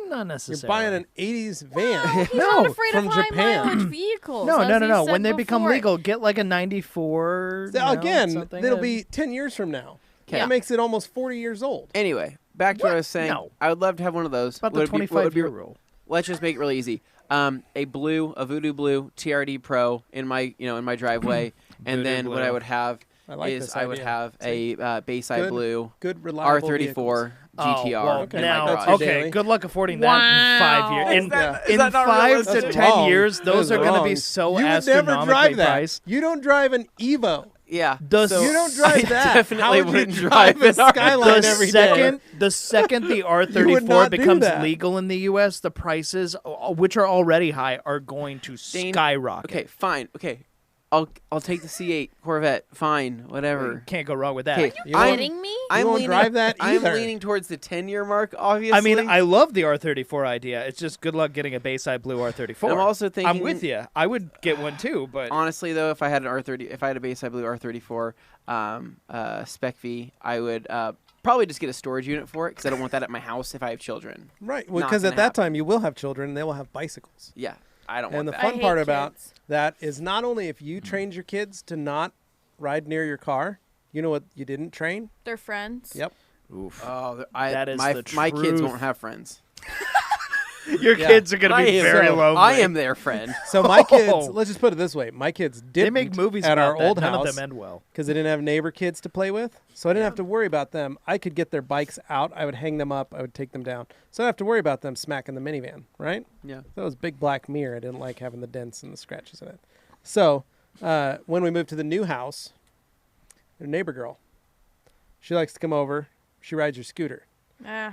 E: Not
A: You're
E: necessarily.
A: buying an '80s van.
B: He's
E: No,
B: not afraid
A: from
B: of high
A: Japan.
B: mileage vehicles.
E: No,
B: as
E: no, no,
B: you
E: no.
B: said
E: When they become
B: before.
E: legal, get like a 94. you know,
A: Again,
E: something.
A: it'll be 10 years from now.
C: 'Kay.
A: That makes it almost 40 years old.
C: Anyway, back to what I was saying.
E: No.
C: I would love to have one of those.
E: about the
C: Would it be- would
E: 25
C: it be-
E: year rule.
C: Let's just make it really easy. A Voodoo Blue TRD Pro in my driveway, and
E: Voodoo
C: then what
E: Blue.
C: I would have
A: I like
C: is
A: this
C: I would
A: idea.
C: have
A: See?
C: a Bayside
A: Good,
C: Blue
A: Good, reliable
C: R34 GTR
E: Oh, well,
C: in
E: now,
C: my
A: That's
C: garage.
A: your
E: okay,
A: daily?
E: good luck affording that in 5
B: Wow.
E: years.
B: Is
E: In,
A: that-
C: is
E: in
C: that not
E: 5 to
C: realistic?
E: 10
A: Wrong.
E: years,
A: That
E: those
A: is
E: are going to be
A: wrong.
E: so
A: You would never
E: astronomically
A: drive that.
E: priced.
A: You don't drive an Evo.
C: Yeah.
E: The
C: so
A: You don't drive
C: I
A: that.
C: definitely
A: How would
C: wouldn't
A: you
C: drive
A: drive a
C: an R-
A: Skyline
E: The
A: every day?
E: second the
A: You would
E: R34
A: not do
E: becomes
A: that.
E: legal in the U.S., the prices, which are already high, are going to
C: Dane,
E: skyrocket.
C: Okay, fine. Okay, I'll take the C8 Corvette. Fine, whatever.
E: Can't go wrong with that.
C: Okay,
A: You
C: I'm-
B: Kidding me?
C: I'm
A: won't
C: leaning,
A: drive that
C: I'm
A: either.
C: leaning towards the 10-year mark, obviously.
E: I mean, I love the R34 idea. It's just good luck getting a Bayside Blue R34.
C: I'm also thinking.
E: I'm with you. I would get one too, but
C: Honestly, though, if I had a Bayside Blue R34 Spec V, I would probably just get a storage unit for it because I don't want that at my house if I have children.
A: Right. Well,
C: Not
A: because
C: gonna
A: at that
C: happen.
A: time you will have children and they will have bicycles.
C: Yeah, I don't
A: And
C: want
A: the
C: that.
A: fun
B: hate
A: part about
B: kids.
A: that is not only if you trained your kids to not ride near your car, you know what you didn't train?
B: They're friends.
A: Yep.
E: oof.
C: Oh,
E: That is
C: my
E: the
C: my kids
E: truth.
C: won't have friends.
E: Your
A: Yeah.
E: kids are going to
C: I
E: be
C: am-
E: very
A: so
E: lonely.
C: I am their friend.
A: So my kids,
E: Oh.
A: let's just put it this way: my kids didn't
E: They make movies
A: at
E: about
A: our
E: that.
A: old
E: None
A: house
E: of them end well.
A: because they didn't have neighbor kids to play with, so I didn't have to worry about them. I could get their bikes out. I would hang them up. I would take them down, so I don't have to worry about them smacking the minivan. Right?
C: Yeah.
A: That was big black mirror. I didn't like having the dents and the scratches in it. So when we moved to the new house, their neighbor girl, she likes to come over. She rides her scooter.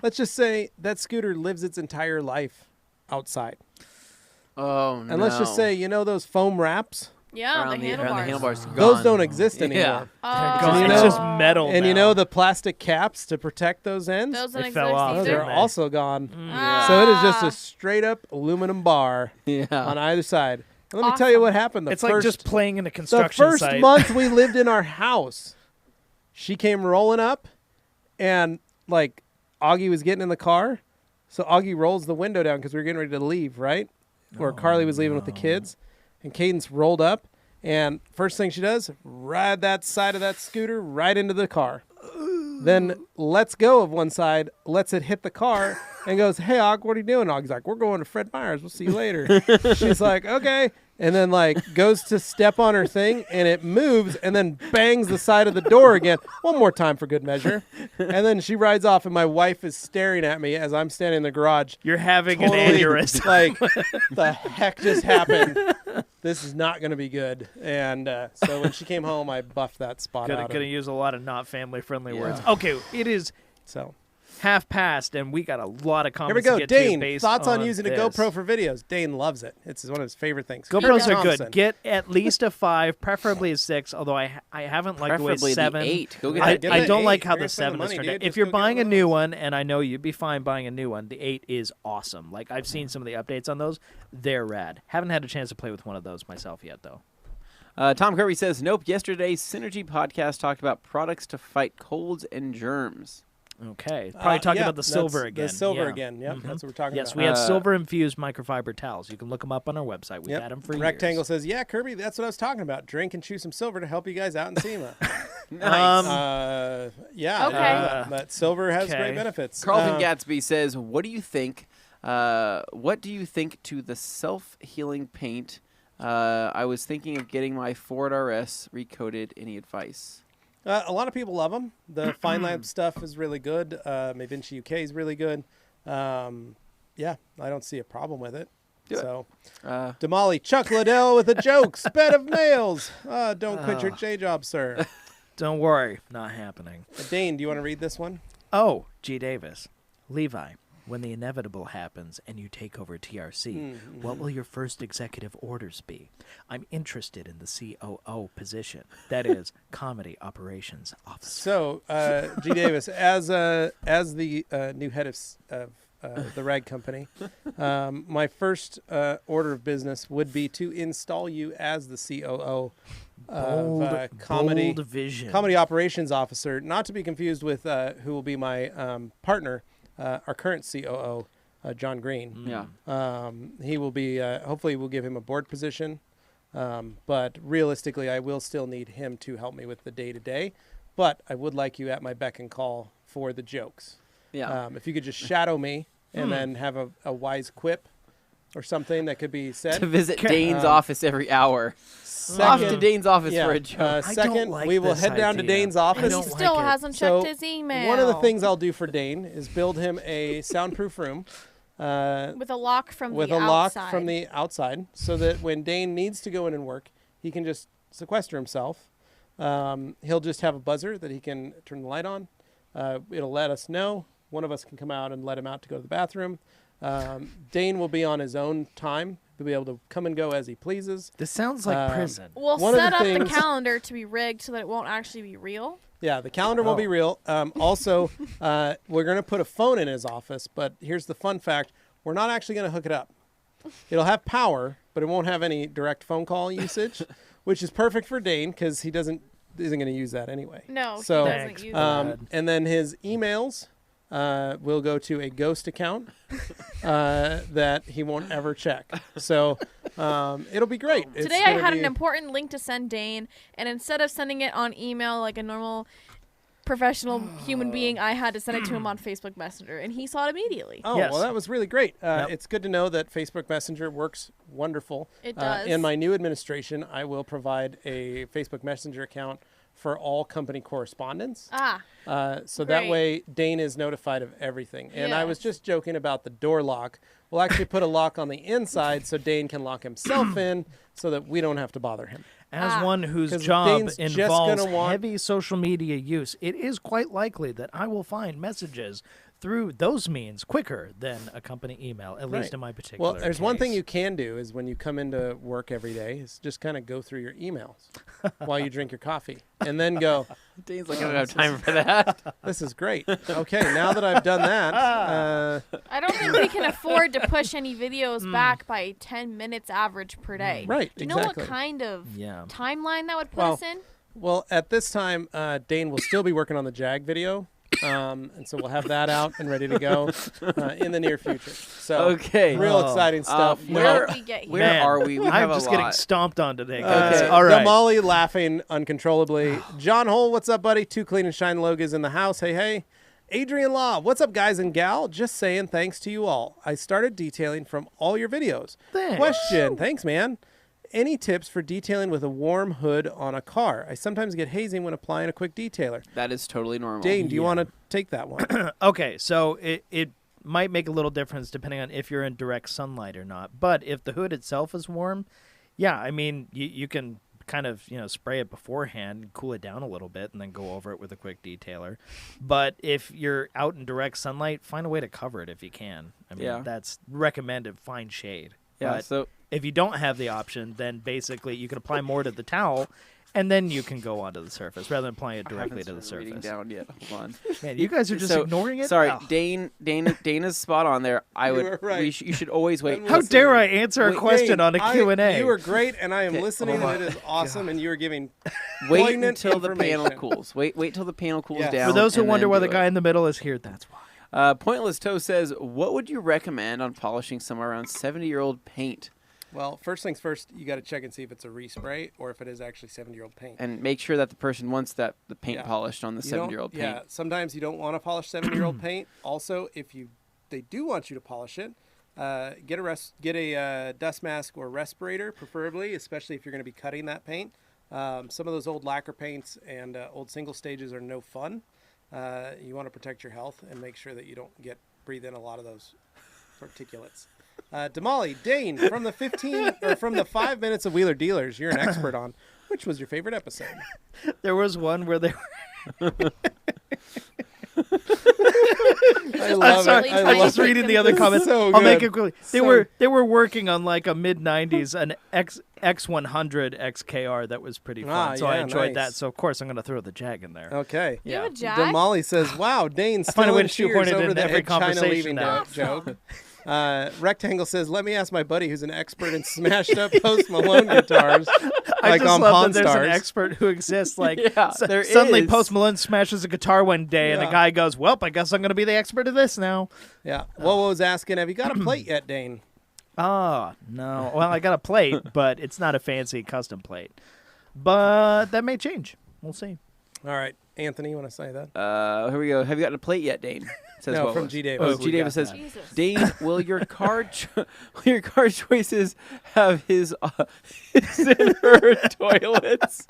A: Let's just say that scooter lives its entire life outside.
C: Oh no.
A: And let's just say, you know those foam wraps?
B: Yeah,
C: around
B: the handlebars.
C: around the handlebars.
A: Those
C: gone.
A: don't exist anymore.
C: Yeah.
B: Oh,
E: Gone.
A: you
E: It's
A: know-
E: just metal
A: And you
E: now.
A: know the plastic caps to protect those ends?
B: those don't
E: They
B: exist
E: fell off,
A: Those
B: either.
A: are
E: didn't they?
A: also gone.
B: Ah.
A: So it is just a straight up aluminum bar
C: Yeah.
A: on either side. And let me tell you
B: Awesome.
A: what happened.
E: It's like just playing in a
A: the
E: construction
A: first
E: site.
A: month we lived in our house. She came rolling up and like Augie was getting in the car. So Augie rolls the window down because we were getting ready to leave, right? Where Carly was leaving with the kids. And Cadence rolled up. And first thing she does, ride that side of that scooter right into the car. then lets go of one side, lets it hit the car, and goes, "Hey, Og, what are you doing?" Og's like, "We're going to Fred Meyer's. We'll see you later." She's like, "Okay." And then goes to step on her thing, and it moves, and then bangs the side of the door again. One more time for good measure. And then she rides off, and my wife is staring at me as I'm standing in the garage.
E: You're having an
A: Totally,
E: aneurysm.
A: Like, the heck just happened? This is not going to be good. And so when she came home, I buffed that spot out.
E: Gonna use a lot of not family friendly
A: Yeah.
E: words. Okay, it is
A: So
E: half past, and we got a lot of
A: here we
E: comments
A: go.
E: to get to
A: Dane,
E: based
A: thoughts on using
E: this.
A: a GoPro for videos. Dane loves it. It's one of his favorite things.
E: GoPros
A: Kirby
E: are good.
A: Thompson.
E: Get at least a 5, preferably a 6. Although I haven't liked the way
C: Preferably
E: 7.
C: the 8. Go get
E: I,
C: that
A: get
E: I
A: the
E: don't
A: 8.
E: like how
A: You're
E: the
A: gonna spend
E: 7
A: the
E: is
A: money,
E: turned
A: dude.
E: out.
A: Just
E: If you're
A: go get one
E: buying a
A: of
E: new
A: those.
E: one, and I know you'd be fine buying a new one, the 8 is awesome. Like I've seen some of the updates on those; they're rad. Haven't had a chance to play with one of those myself yet, though.
C: Tom Kirby says, nope, yesterday's Synergy podcast talked about products to fight colds and germs.
E: Okay, probably talking
A: yeah,
E: about the silver
A: that's
E: again.
A: The silver
E: yeah.
A: again. Yep,
E: Mhm.
A: that's what we're talking
E: Yes,
A: about.
E: we have
C: Uh,
E: silver-infused microfiber towels. You can look them up on our website. We've
A: Yep.
E: had them for
A: Rectangle
E: years.
A: says, "Yeah, Kirby, that's what I was talking about. Drink and chew some silver to help you guys out in SEMA."
C: Nice.
A: Yeah.
B: Okay.
A: But silver has
E: Okay.
A: great benefits.
C: Carlton Gatsby says, what do you think to the self-healing paint? I was thinking of getting my Ford RS recoated. Any advice?
A: A lot of people love them. The Fine Lab stuff is really good. Mavinci UK is really good. Yeah, I don't see a problem with it.
C: Do it.
A: So,
C: Uh,
A: Damali, Chuck Liddell with a joke. Bed of nails. Don't quit your J job, sir.
E: Don't worry, not happening.
A: Dane, do you want to read this one?
E: Oh, G. Davis. Levi, when the inevitable happens and you take over TRC,
A: Mm-hmm.
E: what will your first executive orders be? I'm interested in the COO position. That is, Comedy Operations Officer.
A: So, G. Davis, as the new head of the rag company, my first order of business would be to install you as the COO of comedy
E: bold vision.
A: comedy operations officer, not to be confused with who will be my partner, our current COO, John Green.
C: yeah.
A: He will be. Hopefully, we'll give him a board position. But realistically, I will still need him to help me with the day-to-day. But I would like you at my beck and call for the jokes.
C: Yeah.
A: If you could just shadow me and then have a wise quip or something that could be
C: to
A: said.
C: visit Dane's office every hour.
A: Second,
C: Off to Dane's office
A: yeah,
C: for a joke.
E: I don't
A: second,
E: like
A: we will
E: this
A: head down to
E: idea.
A: Dane's
E: I
A: office.
B: He
E: don't
B: still
E: like it.
B: hasn't
A: So,
B: checked his email.
A: one of the things I'll do for Dane is build him a soundproof room
B: with a lock from
A: with
B: the
A: a lock
B: outside.
A: from the outside, so that when Dane needs to go in and work, he can just sequester himself. He'll just have a buzzer that he can turn the light on. It'll let us know. One of us can come out and let him out to go to the bathroom. Dane will be on his own time. He'll be able to come and go as he pleases.
E: This sounds like prison.
B: We'll
A: One of
B: set
A: the
B: up the
A: things-
B: calendar to be rigged so that it won't actually be real.
A: Yeah, the calendar won't be real. Also, we're going to put a phone in his office, but here's the fun fact. We're not actually going to hook it up. It'll have power, but it won't have any direct phone call usage, which is perfect for Dane because he isn't going to use that anyway.
B: No,
A: So,
B: he doesn't
E: Thanks,
B: use
E: Brad.
B: it.
A: and then his emails will go to a ghost account that he won't ever check. So it'll be great. It's
B: Today I
A: gonna
B: had
A: be-
B: an important link to send Dane, and instead of sending it on email like a normal professional human being, I had to send it to him on Facebook Messenger, and he saw it immediately.
A: Oh,
E: Yes.
A: well, that was really great.
E: Yep.
A: It's good to know that Facebook Messenger works wonderful.
B: It does.
A: In my new administration, I will provide a Facebook Messenger account for all company correspondence.
B: Ah,
A: So that
B: Great.
A: way Dane is notified of everything. And I was
B: Yes.
A: just joking about the door lock. We'll actually put a lock on the inside so Dane can lock himself in so that we don't have to bother him.
E: As one whose
A: 'Cause
E: job
A: Dane's just
E: involves
A: gonna want-
E: heavy social media use, it is quite likely that I will find messages through those means quicker than a company email, at least
A: Right.
E: in my particular
A: Well, there's one thing
E: case.
A: you can do is when you come into work every day is just kind of go through your emails while you drink your coffee and then go,
C: Dane's like, I don't have time for that.
A: this is great. Okay, now that I've done that,
B: I don't think we can afford to push any videos back by 10 minutes average per day.
A: Right,
B: Do you know
A: exactly.
B: what kind of
E: Yeah.
B: timeline that would put
A: Well,
B: us in?
A: well, at this time, Dane will still be working on the Jag video. And so we'll have that out and ready to go in the near future. So
C: Okay.
A: real exciting stuff.
C: where
B: How did we get here?
C: where
E: Man,
C: are we? We
E: I'm
C: have
E: just
C: a
E: getting
C: lot.
E: stomped on today, guys.
C: Okay.
E: All right.
A: Damali laughing uncontrollably. John Hole, what's up, buddy? Two Clean and Shine logos in the house. Hey, hey. Adrian Law, what's up, guys and gal? Just saying thanks to you all. I started detailing from all your videos.
E: Thanks.
A: Question. Thanks, man. Any tips for detailing with a warm hood on a car? I sometimes get hazing when applying a quick detailer.
C: That is totally normal.
A: Dane, do you want to take that one?
E: Okay, so it might make a little difference depending on if you're in direct sunlight or not. But if the hood itself is warm, yeah, I mean, you can kind of, spray it beforehand, cool it down a little bit, and then go over it with a quick detailer. But if you're out in direct sunlight, find a way to cover it if you can. I mean, that's recommended, find shade.
C: Yeah.
E: But
C: So
E: if you don't have the option, then basically you can apply more to the towel, and then you can go onto the surface rather than applying it directly to the
C: reading
E: surface.
C: down yet. Hold on.
E: Man, you guys are just
C: So,
E: ignoring it?
C: Sorry,
E: Oh.
C: Dana's spot on there. I would.
A: were right.
C: You should always wait.
E: How dare I answer a
C: Wait,
E: question
A: Dane,
E: on a Q&A?
A: You were great, and I am
C: Okay,
A: listening,
C: hold
A: and it is awesome, and you are giving
C: Wait
A: poignant
C: until the panel
A: information.
C: cools. Wait till the panel cools
A: Yes.
C: down.
E: For those who
C: and
E: wonder
C: then
E: why
C: do
E: the guy
C: it.
E: in the middle is here, that's why.
C: Pointless Toe says, "What would you recommend on polishing somewhere around 70-year-old paint,
A: Well, first things first, you got to check and see if it's a respray or if it is actually 70-year-old paint.
C: and make sure that the person wants the paint
A: Yeah.
C: polished on the
A: You don't-
C: 70-year-old paint."
A: Yeah, sometimes you don't want to polish 70-year-old paint. Also, if they do want you to polish it, get a dust mask or respirator, preferably, especially if you're going to be cutting that paint. Some of those old lacquer paints and old single stages are no fun. You want to protect your health and make sure that you don't breathe in a lot of those particulates. Damali, Dane, from the 5 minutes of Wheeler Dealers, you're an expert on. Which was your favorite episode?
E: There was one where they
A: I love
E: sorry,
A: it.
E: I was reading the other comments.
A: So
E: I'll make
A: good.
E: it quickly.
A: So-
E: They were working on like a mid '90s an X100 XKR that was pretty fun. So I
A: yeah,
E: enjoyed
A: nice.
E: that. So of course I'm going to throw the Jag in there.
A: Okay.
B: You have a
E: Yeah.
B: Jag?
A: Damali says, "Wow, Dane
E: I find a
A: still
E: way
A: in
E: to shoehorn
A: tears
E: it
A: over
E: in
A: the
E: every
A: Ed China
E: conversation
A: leaving
E: now.
A: joke." Rectangle says, "Let me ask my buddy who's an expert in smashed up Post Malone guitars,
E: I
A: like
E: just
A: on
E: love
A: Pawn
E: that there's
A: Stars."
E: an expert who exists. Like
C: Yeah, there
E: suddenly
C: is.
E: Post Malone smashes a guitar one day, and the
A: Yeah.
E: guy goes, "Well, I guess I'm going to be the expert of this now."
A: Yeah. Wowo was asking, "Have you got a plate yet, Dane?"
E: Oh, no. Well, I got a plate, but it's not a fancy custom plate. But that may change. We'll see.
A: All right, Anthony, you want to say that?
C: Here we go. Have you gotten a plate yet, Dane? Says
A: No,
C: Wowo.
A: from G. Davis.
C: Oh,
A: We
C: G. Davis
A: got
C: says,
B: Jesus.
C: "Dane, will your card choices have his in her toilets?"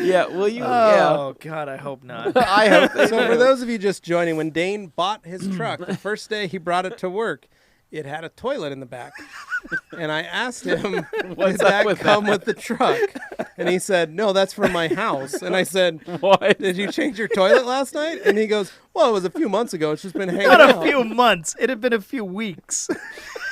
C: Yeah. Will you?
E: Oh, God, I hope not.
C: Yeah. I hope they
A: So
C: do.
A: for those of you just joining, when Dane bought his truck, the first day he brought it to work, it had a toilet in the back. And I asked him,
C: What's
A: did
C: up
A: that
C: with
A: come
C: that?
A: with the truck? And he said, no, that's from my house. And I said,
C: What?
A: did you change your toilet last night? And he goes, well, it was a few months ago. It's just been hanging
E: Not
A: out.
E: a few months. It had been a few weeks.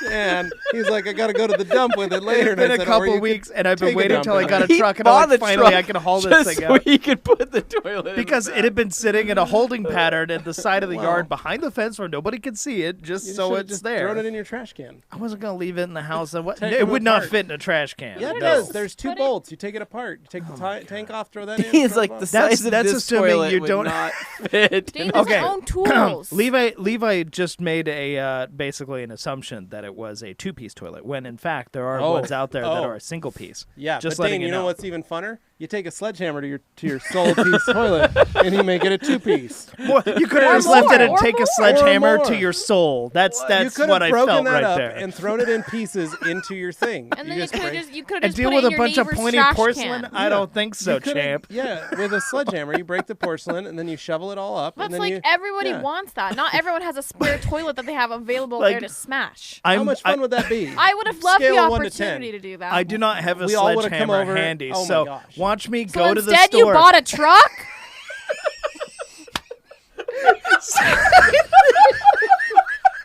A: And he's like, I got to go to the dump with it
E: It
A: later.
E: had
A: And I
E: been a
A: said, "Or you
E: couple
A: could
E: weeks, and I've been
A: take a
E: waiting
A: dump
E: until I
A: in
E: got
A: it."
E: a
C: He
E: truck, and
C: bought
E: I'm
C: the
E: like, finally
C: truck
E: I can haul this
C: just
E: thing
C: so
E: out.
C: he could put the toilet in
E: Because
C: the
E: it had been sitting in a holding pattern at the side of the
A: Wow.
E: yard behind the fence where nobody could see it, just
A: You
E: so
A: should've
E: it's
A: just
E: there.
A: thrown it in your trash can.
E: I wasn't going to leave it in the house. And what?
A: Take
E: It
A: them
E: would not
A: apart.
E: fit in a trash can.
A: Yeah, it
E: No.
A: does. There's two
B: Put it-
A: bolts. You take it apart. You take the tank off, throw that in.
C: He's
A: throw
C: like
A: it
C: the
A: off.
C: size of
E: that's
C: this
E: assuming
C: toilet
E: you
C: would
E: don't-
C: not fit.
B: Dane's
E: Okay.
B: own tools.
E: Levi just made a basically an assumption that it was a two-piece toilet, when in fact there are
A: Oh.
E: ones out there that
A: Oh.
E: are a single piece.
A: Yeah,
E: just
A: but
E: letting
A: Dane,
E: you
A: you know
E: know.
A: what's even funner? You take a sledgehammer to your sole piece toilet, and you make it a two-piece.
E: Well, you could
B: Or
E: have just left it and
B: more,
E: take
B: or
E: a sledgehammer
A: more.
E: to your soul. That's
A: You could
E: what
A: have
E: I
A: broken
E: felt
A: that
E: right
A: up
E: there.
A: and thrown it in pieces into your thing.
B: And then you could have
A: break-
B: just you could have
E: And
B: just
E: deal
B: put
E: with
B: it
E: a
B: in
E: bunch
B: your
E: of
B: neighbor's
E: pointy
B: trash
E: porcelain?
B: can.
E: I don't think so,
A: You coulda-
E: champ.
A: Yeah, with a sledgehammer, you break the porcelain, and then you shovel it all up.
B: That's
A: and then
B: like
A: you,
B: everybody
A: yeah.
B: wants that. Not everyone has a spare toilet that they have available
E: Like,
B: there to smash.
A: How much fun would that be?
B: I would have loved
A: Scale
B: the
A: of 1 to 10.
B: opportunity to do that.
E: I do not have a
A: We all would've come
E: sledgehammer
A: over-
E: handy,
A: oh my
E: so
A: gosh.
E: watch me
B: So
E: go to the
B: instead,
E: store.
B: you bought a truck.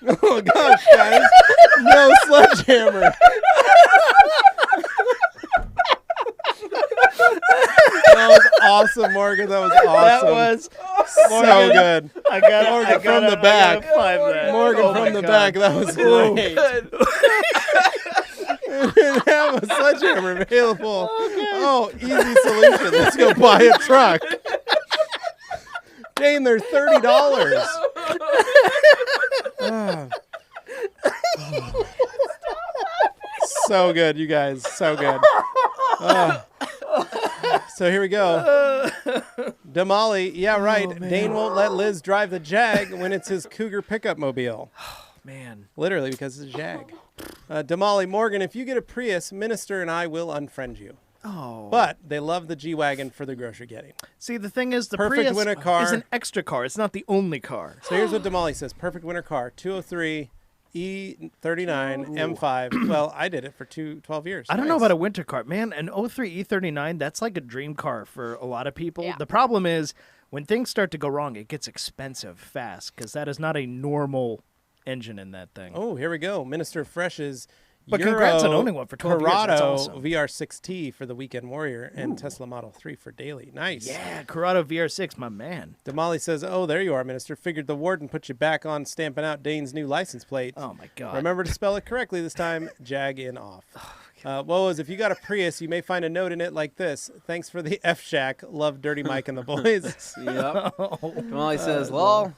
A: Oh gosh, guys, no sledgehammer. That was awesome, Morgan. That was awesome.
E: That was
A: so good.
E: I got
A: Morgan from the back. Morgan
E: Oh
A: from
E: my
A: the
E: God.
A: back. That was great. Have a sledgehammer available. Oh, easy solution. Let's go buy a truck. Dane, they're $30. So good, you guys. So good. So here we go. Damali, yeah, right. Dane won't let Liz drive the Jag when it's his Cougar pickup mobile.
E: Man.
A: Literally, because it's a Jag. Damali, Morgan, if you get a Prius, Minister and I will unfriend you.
E: Oh.
A: But they love the G-Wagon for the grocery getting.
E: See, the thing is, the
A: Perfect
E: Prius
A: winter car.
E: is an extra car. It's not the only car.
A: So here's what Damali says. Perfect winter car, 203 E39 M5. Well, I did it for 12 years.
E: I don't know
A: Nice.
E: about a winter car. Man, an 03 E39, that's like a dream car for a lot of people.
B: Yeah.
E: The problem is, when things start to go wrong, it gets expensive fast, because that is not a normal engine in that thing.
A: Oh, here we go. Minister Fresh's
E: But
A: Euro
E: congrats on owning one for 12 years. That's
A: Corrado
E: awesome.
A: VR6T for the Weekend Warrior and Tesla Model 3 for daily. Nice.
E: Yeah, Corrado VR6, my man.
A: Damali says, oh, there you are, Minister. Figured the warden put you back on stamping out Dane's new license plate.
E: Oh, my God.
A: Remember to spell it correctly this time. Jag in off. Woes, if you got a Prius, you may find a note in it like this. Thanks for the F Shack. Love Dirty Mike and the boys.
C: Yep. Kamali says, lol.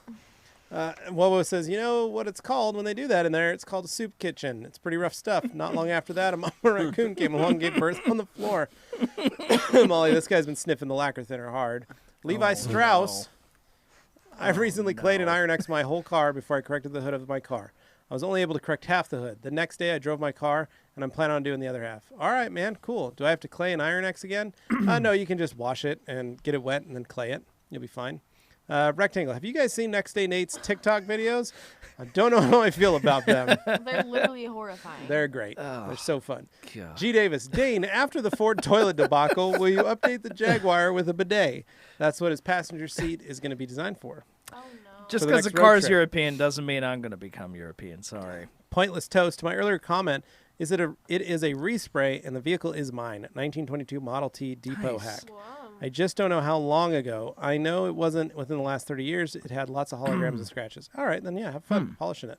A: Wowo says, you know what it's called when they do that in there? It's called a soup kitchen. It's pretty rough stuff. Not long after that, a mama raccoon came along and gave birth on the floor. Molly, this guy's been sniffing the lacquer thinner hard. Levi Strauss. I've recently clayed and Iron X my whole car before I corrected the hood of my car. I was only able to correct half the hood. The next day, I drove my car, and I'm planning on doing the other half. All right, man, cool. Do I have to clay and Iron X again? No, you can just wash it and get it wet and then clay it. You'll be fine. Rectangle, have you guys seen Next Day Nate's TikTok videos? I don't know how I feel about them.
B: They're literally horrifying.
A: They're great. They're so fun.
E: God.
A: G. Davis, Dane, after the Ford toilet debacle, will you update the Jaguar with a bidet? That's what his passenger seat is going to be designed for.
B: Oh no.
E: Just
A: For the
E: because the
A: next road
E: car is
A: trip.
E: European doesn't mean I'm going to become European. Sorry.
A: Pointless toast. To my earlier comment, it is a respray, and the vehicle is mine. 1922 Model T Depot
E: Nice.
A: hack.
B: Wow.
A: I just don't know how long ago. I know it wasn't within the last 30 years. It had lots of holograms and scratches. All right, then, yeah, have fun polishing it.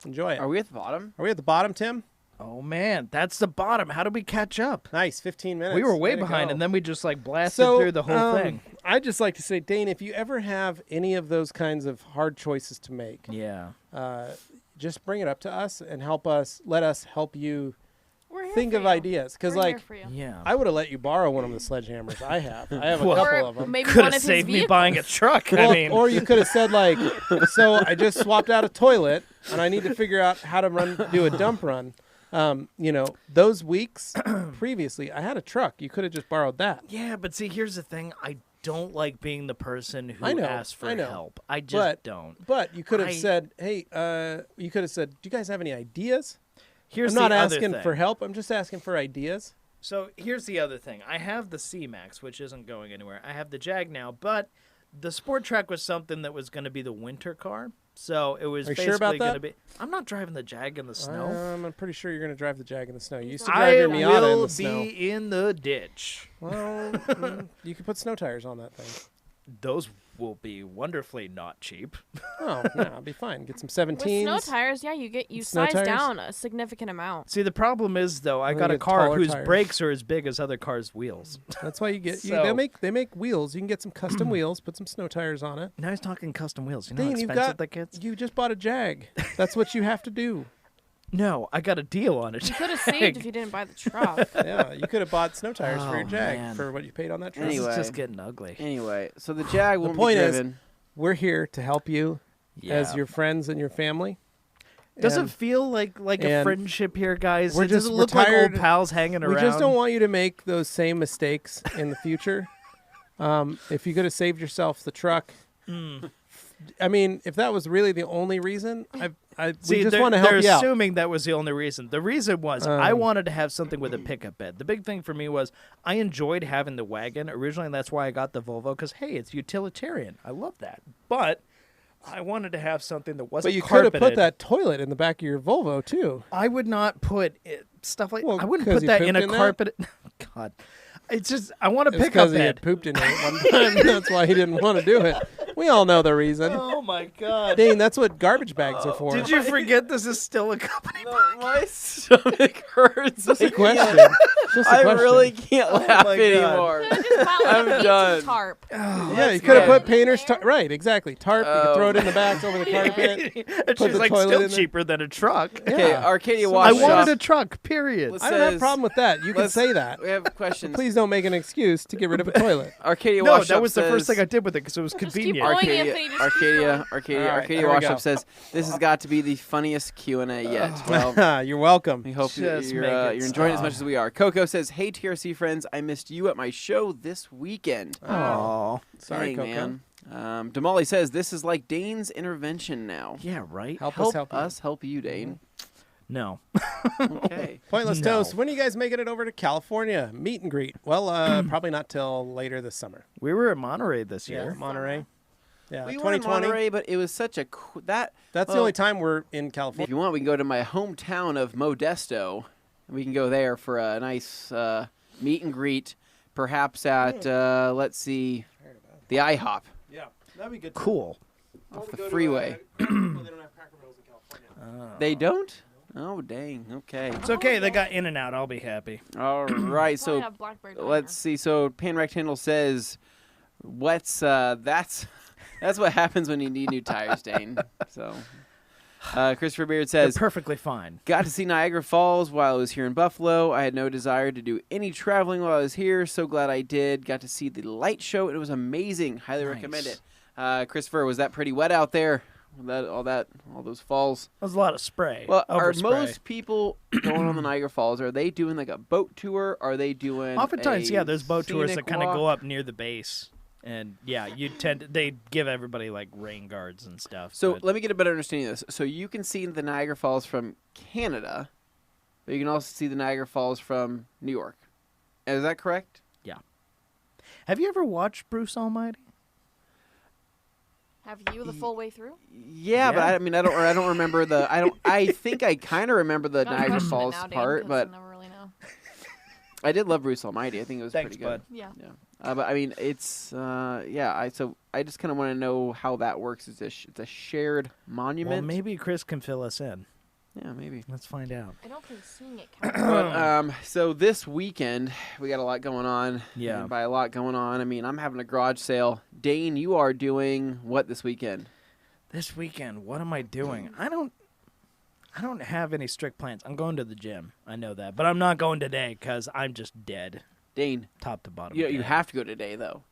A: Enjoy it.
C: Are we at the bottom?
A: Are we at the bottom, Tim?
E: Oh, man. That's the bottom. How did we catch up?
A: Nice, 15 minutes.
E: We were way
A: Way to
E: behind,
A: go.
E: and then we just like blasted through the whole thing.
A: I'd just like to say, Dane, if you ever have any of those kinds of hard choices to make,
E: Yeah.
A: just bring it up to us and let us help you
B: We're here
A: think
B: for
A: of
B: you.
A: ideas. Because,
B: We're here
A: like,
B: for you.
E: Yeah.
A: I would have let you borrow one of the sledgehammers I have. I have a
E: Well-
A: couple
B: Or
A: of them.
B: maybe
E: Could
B: one
E: have
B: of his
E: saved me
B: vehicles.
E: buying a truck.
A: Well,
E: I mean,
A: or you could have said, like, so I just swapped out a toilet and I need to figure out how to do a dump run. Those weeks previously, I had a truck. You could have just borrowed that.
E: yeah, but see, here's the thing. I don't like being the person who
A: I know,
E: asks for
A: I know.
E: help. I just
A: But-
E: don't.
A: But you could have
E: I-
A: said, hey, you could have said, do you guys have any ideas?
E: Here's
A: I'm not
E: the other
A: asking
E: thing.
A: for help. I'm just asking for ideas.
E: So here's the other thing. I have the C-Max, which isn't going anywhere. I have the Jag now, but the Sport Track was something that was going to be the winter car. So it was
A: Are you
E: basically
A: sure about
E: going
A: that?
E: to be. I'm not driving the Jag in the snow.
A: I'm pretty sure you're going to drive the Jag in the snow. You used to drive
E: I
A: your Miata in
E: will
A: the
E: be
A: snow.
E: in the ditch.
A: Well, you could put snow tires on that thing.
E: Those will be wonderfully not cheap.
A: Oh, no, it'll be fine. Get some
B: With
A: 17s.
B: snow tires, yeah, you
A: Snow
B: size
A: tires?
B: down a significant amount.
E: See, the problem is though, I
A: Well,
E: got
A: you
E: a
A: get
E: car
A: taller
E: whose
A: tires.
E: brakes are as big as other cars' wheels.
A: That's why you get.
E: So-
A: They make wheels. You can get some custom wheels. Put some snow tires on it.
E: Now he's talking custom wheels. You know how
A: Dane, you've
E: expensive
A: got.
E: that gets?
A: You just bought a Jag. That's what you have to do.
E: No, I got a deal on it.
B: You could have saved if you didn't buy the truck.
A: Yeah, you could have bought snow tires for your
E: Oh,
A: Jag
E: man.
A: for what you paid on that truck.
E: This
C: Anyway.
E: is just getting ugly.
C: Anyway, so the Jag won't
A: point
C: be
A: is-
C: driven.
A: We're here to help you as
E: Yeah.
A: your friends and your family.
E: Does
A: And
E: it feel like a
A: and
E: friendship here, guys?
A: we're
E: Does
A: just-
E: it
A: we're
E: look like old
A: tired-
E: pals hanging around?
A: We just don't want you to make those same mistakes in the future. If you could have saved yourself the truck, I mean, if that was really the only reason,
E: See,
A: we just
E: they're-
A: want to help
E: they're
A: you out.
E: assuming that was the only reason. The reason was I wanted to have something with a pickup bed. The big thing for me was I enjoyed having the wagon originally, and that's why I got the Volvo, because, hey, it's utilitarian. I love that. But I wanted to have something that wasn't
A: But you could have
E: carpeted.
A: put that toilet in the back of your Volvo too.
E: I would not put stuff like
A: Well,
E: I wouldn't
A: 'cause
E: put
A: he
E: that in
A: pooped
E: a
A: in that?
E: carpet. God, it's just I want a
A: It's
E: pickup
A: because he had
E: bed.
A: pooped in it one time. That's why he didn't want to do it. We all know the reason.
E: Oh my god.
A: Dane, that's what garbage bags are for.
E: Did you forget this is still a company?
C: My stomach hurts.
A: Just a
C: I
A: question.
C: can't-
A: Just a
C: I
A: question.
C: really can't laugh
E: my God.
C: anymore. I'm
B: I'm
C: done.
B: Tarp.
A: Yeah, you could have
C: good.
A: put painter's tarp. Right, exactly. Tarp. You could throw it in the back over the carpet.
E: And
A: Put
E: she's
A: the
E: like,
A: toilet
E: still
A: in there.
E: cheaper than a truck.
C: Okay,
A: Yeah.
C: Arcadia
E: I
C: Wash
E: wanted a
C: Shop.
E: truck, period.
C: Let's-
A: I don't have a
C: says-
A: problem with that. You can
C: let's-
A: say that.
C: We have questions.
A: Please don't make an excuse to get rid of a toilet.
C: Arcadia
E: No,
C: Wash
E: that
C: Shop
E: was the first
C: says-
E: thing I did with it because it was
B: Just keep
E: convenient.
B: going.
C: Arcadia,
B: Anthony, just keep
C: Arcadia,
B: going.
A: All right,
C: Arcadia
A: there we
C: Wash
A: go.
C: Shop says this has got to be the funniest Q&A yet. Well,
A: You're welcome.
C: we hope
E: Just
C: you're
E: make it
C: you're enjoying it as
E: stop.
C: much as we are. Coco says, "Hey TRC friends, I missed you at my show this weekend."
E: Oh,
A: Sorry,
C: Dang,
A: Coco.
C: man. Damali says this is like Dane's intervention now.
E: yeah, right.
A: Help
C: Help
A: us help you.
C: us help you, Dane.
E: No.
C: Okay.
A: Pointless
E: No.
A: Toast. When are you guys making it over to California? Meet and greet. Well, probably not till later this summer.
E: We were in Monterey this
A: Yeah,
E: year.
A: Monterey. Yeah,
C: We were in
A: 2020.
C: Monterey, but it was such a that.
A: That's the
C: well,
A: only time we're in
C: If
A: California.
C: you want, we can go to my hometown of Modesto. We can go there for a nice meet and greet, perhaps at let's see, the IHOP
A: Yeah, that'd be good.
E: Cool.
C: off the freeway.
A: they don't have Cracker Barrels in California.
C: They don't? Oh dang. Okay.
E: It's okay. They got In and Out. I'll be happy.
C: All right.
B: Probably
C: So
B: have Blackbird
C: let's see. So Pan Rectangle says, "What's that's what happens when you need new tires, Dane." So Christopher Beard
E: They're
C: says,
E: perfectly fine.
C: "Got to see Niagara Falls while I was here in Buffalo. I had no desire to do any traveling while I was here. So glad I did. Got to see the light show. It was amazing. Highly recommend
E: Nice.
C: it." Christopher, was that pretty wet out there? All those falls.
E: That was a lot of spray.
C: Well, are
E: Overspray.
C: most people going on the Niagara Falls? Are they doing like a boat tour? Are they doing?
E: Oftentimes,
C: a
E: yeah, there's boat tours that
C: scenic
E: kind of
C: walk?
E: go up near the base, and yeah, they give everybody like rain guards and stuff.
C: So
E: but-
C: let me get a better understanding of this. So you can see the Niagara Falls from Canada, but you can also see the Niagara Falls from New York. Is that correct?
E: have you ever watched Bruce Almighty?
B: Have you the full way through?
C: Yeah, but
E: Yeah.
C: I mean, I don't remember the. I think I kind of remember the
B: Gotta
C: Niagara
B: question it
C: Falls
B: now, Dane,
C: part,
B: 'cause
C: but
B: I never really know.
C: I did love Bruce Almighty. I think it was
E: Thanks,
C: pretty good.
E: bud.
B: Yeah.
C: Yeah, but I mean, it's yeah. So I just kind of want to know how that works. It's a shared monument.
E: Well, maybe Chris can fill us in.
C: Yeah, maybe.
E: Let's find out.
B: I don't think seeing it counts.
C: But, so this weekend we got a lot going on.
E: Yeah.
C: And by a lot going on, I mean I'm having a garage sale. Dane, you are doing what this weekend?
E: This weekend, what am I doing? I don't have any strict plans. I'm going to the gym. I know that, but I'm not going today because I'm just dead,
C: Dane,
E: top to bottom.
C: you
E: dead.
C: have to go today though.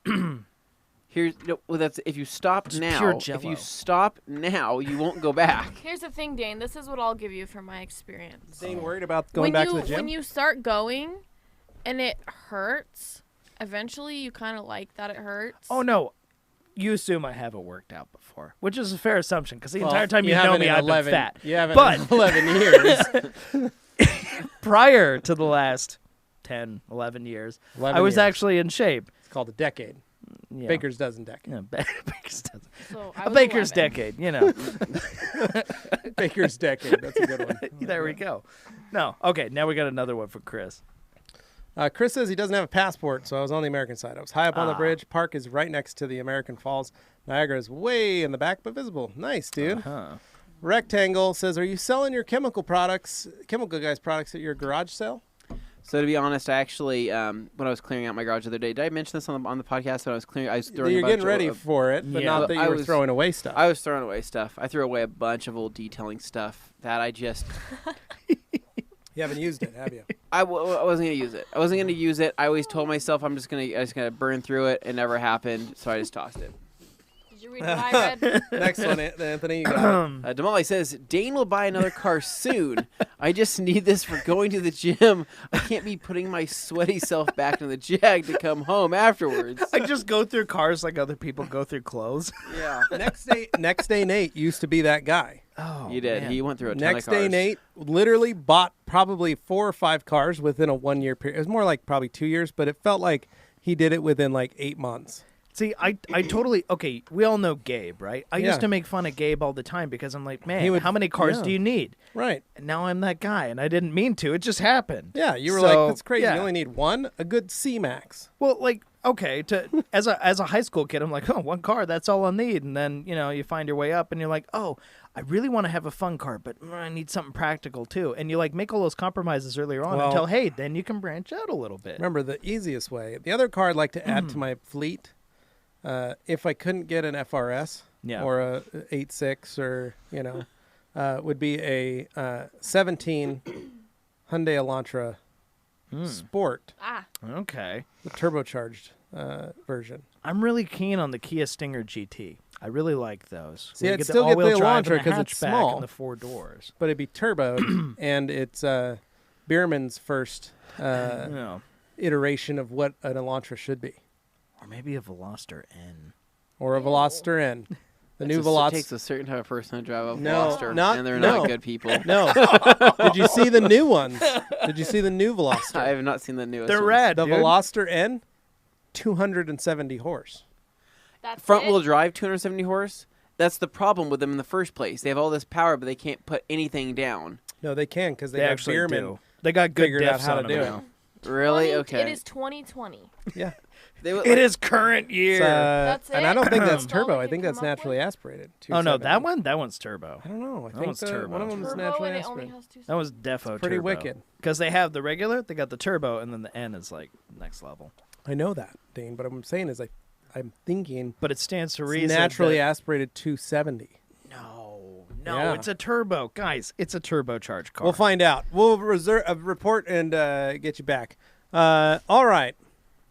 C: Here's well, that's if you stop
E: Just
C: now.
E: pure
C: If
E: Jell-O.
C: you stop now, you won't go back.
B: Here's the thing, Dane. This is what I'll give you from my experience.
A: Dane worried about going back to the gym?
B: When you start going and it hurts, eventually you kind of like that it hurts.
E: Oh no, you assume I haven't worked out before, which is a fair assumption because the
A: Well,
E: entire time you know
A: haven't
E: me,
A: in
E: I've
A: 11
E: been fat.
A: You haven't
E: But-
A: in 11 years.
E: Prior to the last 10, 11 years,
A: 11
E: I was
A: years.
E: actually in shape.
A: It's called a decade.
E: Yeah.
A: Baker's dozen decade.
E: Yeah, Baker's dozen.
B: So I
E: A
B: was
E: baker's
B: 11.
E: decade, you know.
A: Baker's decade. That's a good one.
E: There we go. No, okay, now we got another one for Chris.
A: Chris says he doesn't have a passport, so I was on the American side. I was high up on the
E: Ah.
A: bridge. Park is right next to the American Falls. Niagara is way in the back, but visible. Nice, dude.
E: Huh.
A: Rectangle says, are you selling your chemical guys products at your garage sale?
C: So to be honest, I actually when I was clearing out my garage the other day, did I mention this on the podcast? When I was throwing,
A: You're
C: a bunch
A: getting ready
C: of,
A: for it, but
E: Yeah.
A: not that
C: I
A: you were
C: was-
A: throwing away stuff.
C: I was throwing away stuff. I threw away a bunch of old detailing stuff that I just
A: You haven't used it, have you?
C: I wasn't gonna use it. I wasn't gonna use it. I always told myself I was gonna burn through it. It never happened, so I just tossed it.
B: Did you read what I read?
A: Next one, Anthony. You got it.
C: Damali says Dane will buy another car soon. I just need this for going to the gym. I can't be putting my sweaty self back in the Jag to come home afterwards.
E: I just go through cars like other people go through clothes.
C: Yeah,
A: Next day Nate used to be that guy.
E: Oh,
C: you did.
E: man.
C: He went through a ton
A: Next
C: of cars.
A: day Nate literally bought probably 4 or 5 cars within a 1 year period. It was more like probably 2 years, but it felt like he did it within like 8 months.
E: See, I totally okay. We all know Gabe, right? I
A: Yeah.
E: used to make fun of Gabe all the time because I'm like, man,
A: He would-
E: how many cars
A: yeah.
E: do you need?
A: Right.
E: And now I'm that guy, and I didn't mean to. It just happened.
A: Yeah, you were
E: So,
A: like, that's crazy.
E: yeah.
A: You only need one, a good C-Max.
E: Well, like, okay, to as a high school kid, I'm like, oh, one car, that's all I'll need. And then, you find your way up and you're like, oh, I really want to have a fun car, but I need something practical too. And you like make all those compromises earlier on
A: Well-
E: until, hey, then you can branch out a little bit.
A: Remember, the easiest way. The other car I'd like to add to my fleet, if I couldn't get an FRS
E: Yeah.
A: or a 8.6 or, would be a 17 Hyundai Elantra Sport,
B: Ah,
E: Okay.
A: the turbocharged version.
E: I'm really keen on the Kia Stinger GT. I really like those.
A: See,
E: Where you
A: I'd
E: get
A: still get the
E: all-wheel drive
A: Elantra
E: and the
A: 'cause it's
E: hatchback
A: small.
E: and the 4 doors.
A: But it'd be turboed, and it's Bierman's first iteration of what an Elantra should be.
E: Or maybe a Veloster N.
A: Or a Veloster N. The new
C: It
A: Veloster.
C: takes a certain type of person to drive a
A: No,
C: Veloster,
A: not-
C: and they're
A: no.
C: not good people.
A: No. Did you see the new ones? Did you see the new Veloster?
C: I have not seen the newest
E: They're
C: ones.
E: rad,
A: The
E: dude.
A: Veloster N, 270 horse.
B: that's
C: Front wheel
B: it?
C: drive, 270 horse. That's the problem with them in the first place. They have all this power, but they can't put anything down.
A: No, they can because they,
E: They
A: have
E: actually
A: Bierman.
E: do. They got good
A: figured out
E: diffs
A: how
E: on
A: to
E: them
A: do it.
E: now.
C: Really?
B: 20
C: Okay.
B: It is 2020.
A: Yeah.
C: They would,
E: It is current
A: It's,
E: year.
B: That's
A: and I
B: it?
A: don't think that's
B: That's all
A: turbo.
B: they
A: I
B: can
A: think that's
B: come up
A: naturally
B: with?
A: aspirated.
E: Oh no,
A: 270.
E: that one's turbo.
A: I don't know. I
E: That
A: think
E: one's turbo.
A: one of them is
B: Turbo
A: naturally
B: and it only
A: aspirated.
B: has 2
E: That was defo
A: Pretty
E: turbo.
A: wicked.
E: Because they have the regular, they got the turbo, and then the N is like next level.
A: I know that, Dane. But what I'm saying is, I'm thinking
E: But it stands to
A: it's
E: reason.
A: naturally
E: that-
A: aspirated 270.
E: No,
A: Yeah.
E: it's a turbo, guys. It's a turbocharged car.
A: We'll find out. We'll reserve a report and get you back. All right.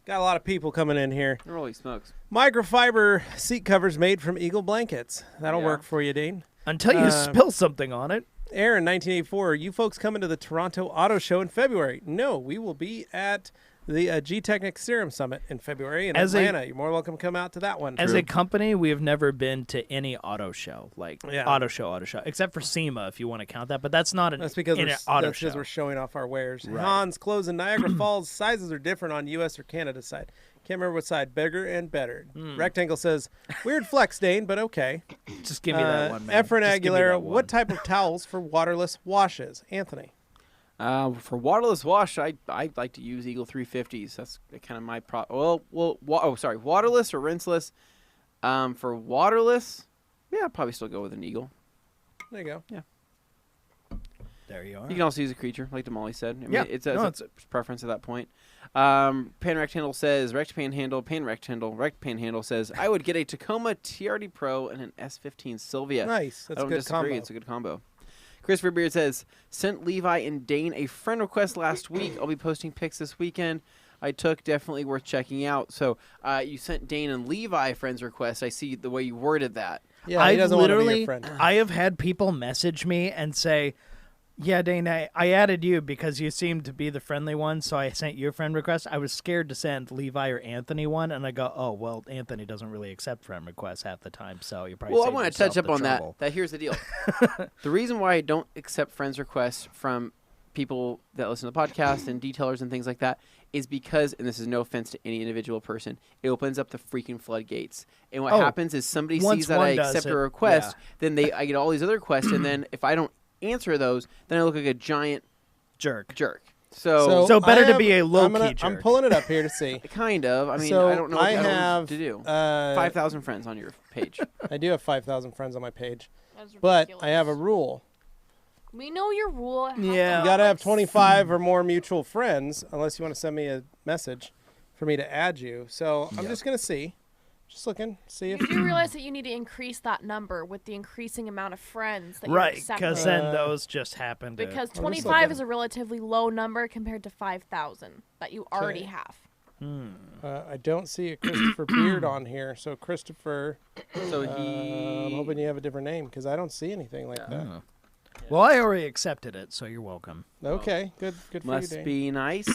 A: Got a lot of people coming in here.
C: Holy smokes.
A: Microfiber seat covers made from Eagle blankets. That'll
C: Yeah.
A: work for you, Dean.
E: Until you spill something on it.
A: Aaron, 1984. Are you folks coming to the Toronto Auto Show in February? No, we will be at the G-Technic Serum Summit in February in
E: As a-
A: Atlanta. You're more welcome to come out to that one.
E: As a company, we have never been to any auto show,
A: Yeah.
E: auto show, except for SEMA, if you want to count that. But that's not an
A: That's because
E: an
A: we're,
E: auto
A: that's because
E: show.
A: we're showing off our wares.
E: Right.
A: Hans clothes in Niagara Falls sizes are different on U.S. or Canada side. Can't remember what side. Bigger and better. Rectangle says weird flex, Dane, but okay.
E: Just give me that one, man.
A: Efren
E: Just give me
A: Aguilera,
E: that
A: what
E: one.
A: type of towels for waterless washes? Anthony.
C: For waterless wash, I like to use Eagle 350s. That's kind of my waterless or rinseless. For waterless, yeah, I'll probably still go with an Eagle.
A: There you go.
E: There you are.
C: You can also use a creature, like Damali said. I mean,
E: Yeah.
C: it's
E: No,
C: a preference at that point. Pan Rectangle says, Rect Panhandle, Pan Rectangle, Rect Panhandle says, I would get a Tacoma TRD Pro and an S15 Sylvia.
A: Nice.
C: I
A: That's a
C: don't
A: good
C: disagree.
A: combo.
C: It's a good combo. Christopher Beard says, sent Levi and Dane a friend request last week. I'll be posting pics this weekend. I took, definitely worth checking out. So you sent Dane and Levi a friend's request. I see the way you worded that.
A: Yeah, he
E: I've
A: doesn't want to be
E: literally,
A: your friend.
E: I have had people message me and say, yeah, Dane, I added you because you seemed to be the friendly one, so I sent you a friend request. I was scared to send Levi or Anthony one, and I go, oh, well, Anthony doesn't really accept friend requests half the time, so you probably
C: Well, I
E: saved
C: want to
E: yourself
C: touch up
E: the
C: on
E: trouble.
C: that. Here's the deal. The reason why I don't accept friends requests from people that listen to the podcast and detailers and things like that is because, and this is no offense to any individual person, it opens up the freaking floodgates. And what
E: Oh,
C: happens is somebody
E: once
C: sees that
E: one
C: I
E: does
C: accept
E: it,
C: a request,
E: yeah.
C: then I get all these other requests, and then if I don't answer those, then I look like a giant
E: Jerk.
C: jerk.
E: So
A: I
E: better to
A: have-
E: be a low-key
A: I'm
E: jerk.
A: pulling it up here to see.
C: Kind of. I mean,
A: So
C: I don't know what
A: I
C: else
A: have,
C: to do.
A: 5,000
C: friends on your page.
A: I do have 5,000 friends on my page,
B: That's
A: but
B: ridiculous.
A: I have a rule.
B: We know your rule. It has to
E: Yeah.
A: You
B: have,
A: got to
B: like,
A: have 25 or more mutual friends, unless you want to send me a message for me to add you. So I'm just going to see. Just looking, see
B: You
A: if
B: do realize that you need to increase that number with the increasing amount of friends that
E: Right,
B: you're
E: because
B: accepting.
E: then those just happen to...
B: Because
A: just
B: 25
A: looking.
B: is a relatively low number compared to 5,000 that you already
A: Okay.
B: have.
A: I don't see a Christopher Beard on here. So Christopher,
C: So
A: I'm hoping you have a different name because I don't see anything like that.
E: Well, I already accepted it, so you're welcome.
A: Okay, good for you,
C: Must
A: Dane.
C: be nice.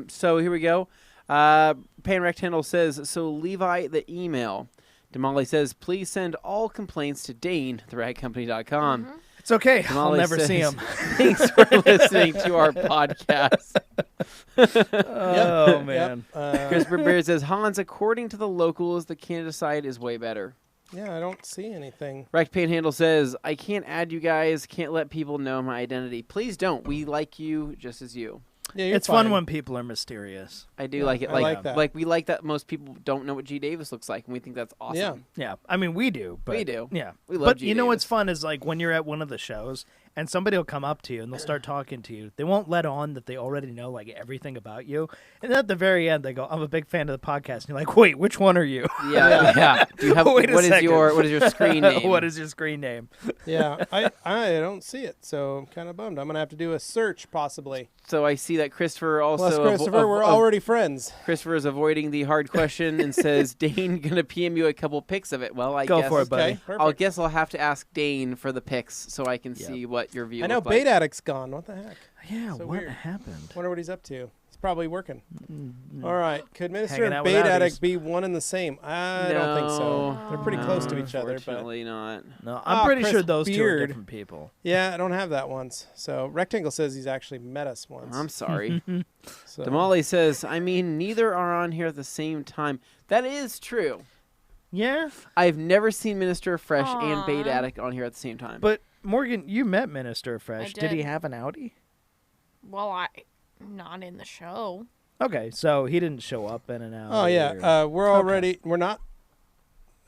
C: So here we go. Pan Rectangle says, so Levi, the email. Damali says, please send all complaints to Dane, theragcompany.com.
E: It's okay. I'll
C: Molly
E: never see
C: says,
E: him.
C: Thanks for listening to our podcast.
E: Oh, man.
C: Christopher Beard says, Hans, according to the locals, the Canada side is way better.
A: Yeah, I don't see anything.
C: Wrecked Panhandle says, I can't add you guys, can't let people know my identity. Please don't. We like you just as you.
A: Yeah, you're
E: It's
A: fine.
E: fun when people are mysterious.
C: I do
A: Yeah,
C: like it.
A: I
C: Like,
A: like that.
C: like we like that most people don't know what G. Davis looks like, and we think that's awesome.
A: Yeah.
E: Yeah, I mean, we do. But
C: We do.
E: Yeah.
C: We love
E: But
C: G.
E: you know what's
C: Davis.
E: fun is like when you're at one of the shows and somebody will come up to you and they'll start talking to you. They won't let on that they already know like everything about you. And then at the very end, they go, I'm a big fan of the podcast. And you're like, wait, which one are you?
C: Yeah, yeah. Do you have
E: Wait a
C: what is
E: second.
C: your screen name?
E: What is your screen name?
A: Yeah, I don't see it, so I'm kind of bummed. I'm gonna have to do a search possibly.
C: So I see that Christopher also.
A: Plus, Christopher, we're already friends.
C: Christopher is avoiding the hard question and says, Dane gonna PM you a couple pics of it. Well, I
E: Go
C: guess
E: for it, buddy.
A: Okay, perfect.
C: I'll have to ask Dane for the pics so I can
E: Yep.
C: see what your view.
A: I know
C: looked
A: Bait
C: like.
A: Addict's gone. What the heck?
E: Yeah,
A: So
E: what
A: weird.
E: happened?
A: Wonder what he's up to. He's probably working. All right. Could Minister
E: Hanging
A: and
E: out with
A: Bait
E: Audis.
A: Addict be one and the same? I don't think so.
B: No.
A: They're pretty close to each other, but
C: Unfortunately not.
E: No, I'm
A: Ah,
E: pretty
A: Chris
E: sure those two are
A: Beard.
E: different people.
A: yeah, I don't have that once. So Rectangle says he's actually met us once.
C: I'm sorry.
A: So.
C: Damali says, I mean, neither are on here at the same time. That is true.
E: Yeah,
C: I've never seen Minister Fresh and Bait
B: Aw.
C: Addict on here at the same time.
E: but Morgan, you met Minister Fresh.
B: I
E: Did he
B: did.
E: have an Audi?
B: Well, not in the show.
E: Okay, so he didn't show up in an Audi.
A: Oh yeah,
E: or-
A: we're already. We're not.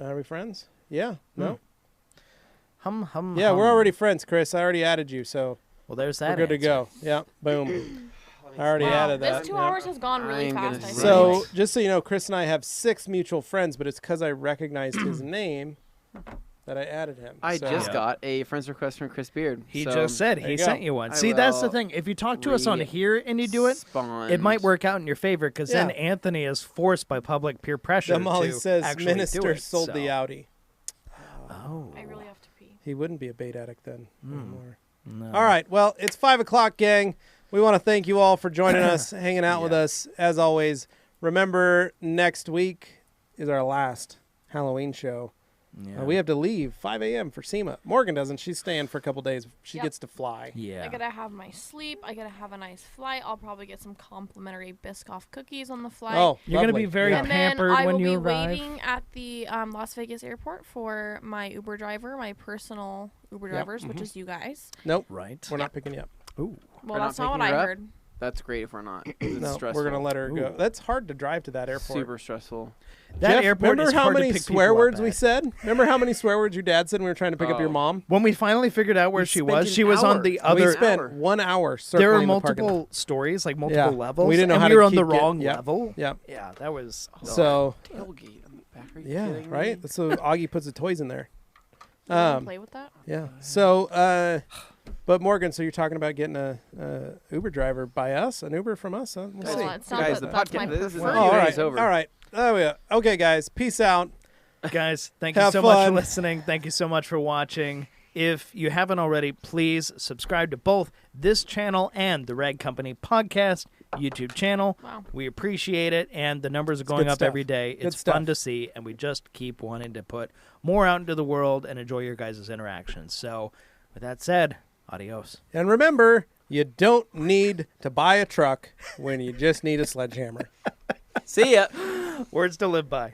A: Are we friends? Yeah. No.
E: hum.
A: Yeah, we're already friends, Chris. I already added you, so
E: Well, there's
A: we're
E: that.
A: good to
E: answer.
A: go. Yeah. Boom. I already
B: Wow,
A: added that.
B: this 2
A: yeah.
B: hours has gone really
C: I'm gonna
B: fast. I
C: say-
A: So,
B: think.
A: just so you know, Chris and I have 6 mutual friends, but it's because I recognized his name that I added him.
C: I
A: So-
C: just
E: Yeah.
C: got a friend's request from Chris Beard.
E: He
C: so
E: just said
A: there
E: he
A: you go.
E: sent you one.
C: I
E: See, that's the
C: will
E: thing. If you talk to us on here and you do it,
C: respond.
E: it might work out in your favor because then
A: Yeah.
E: Anthony is forced by public peer pressure
A: The Molly
E: to
A: says
E: actually
A: Minister
E: do it,
A: sold the
E: so-
A: Audi.
E: Oh,
B: I really have to pee.
A: He wouldn't be a bait addict then
E: Hmm.
A: anymore.
E: no.
A: All right. Well, it's 5 o'clock, gang. We want to thank you all for joining us, hanging out with
E: Yeah.
A: us. As always, remember next week is our last Halloween show.
E: Yeah.
A: We have to leave 5 a.m. for SEMA. Morgan doesn't. She's staying for a couple days. She
B: Yep.
A: gets to fly.
E: yeah.
B: I gotta have my sleep. I gotta have a nice flight. I'll probably get some complimentary Biscoff cookies on the flight.
A: Oh,
E: You're gonna
A: lovely.
E: be very
A: Yeah.
B: and
E: pampered
B: then I
E: when
B: will
E: you
B: be
E: arrive.
B: waiting at the Las Vegas airport for my Uber driver, my personal Uber
A: Yep,
B: drivers, which is you guys.
A: Nope.
E: Right.
A: We're not picking you up.
E: Ooh.
B: Well,
C: not
B: that's not what
C: picking
B: I
C: her up?
B: heard.
C: That's great if we're not. 'cause It's
A: No,
C: stressful.
A: we're gonna let her go.
E: Ooh.
A: That's hard to drive to that airport.
C: Super stressful.
E: That
A: Jeff,
E: airport
A: remember
E: is
A: how
E: hard to
A: many
E: pick
A: swear
E: people up
A: words we
E: at.
A: said? Remember how many swear words your dad said when we were trying to pick up your
C: Oh.
A: mom?
E: When we finally figured out where
C: We
E: she
C: spent
E: was,
C: an
E: she was on
C: hour.
E: the
C: We
E: other.
A: We spent
C: hour.
A: 1 hour circling
E: There were
A: the parking lot.
E: multiple stories, like multiple
A: Yeah.
E: levels.
A: We didn't know
E: and
A: how
E: we
A: to
E: were on the
A: keep get-
E: wrong
A: yep.
E: level.
A: Yep.
E: Yeah, that was.
A: So
C: Tailgate on the back. Are you
A: yeah,
C: kidding
A: right.
C: me?
A: That's so Augie puts the toys in there.
B: You wanna
A: Um,
B: play with that?
A: Yeah. So, but Morgan, so you're talking about getting a Uber driver by us, an Uber from us? Huh? We'll
B: Well,
A: see.
B: it's not
C: Guys,
B: that
C: the
B: that's my
C: podcast- this is
B: preferred.
A: Oh, all
C: Q&A
A: right.
C: is over.
A: All right. Oh yeah. Okay, guys. Peace out.
E: Guys, thank you
A: Have
E: so much for
A: fun.
E: listening. Thank you so much for watching. If you haven't already, please subscribe to both this channel and the Rag Company podcast YouTube channel.
B: Wow.
E: We appreciate it, and the numbers are going
A: good
E: up
A: stuff.
E: every day.
A: Good
E: It's
A: stuff.
E: fun to see, and we just keep wanting to put more out into the world and enjoy your guys' interactions. So, with that said, adios.
A: And remember, you don't need to buy a truck when you just need a sledgehammer.
C: See ya.
E: Words to live by.